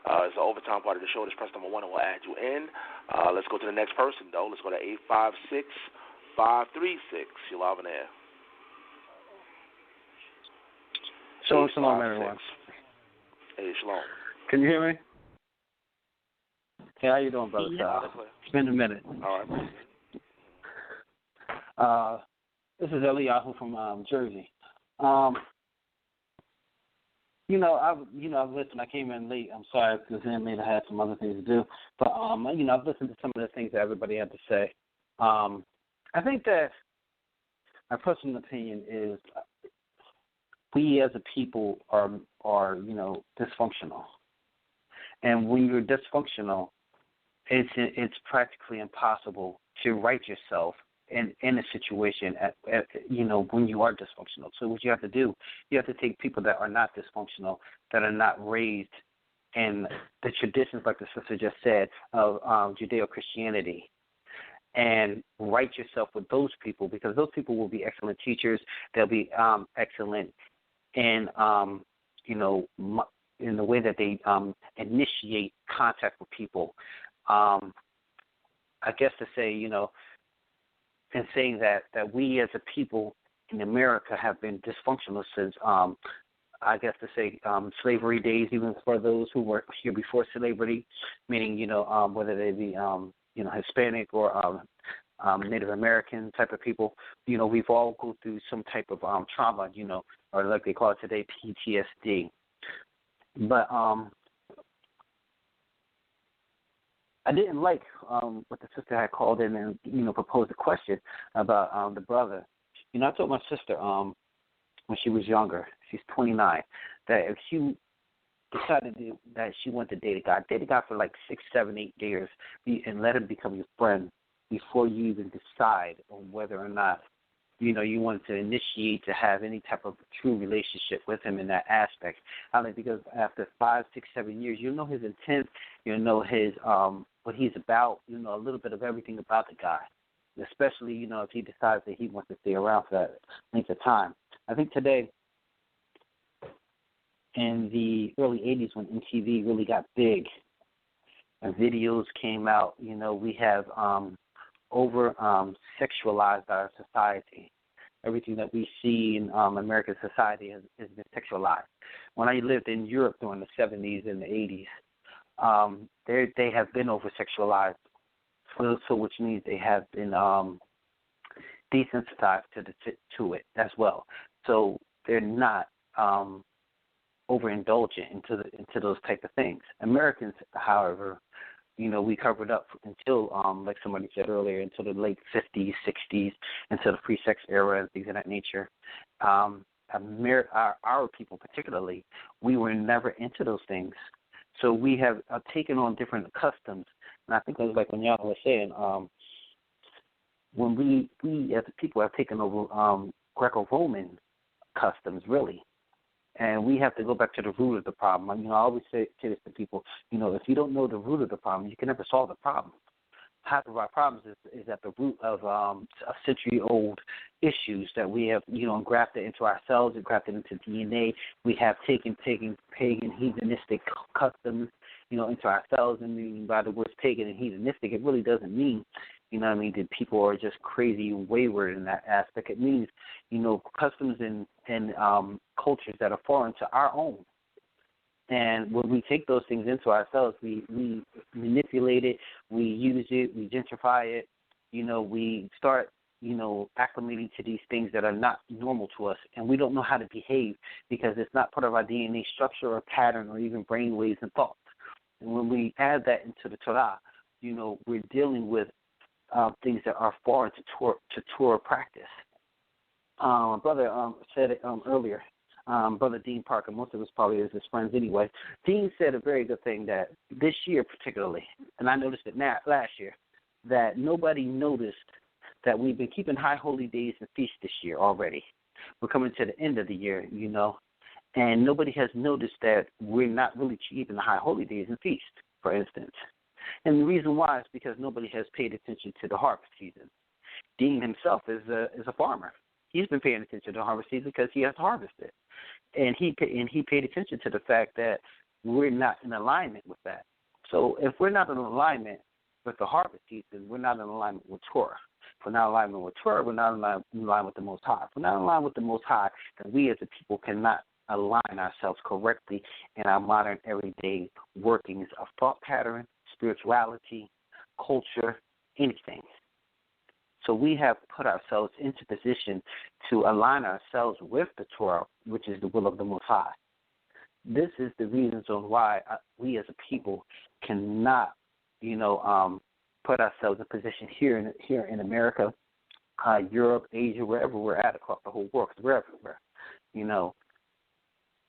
It's the overtime part of the show. Just press number 1 and we'll add you in. Let's go to the next person, though. Let's go to 856-536. You're live on air. Shalom, everyone. Hey, shalom. Can you hear me? Hey, how you doing, Brother Sal? It's been a minute. All right. This is Eliyahu from Jersey. I've listened. I came in late. I'm sorry because I had some other things to do. But I've listened to some of the things that everybody had to say. I think that my personal opinion is we as a people are dysfunctional, and when you're dysfunctional, it's practically impossible to right yourself in a situation when you are dysfunctional. So what you have to do, you have to take people that are not dysfunctional, that are not raised in the traditions, like the sister just said, of Judeo-Christianity, and right yourself with those people, because those people will be excellent teachers. They'll be excellent in in the way that they initiate contact with people. I guess to say, and saying that we as a people in America have been dysfunctional since, I guess to say, slavery days, even for those who were here before slavery, meaning, whether they be, Hispanic or Native American type of people, we've all go through some type of trauma, or like they call it today, PTSD. But I didn't like what the sister had called in and, proposed a question about the brother. I told my sister when she was younger, she's 29, that if she decided that she wanted to date a guy for like 6, 7, 8 years and let him become your friend before you even decide on whether or not, you wanted to initiate to have any type of true relationship with him in that aspect. Because after 5, 6, 7 years, you'll know his intent, you'll know his what he's about, a little bit of everything about the guy, especially, if he decides that he wants to stay around for that length of time. I think today, in the early 80s when MTV really got big and videos came out, we have over sexualized our society. Everything that we see in American society has been sexualized. When I lived in Europe during the 70s and the 80s, they have been over sexualized, so which means they have been desensitized to it as well. So they're not overindulgent into those type of things. Americans, however, we covered up until, like somebody said earlier, until the late 50s, 60s, until the pre-sex era and things of that nature. Our people particularly, we were never into those things. So we have taken on different customs. And I think it was like when y'all was saying, when we as a people have taken over Greco-Roman customs, really. And we have to go back to the root of the problem. I always say this to people, if you don't know the root of the problem, you can never solve the problem. Half of our problems is at the root of a century-old issues that we have, engrafted into ourselves, engrafted into DNA. We have taken pagan, heathenistic customs, into ourselves. And by the words pagan and heathenistic, it really doesn't mean, that people are just crazy and wayward in that aspect. It means, customs and cultures that are foreign to our own. And when we take those things into ourselves, we manipulate it, we use it, we gentrify it, we start, acclimating to these things that are not normal to us. And we don't know how to behave because it's not part of our DNA structure or pattern or even brain waves and thoughts. And when we add that into the Torah, we're dealing with things that are foreign to Torah practice. Brother said it earlier. Brother Dean Parker, most of us probably is his friends anyway. Dean said a very good thing that this year particularly, and I noticed it last year, that nobody noticed that we've been keeping high holy days and feasts this year already. We're coming to the end of the year, and nobody has noticed that we're not really keeping the high holy days and feasts, for instance. And the reason why is because nobody has paid attention to the harvest season. Dean himself is a farmer. He's been paying attention to the harvest season because he has harvested. And he paid attention to the fact that we're not in alignment with that. So if we're not in alignment with the harvest season, we're not in alignment with Torah. If we're not in alignment with Torah, we're not in alignment with the Most High. If we're not in alignment with the Most High, then we as a people cannot align ourselves correctly in our modern everyday workings of thought pattern, spirituality, culture, anything. So we have put ourselves into position to align ourselves with the Torah, which is the will of the Most High. This is the reasons on why we as a people cannot, put ourselves in position here in America, Europe, Asia, wherever we're at across the whole world, because we're everywhere.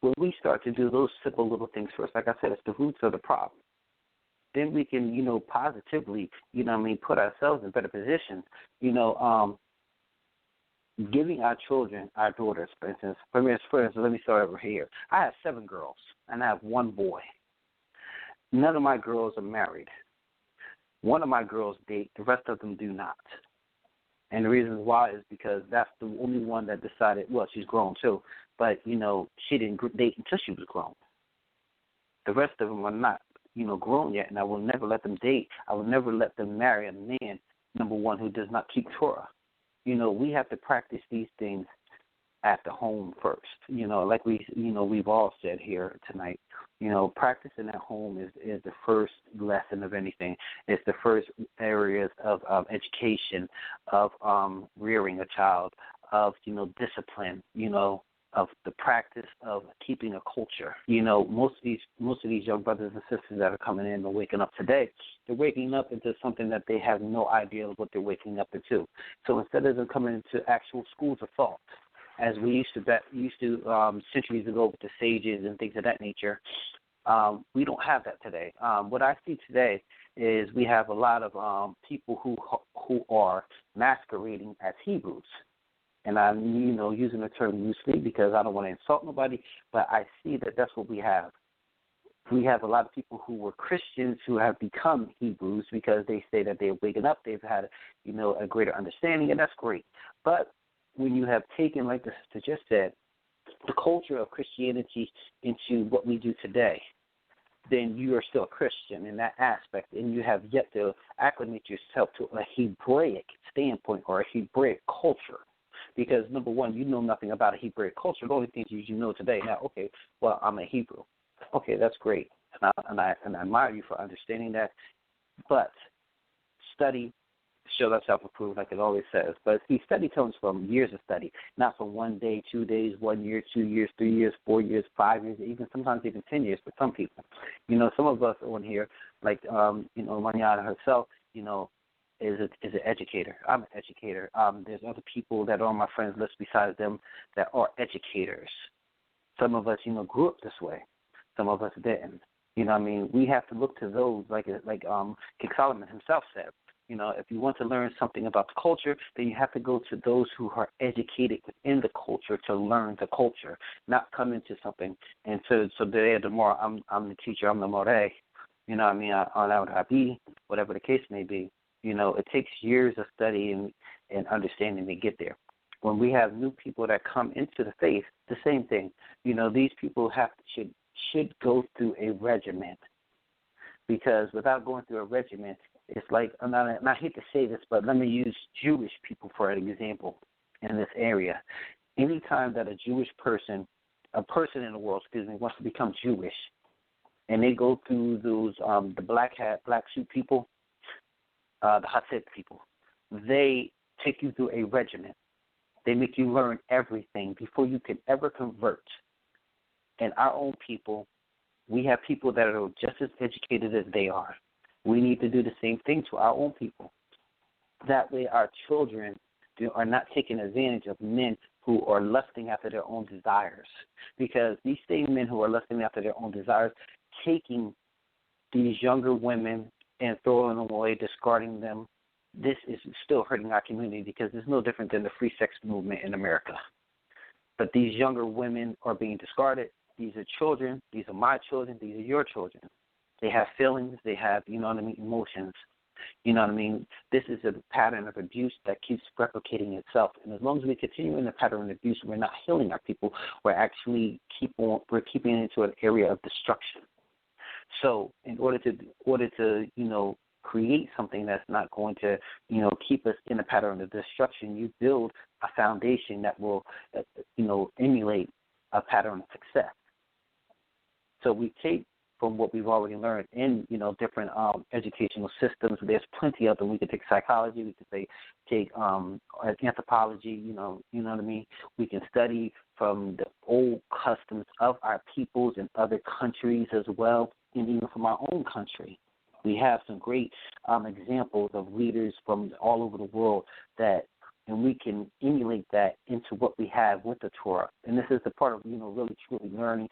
When we start to do those simple little things first, like I said, it's the roots of the problem. Then we can, positively, put ourselves in better position. Giving our children, our daughters, for instance, let me start over here. I have 7 girls, and I have 1 boy. None of my girls are married. One of my girls date, the rest of them do not. And the reason why is because that's the only one that decided, well, she's grown too, but, she didn't date until she was grown. The rest of them are not, grown yet, and I will never let them date. I will never let them marry a man, number one, who does not keep Torah. We have to practice these things at the home first. Like we've all said here tonight. Practicing at home is the first lesson of anything. It's the first areas of education, of rearing a child, of discipline. Of the practice of keeping a culture. Most of these young brothers and sisters that are coming in and waking up today, they're waking up into something that they have no idea of what they're waking up into. So instead of them coming into actual schools of thought, as we used to centuries ago with the sages and things of that nature, we don't have that today. What I see today is we have a lot of people who are masquerading as Hebrews. And I'm, using the term loosely because I don't want to insult nobody, but I see that that's what we have. We have a lot of people who were Christians who have become Hebrews because they say that they're waking up, they've had, a greater understanding, and that's great. But when you have taken, like the sister just said, the culture of Christianity into what we do today, then you are still a Christian in that aspect, and you have yet to acclimate yourself to a Hebraic standpoint or a Hebraic culture. Because, number one, you know nothing about a Hebraic culture. The only things you know today, now, okay, well, I'm a Hebrew. Okay, that's great, and I admire you for understanding that. But study, show thyself approved, like it always says. But see, study comes from years of study, not from 1 day, 2 days, 1 year, 2 years, 3 years, 4 years, 5 years, even sometimes even 10 years for some people. You know, some of us on here, like Manana herself, is an educator. I'm an educator. There's other people that are on my friends list besides them that are educators. Some of us, grew up this way. Some of us didn't. You know what I mean? We have to look to those, like King Solomon himself said. If you want to learn something about the culture, then you have to go to those who are educated within the culture to learn the culture, not come into something. And so today or tomorrow, I'm the teacher, I'm the more. You know what I mean? On out be, whatever the case may be. It takes years of study and understanding to get there. When we have new people that come into the faith, the same thing. These people should go through a regimen, because without going through a regimen, it's like, and I hate to say this, but let me use Jewish people for an example in this area. Anytime that a Jewish person, a person in the world, wants to become Jewish, and they go through those, the black suit people, the Hasid people, they take you through a regimen. They make you learn everything before you can ever convert. And our own people, we have people that are just as educated as they are. We need to do the same thing to our own people. That way our children are not taking advantage of men who are lusting after their own desires. Because these same men who are lusting after their own desires, taking these younger women and throwing them away, discarding them, this is still hurting our community, because it's no different than the free sex movement in America. But these younger women are being discarded. These are children. These are my children. These are your children. They have feelings. They have, emotions. This is a pattern of abuse that keeps replicating itself. And as long as we continue in the pattern of abuse, we're not healing our people. We're actually we're keeping it into an area of destruction. So in order to create something that's not going to, keep us in a pattern of destruction, you build a foundation that will, emulate a pattern of success. So we take from what we've already learned in, different educational systems. There's plenty of them. We could take psychology. We could take anthropology. You know what I mean. We can study from the old customs of our peoples in other countries as well, and even from our own country. We have some great examples of leaders from all over the world and we can emulate that into what we have with the Torah. And this is the part of, really truly learning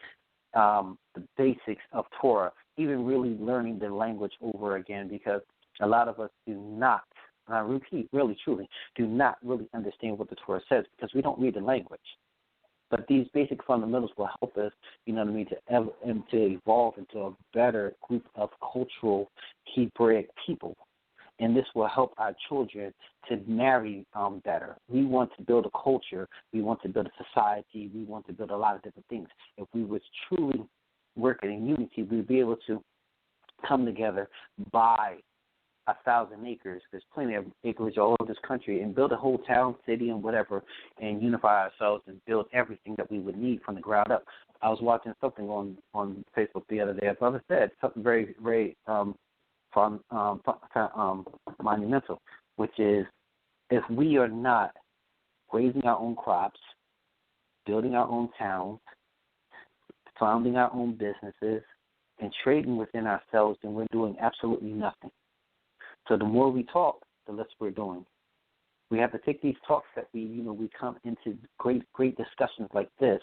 the basics of Torah, even really learning the language over again, because a lot of us do not, and I repeat, really truly, do not really understand what the Torah says because we don't read the language. But these basic fundamentals will help us, to evolve into a better group of cultural Hebraic people. And this will help our children to marry better. We want to build a culture. We want to build a society. We want to build a lot of different things. If we was truly working in unity, we'd be able to come together, buy 1,000 acres. There's plenty of acreage all over this country, and build a whole town, city, and whatever, and unify ourselves and build everything that we would need from the ground up. I was watching something on Facebook the other day. A brother said something very, very monumental, which is, if we are not raising our own crops, building our own towns, founding our own businesses, and trading within ourselves, then we're doing absolutely nothing. So the more we talk, the less we're doing. We have to take these talks that we come into great discussions like this,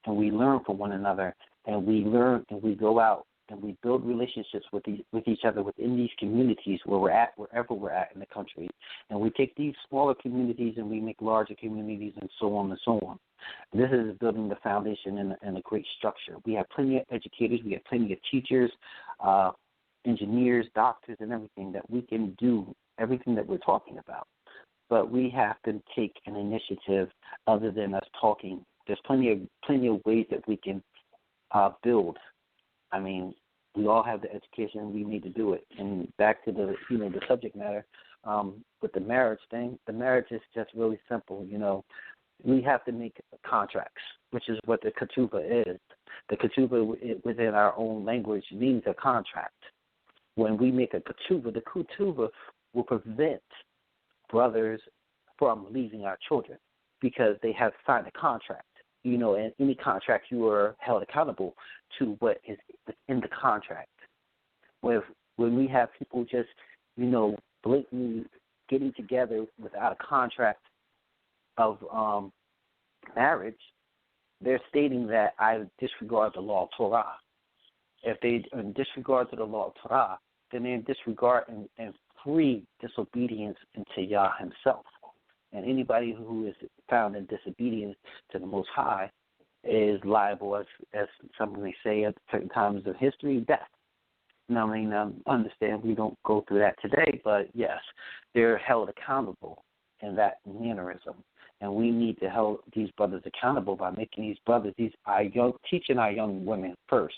and we learn from one another, and we learn and we go out and we build relationships with each other within these communities wherever we're at in the country. And we take these smaller communities and we make larger communities, and so on and so on. This is building the foundation and a great structure. We have plenty of educators. We have plenty of teachers, engineers, doctors, and everything that we can do everything that we're talking about. But we have to take an initiative other than us talking. There's plenty of ways that we can build. I mean, We all have the education. We need to do it. And back to the the subject matter with the marriage thing. The marriage is just really simple. We have to make contracts, which is what the ketubah is. The ketubah within our own language means a contract. When we make a ketubah, the ketubah will prevent brothers from leaving our children because they have signed a contract. And any contract you are held accountable to what is in the contract. When we have people just, blatantly getting together without a contract of marriage, they're stating that I disregard the law of Torah. If they disregard to the law of Torah, then they're in disregard and free disobedience into Yah himself. And anybody who is found in disobedience to the Most High is liable, as some may say at certain times of history, death. Now, I understand we don't go through that today, but yes, they're held accountable in that mannerism. And we need to hold these brothers accountable by making these brothers, teaching our young women first,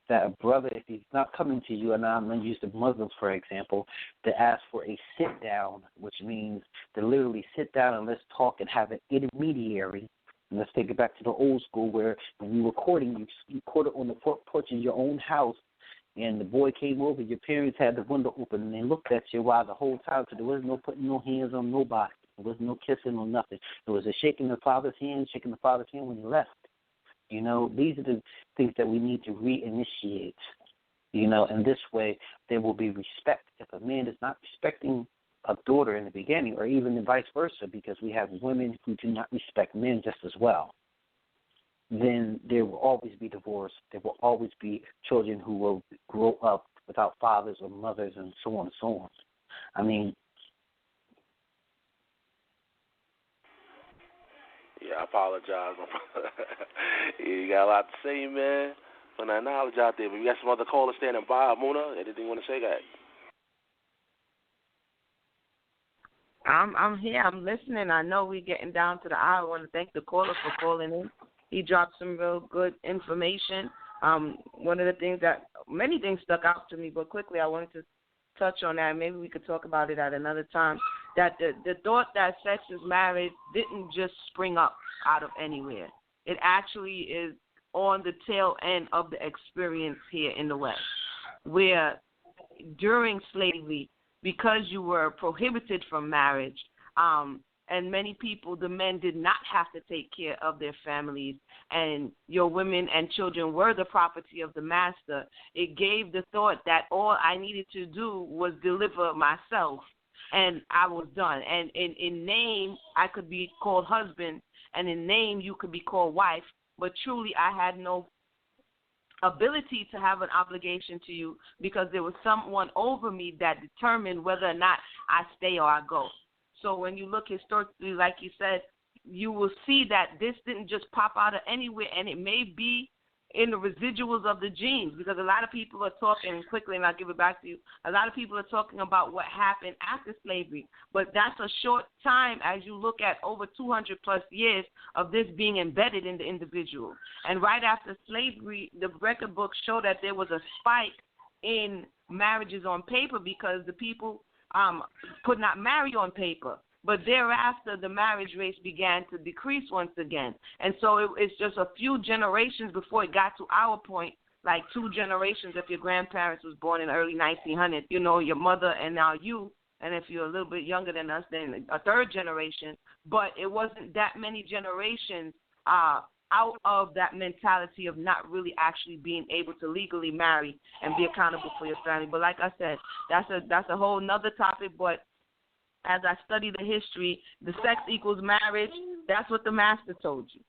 that a brother, if he's not coming to you, and I'm going to use the Muslims, for example, to ask for a sit-down, which means to literally sit down and let's talk and have an intermediary. And let's take it back to the old school where when you were courting, you courted on the porch of your own house, and the boy came over, your parents had the window open, and they looked at you while the whole time, so there was no putting no hands on nobody. There was no kissing or nothing. It was a shaking the father's hand when he left. These are the things that we need to reinitiate. In this way, there will be respect. If a man is not respecting a daughter in the beginning, or even vice versa, because we have women who do not respect men just as well, then there will always be divorce. There will always be children who will grow up without fathers or mothers and so on and so on. Yeah, I apologize. You got a lot to say, man. Putting that knowledge out there. But we got some other callers standing by. Muna, anything you want to say, guys? I'm here. I'm listening. I know we're getting down to the hour. I want to thank the caller for calling in. He dropped some real good information. One of the things many things stuck out to me, but quickly I wanted to touch on that. Maybe we could talk about it at another time. That the thought that sex is marriage didn't just spring up out of anywhere. It actually is on the tail end of the experience here in the West, where during slavery, because you were prohibited from marriage, and many people, the men did not have to take care of their families, and your women and children were the property of the master. It gave the thought that all I needed to do was deliver myself, and I was done. And in name, I could be called husband, and in name, you could be called wife, but truly I had no ability to have an obligation to you because there was someone over me that determined whether or not I stay or I go. So when you look historically, like you said, you will see that this didn't just pop out of anywhere, and it may be in the residuals of the genes, because a lot of people are talking, quickly, and I'll give it back to you, a lot of people are talking about what happened after slavery, but that's a short time as you look at over 200 plus years of this being embedded in the individual. And right after slavery, the record books show that there was a spike in marriages on paper because the people could not marry on paper. But thereafter, the marriage rates began to decrease once again. And so it's just a few generations before it got to our point, like 2 generations if your grandparents was born in the early 1900s, your mother and now you. And if you're a little bit younger than us, then a 3rd generation. But it wasn't that many generations out of that mentality of not really actually being able to legally marry and be accountable for your family. But like I said, that's a whole nother topic. But as I study the history, the sex equals marriage, that's what the master told you.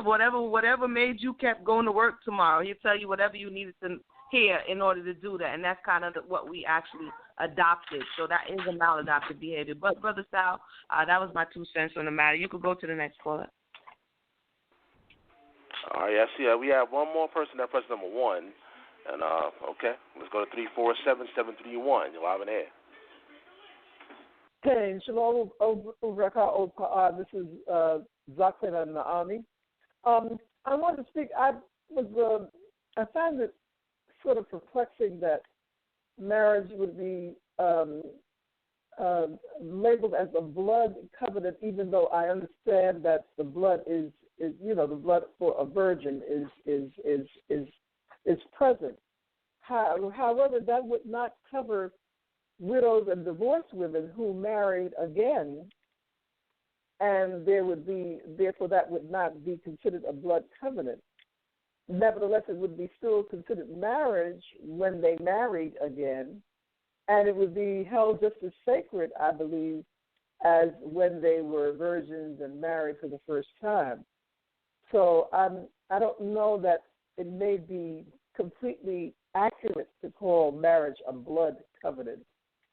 Whatever made you kept going to work tomorrow, he'll tell you whatever you needed to hear in order to do that. And that's kind of what we actually adopted. So that is a maladopted behavior. But, Brother Sal, that was my 2 cents on the matter. You could go to the next caller. All right, I see. We have one more person, that person number 1. And, okay, let's go to 347-731. You're live in air. Okay, Shalom Ubraka. This is Zakhan and Naami. I wanted to speak. I found it sort of perplexing that marriage would be labeled as a blood covenant, even though I understand that the blood is the blood for a virgin is present. However, that would not cover widows and divorced women who married again, and therefore that would not be considered a blood covenant. Nevertheless, it would be still considered marriage when they married again, and it would be held just as sacred, I believe, as when they were virgins and married for the first time. So I don't know that it may be completely accurate to call marriage a blood covenant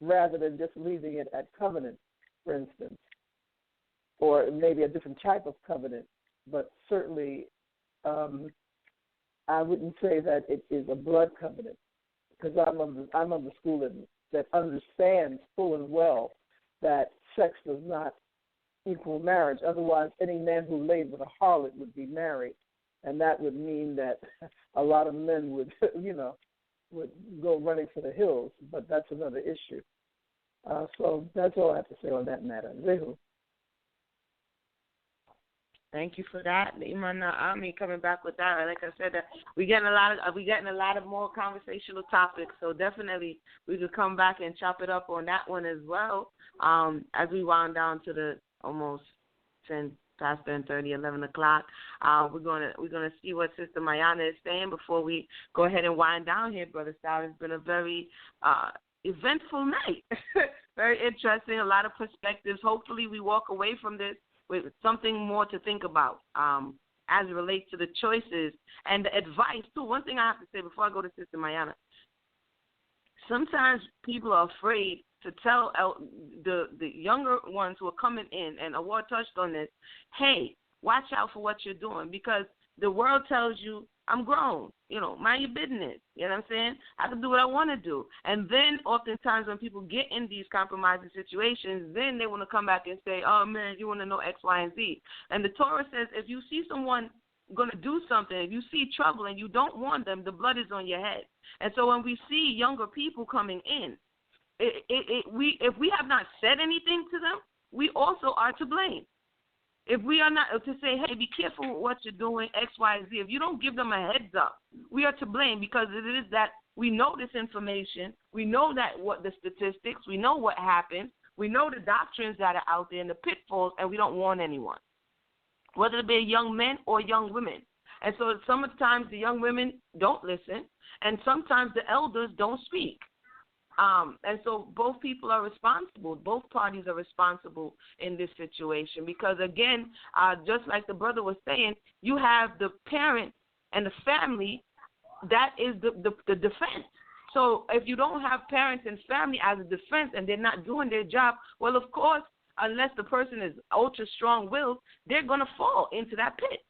rather than just leaving it at covenant, for instance, or maybe a different type of covenant. But certainly I wouldn't say that it is a blood covenant, because I'm of the school that understands full and well that sex does not equal marriage. Otherwise, any man who laid with a harlot would be married, and that would mean that a lot of men would, would go running for the hills. But that's another issue. So that's all I have to say on that matter. Zehu. Thank you for that, Iman Ami, coming back with that. Like I said, we getting a lot of more conversational topics. So definitely we could come back and chop it up on that one as well. As we wind down to the almost 10:30, 11 o'clock, we're gonna see what Sister Mayana is saying before we go ahead and wind down here, Brother Sal. It's been a very eventful night, very interesting, a lot of perspectives. Hopefully, we walk away from this with something more to think about as it relates to the choices and the advice, too. One thing I have to say before I go to Sister Mayana, sometimes people are afraid to tell the younger ones who are coming in, and Award touched on this, hey, watch out for what you're doing, because the world tells you, I'm grown, mind your business, you know what I'm saying? I can do what I want to do. And then oftentimes when people get in these compromising situations, then they want to come back and say, oh, man, you want to know X, Y, and Z. And the Torah says if you see someone going to do something, if you see trouble and you don't want them, the blood is on your head. And so when we see younger people coming in, if we have not said anything to them, we also are to blame. If we are not to say, hey, be careful with what you're doing, X, Y, Z, if you don't give them a heads up, we are to blame, because it is that we know this information, we know that what the statistics, we know what happens, we know the doctrines that are out there and the pitfalls, and we don't warn anyone, whether it be young men or young women. And so sometimes the young women don't listen, and sometimes the elders don't speak. And so both people are responsible. Both parties are responsible in this situation because, again, just like the brother was saying, you have the parent and the family that is the defense. So if you don't have parents and family as a defense and they're not doing their job, well, of course, unless the person is ultra strong-willed, they're going to fall into that pit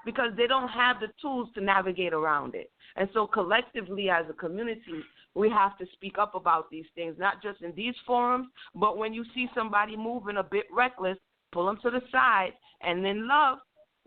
because they don't have the tools to navigate around it. And so collectively as a community, we have to speak up about these things, not just in these forums, but when you see somebody moving a bit reckless, pull them to the side, and then love,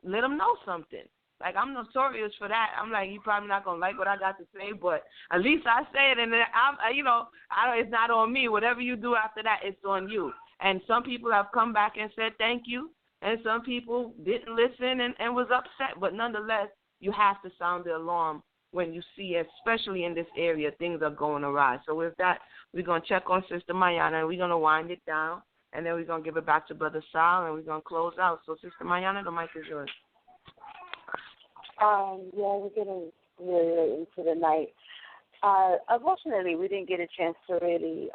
let them know something. Like, I'm notorious for that. I'm like, you probably not going to like what I got to say, but at least I say it, and then it's not on me. Whatever you do after that, it's on you. And some people have come back and said thank you, and some people didn't listen and was upset. But nonetheless, you have to sound the alarm when you see, especially in this area, things are going awry. So with that, we're going to check on Sister Mayana, and we're going to wind it down, and then we're going to give it back to Brother Sal, and we're going to close out. So, Sister Mayana, the mic is yours. We're getting really into the night. Unfortunately, we didn't get a chance to really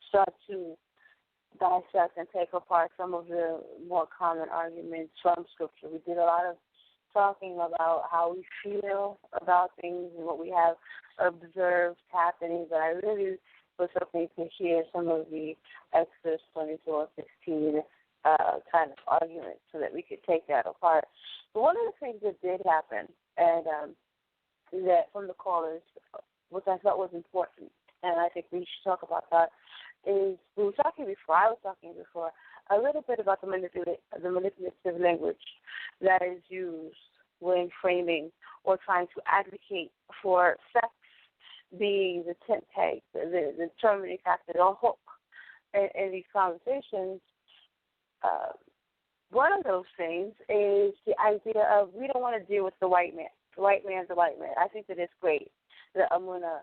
start to dissect and take apart some of the more common arguments from Scripture. We did a lot of talking about how we feel about things and what we have observed happening, but I really was hoping to hear some of the Exodus 24:16 kind of arguments so that we could take that apart. But one of the things that did happen, and that from the callers, which I thought was important, and I think we should talk about that, is I was talking before, a little bit about the manipulative language that is used when framing or trying to advocate for sex being the tent peg, the determining factor, the hook in these conversations. One of those things is the idea of we don't want to deal with the white man. The white man's the white man. I think that it's great that Amuna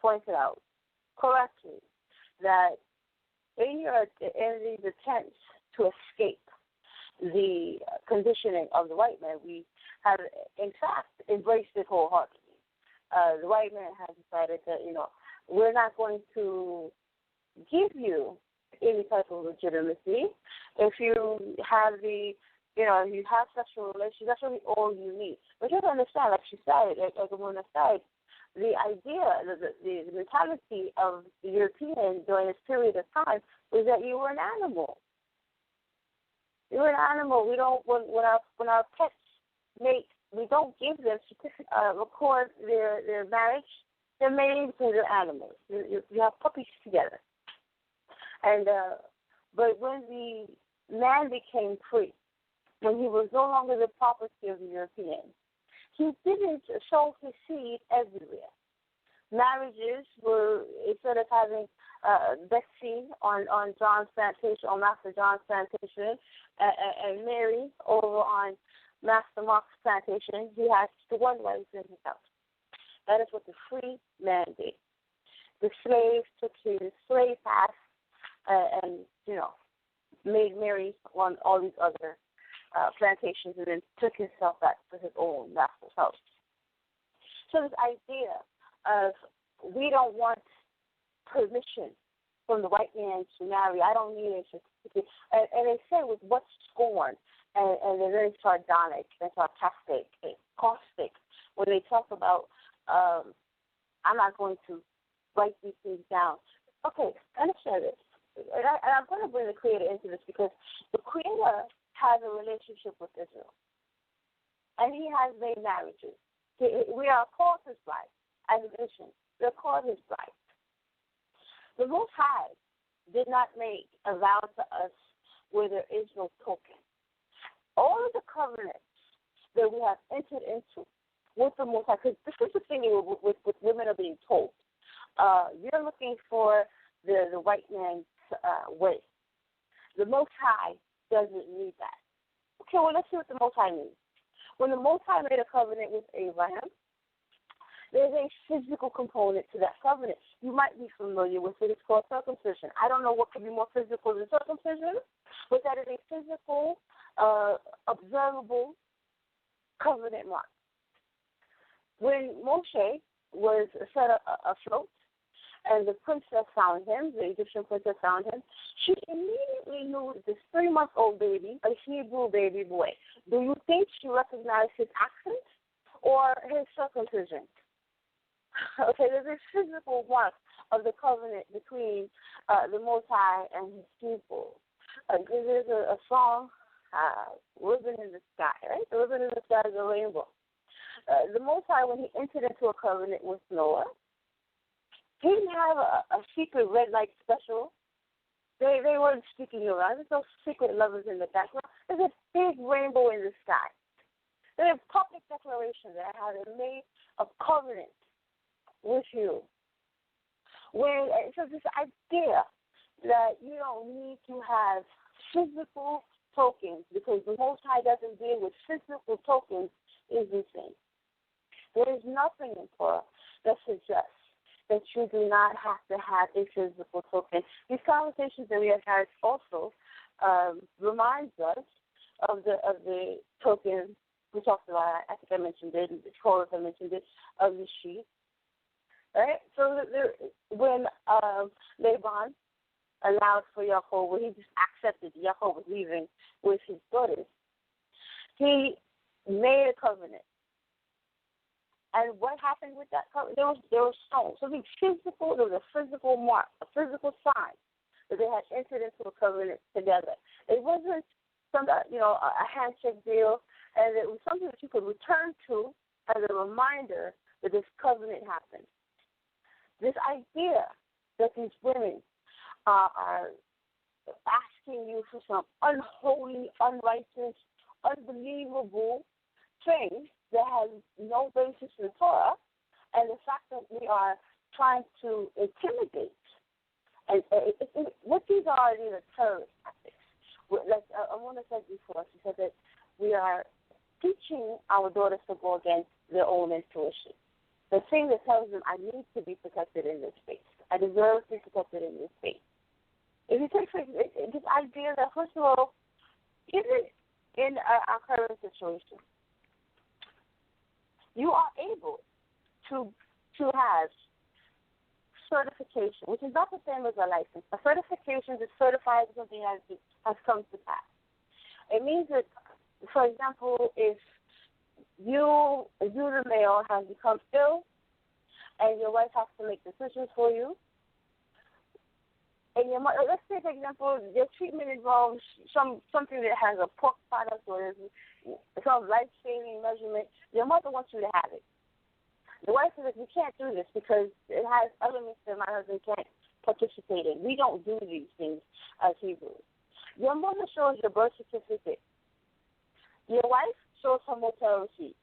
pointed out correctly that in these attempts to escape the conditioning of the white man, we have, in fact, embraced it wholeheartedly. The white man has decided that, we're not going to give you any type of legitimacy. If you have if you have sexual relations, that's really all you need. But you have to understand, like she said, like Amuna said, the idea, the mentality of the European during this period of time was that you were an animal. You were an animal. We don't when our pets mate, we don't give them record their marriage. They're made because they're animals. You have puppies together. And but when the man became free, when he was no longer the property of the European, he didn't sow his seed everywhere. Marriages were, instead of having Betsy on John's plantation, on Master John's plantation, and Mary over on Master Mark's plantation, he had the one wife in his house. That is what the free man did. The slave took his slave path and made Mary on all these other plantations, and then took himself back to his own master's house. So this idea of we don't want permission from the white man to marry. I don't need a certificate. And they say with what scorn, and they're very sardonic and sarcastic and caustic when they talk about, I'm not going to write these things down. Okay, understand this. And I'm going to bring the Creator into this because the Creator has a relationship with Israel. And he has made marriages. We are called his bride. As a nation, we are called his bride. The Most High did not make a vow to us where there is no token. All of the covenants that we have entered into with the Most High, because this is the thing with women are being told. You're looking for the white man's way. The Most High doesn't need that. Okay, well, let's see what the Most High needs. When the Most High made a covenant with Abraham, there's a physical component to that covenant. You might be familiar with it. It's called circumcision. I don't know what could be more physical than circumcision, but that is a physical, observable covenant mark. When Moshe was set afloat, and the princess found him, the Egyptian princess found him, she immediately knew this 3-month-old baby, a Hebrew baby boy. Do you think she recognized his accent or his circumcision? Okay, there's a physical mark of the covenant between the Most High and his people. There's a song, Ribbon in the Sky, right? The ribbon in the sky is a rainbow. The Most High, when he entered into a covenant with Noah, he didn't have a secret red light special. They weren't sticking around. There's no secret lovers in the background. There's a big rainbow in the sky. There's a public declaration that I have made a covenant with you. So this idea that you don't need to have physical tokens because the Most High doesn't deal with physical tokens is insane. There is nothing in Torah that suggests that you do not have to have a physical token. These conversations that we have had also reminds us of the token we talked about. I think I mentioned it. I mentioned it of the sheep. Right? So when Laban allowed for Yaakov, when he just accepted Yaakov was leaving with his daughters, he made a covenant. And what happened with that covenant? There was stones. So there was a physical mark, a physical sign that they had entered into a covenant together. It wasn't a handshake deal, and it was something that you could return to as a reminder that this covenant happened. This idea that these women are asking you for some unholy, unrighteous, unbelievable thing that has no basis in Torah, And the fact that we are trying to intimidate, and what these are terrorist tactics. Like I want to say before, she said that we are teaching our daughters to go against their own intuition. The thing that tells them, I need to be protected in this space. I deserve to be protected in this space. If you take this idea that, first of all, even in our current situation, you are able to have certification, which is not the same as a license. A certification is certified something has come to pass. It means that, for example, if you the male, has become ill and your wife has to make decisions for you, and let's say, for example, your treatment involves something that has a pork product or some life-saving measurement, your mother wants you to have it. The wife says, we can't do this because it has elements that my husband can't participate in. We don't do these things as Hebrews. Your mother shows your birth certificate. Your wife shows her motel receipt.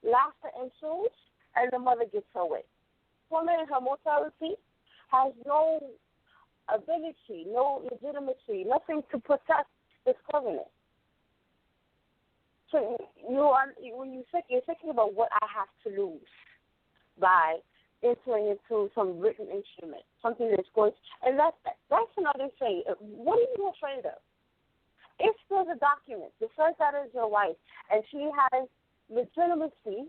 Laughter ensues, and the mother gets her way. Woman in her motel receipt has no ability, no legitimacy, nothing to protect this covenant. So when you're thinking about what I have to lose by entering into some written instrument, something that's going, and that's another thing. What are you afraid of? If there's a document that says that is your wife, and she has legitimacy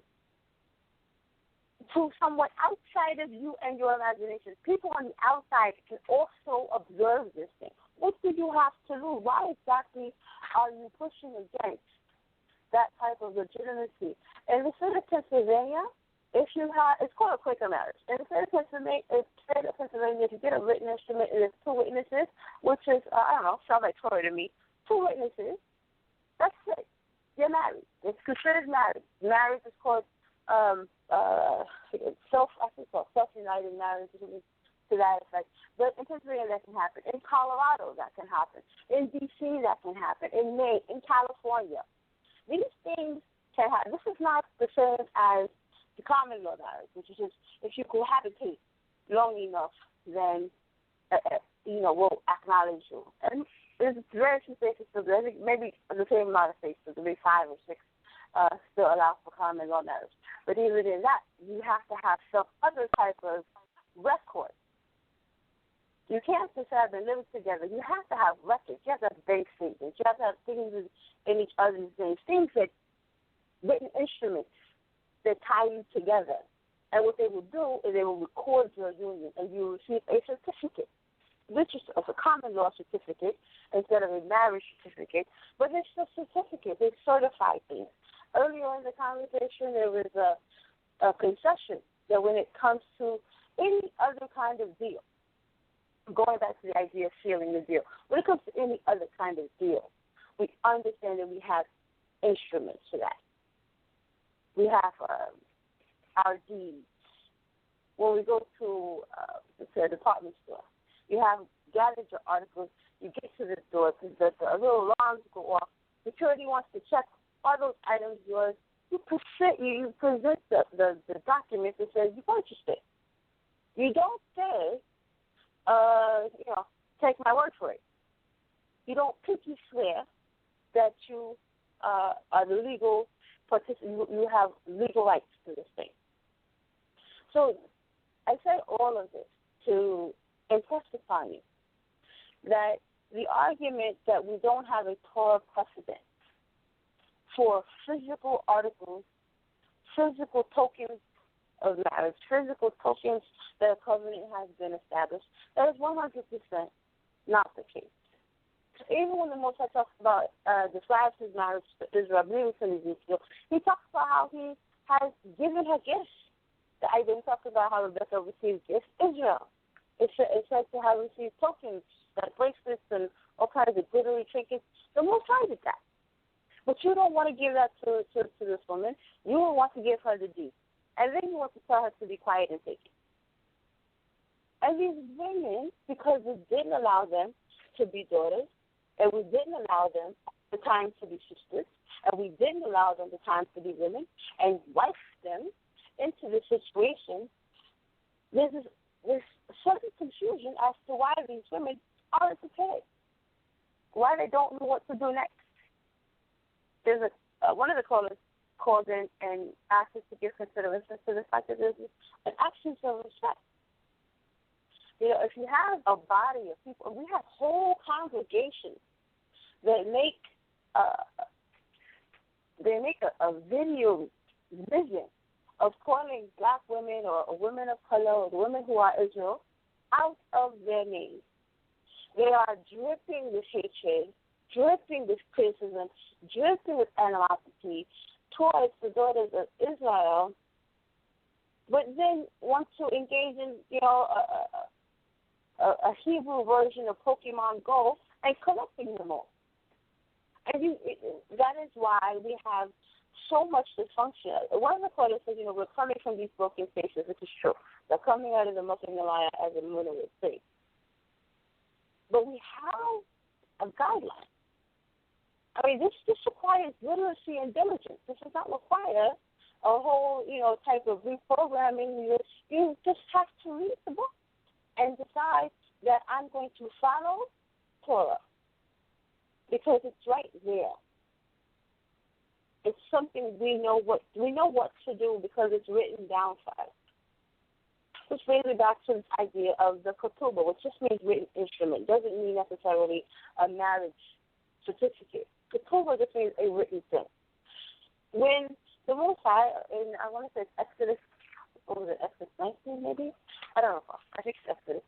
to someone outside of you and your imagination, people on the outside can also observe this thing. What do you have to lose? Why exactly are you pushing against that type of legitimacy? In the state of Pennsylvania, it's called a Quaker marriage. In the state of Pennsylvania, if you get a written instrument and there's two witnesses, which is, sounds like Tory to me, two witnesses, that's it. You're married. It's considered marriage. Marriage is called self-united marriage, to that effect. But in Pennsylvania, that can happen. In Colorado, that can happen. In D.C., that can happen. In Maine, in California. These things can happen. This is not the same as the common law marriage, which is just if you cohabitate long enough, then we'll acknowledge you. And there's very few states still do. I think maybe the same amount of states, maybe 5 or 6, still allow for common law marriage. But even in that, you have to have some other type of record. You can't just have them live together. You have to have records. You have to have bank statements. You have to have things in each other's names, things that written instruments that tie you together. And what they will do is they will record your union, and you will receive a certificate, which is a common law certificate instead of a marriage certificate. But it's a certificate. They certify things. Earlier in the conversation, there was a concession that when it comes to any other kind of deal, going back to the idea of sealing the deal, when it comes to any other kind of deal, we understand that we have instruments for that. We have our deeds. When we go to a department store, you have gathered your articles, you get to the door, the little alarms go off, security wants to check, are those items yours? You present the document that says you purchased it. You don't say, take my word for it. You don't pinky swear that you are the legal participant. You have legal rights to this thing. So I say all of this to impress upon you that the argument that we don't have a Torah precedent for physical articles, physical tokens of marriage, physical tokens that a covenant has been established, that is 100% not the case. Even when the Most High talks about describes his marriage to Israel, I believe it's in Ezekiel, he talks about how he has given her gifts. I didn't talk about how Rebecca received gifts. Israel. It says to have received tokens, like bracelets and all kinds of glittery trinkets. The Most High did that. But you don't want to give that to this woman. You don't want to give her the deed. And then you want to tell her to be quiet and take it. And these women, because we didn't allow them to be daughters, and we didn't allow them the time to be sisters, and we didn't allow them the time to be women, and wife them into the situation, there's certain confusion as to why these women aren't prepared, why they don't know what to do next. There's one of the callers called in and asked us to give consideration to the fact that there's an absence of respect. If you have a body of people, we have whole congregations that make a video vision of calling black women or women of color or the women who are Israel out of their names. They are dripping with hatred, dripping with criticism, dripping with animosity towards the daughters of Israel, but then want to engage in, a Hebrew version of Pokemon Go and collecting them all. And that is why we have so much dysfunction. One of the callers says, we're coming from these broken places, which is true. They're coming out of the Muslim Malaya as a Muna would say. But we have a guideline. I mean, this requires literacy and diligence. This does not require a whole, type of reprogramming. You just have to read the book and decide that I'm going to follow Torah because it's right there. It's something we know what to do because it's written down for us. Which brings me back to this idea of the ketubah, which just means written instrument. Doesn't mean necessarily a marriage certificate. Ketubah just means a written thing. When the Most High, and I want to say it's Exodus, what was it, Exodus 19 maybe? I don't know. I think it's Exodus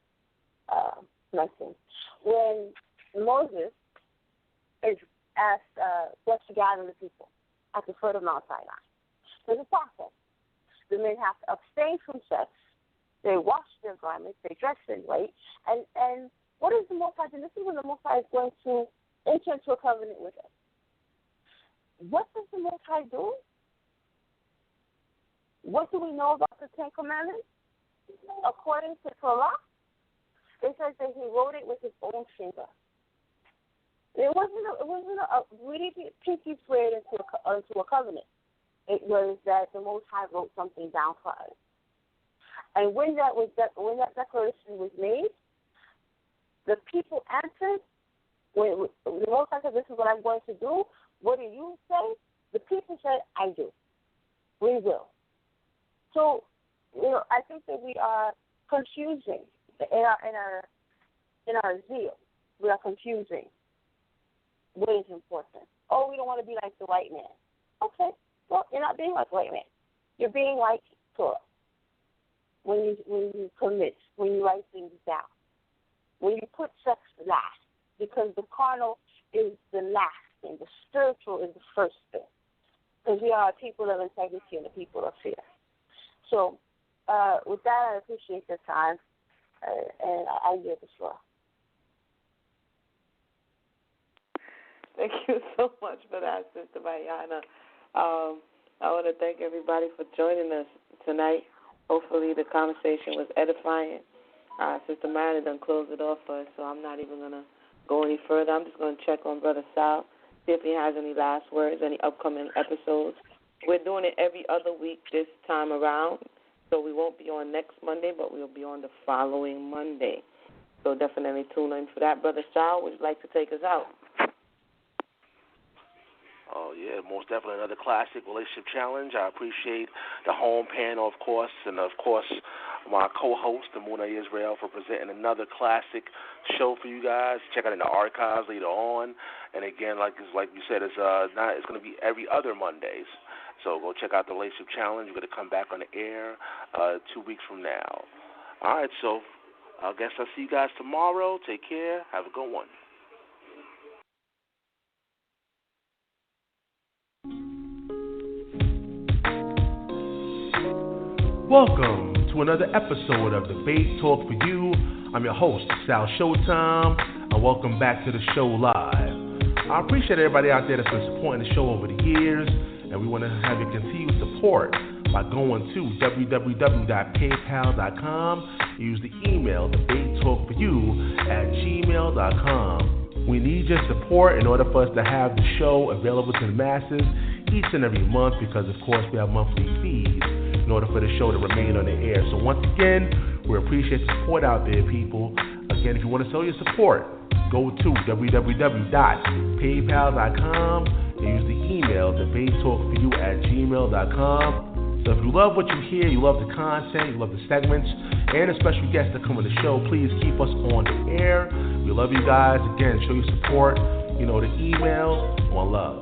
19. When Moses is asked what's to gather the people at the foot of Mount Sinai, there's a process. The men have to abstain from sex. They wash their garments. They dress in white. And what is the Most High doing? This is when the Most High is going to enter into a covenant with us. What does the Most High do? What do we know about the Ten Commandments? According to Torah, it says that he wrote it with his own finger. It wasn't a really pinky swear into a covenant. It was that the Most High wrote something down for us. And when that declaration was made, the people answered. When the Most High said, "This is what I'm going to do," what do you say? The people said, "I do. We will." So, I think that we are confusing in our zeal. We are confusing what is important. Oh, we don't want to be like the white man. Okay, well, you're not being like the white man. You're being like Torah. When you commit, when you write things down, when you put sex last, because the carnal is the last thing, the spiritual is the first thing, because we are a people of integrity and a people of fear. So, with that, I appreciate your time, and I give the floor. Thank you so much for that, Sister Mayana. I want to thank everybody for joining us tonight. Hopefully the conversation was edifying. Sister Mayana done closed it off for us, so I'm not even going to go any further. I'm just going to check on Brother Sal, see if he has any last words, any upcoming episodes. We're doing it every other week this time around, so we won't be on next Monday, but we'll be on the following Monday. So definitely tune in for that. Brother Sal, would you like to take us out? Oh, yeah, most definitely another classic relationship challenge. I appreciate the home panel, of course, and, of course, my co-host, Amuna Israel, for presenting another classic show for you guys. Check out in the archives later on. And, again, like we said, it's going to be every other Mondays. So go check out the relationship challenge. We're going to come back on the air 2 weeks from now. All right, so I guess I'll see you guys tomorrow. Take care. Have a good one. Welcome to another episode of Debate Talk for You. I'm your host, Sal Showtime, and welcome back to the show live. I appreciate everybody out there that's been supporting the show over the years, and we want to have your continued support by going to www.paypal.com. Use the email debatetalkforyou@gmail.com. We need your support in order for us to have the show available to the masses each and every month because, of course, we have monthly fees. in order for the show to remain on the air. So once again, we appreciate the support out there, people. Again, if you want to show your support, go to www.paypal.com and use the email debatetalkforyou@gmail.com. So if you love what you hear, you love the content, you love the segments, and the special guests that come on the show, please keep us on the air. We love you guys. Again, show your support. You know the email. One love.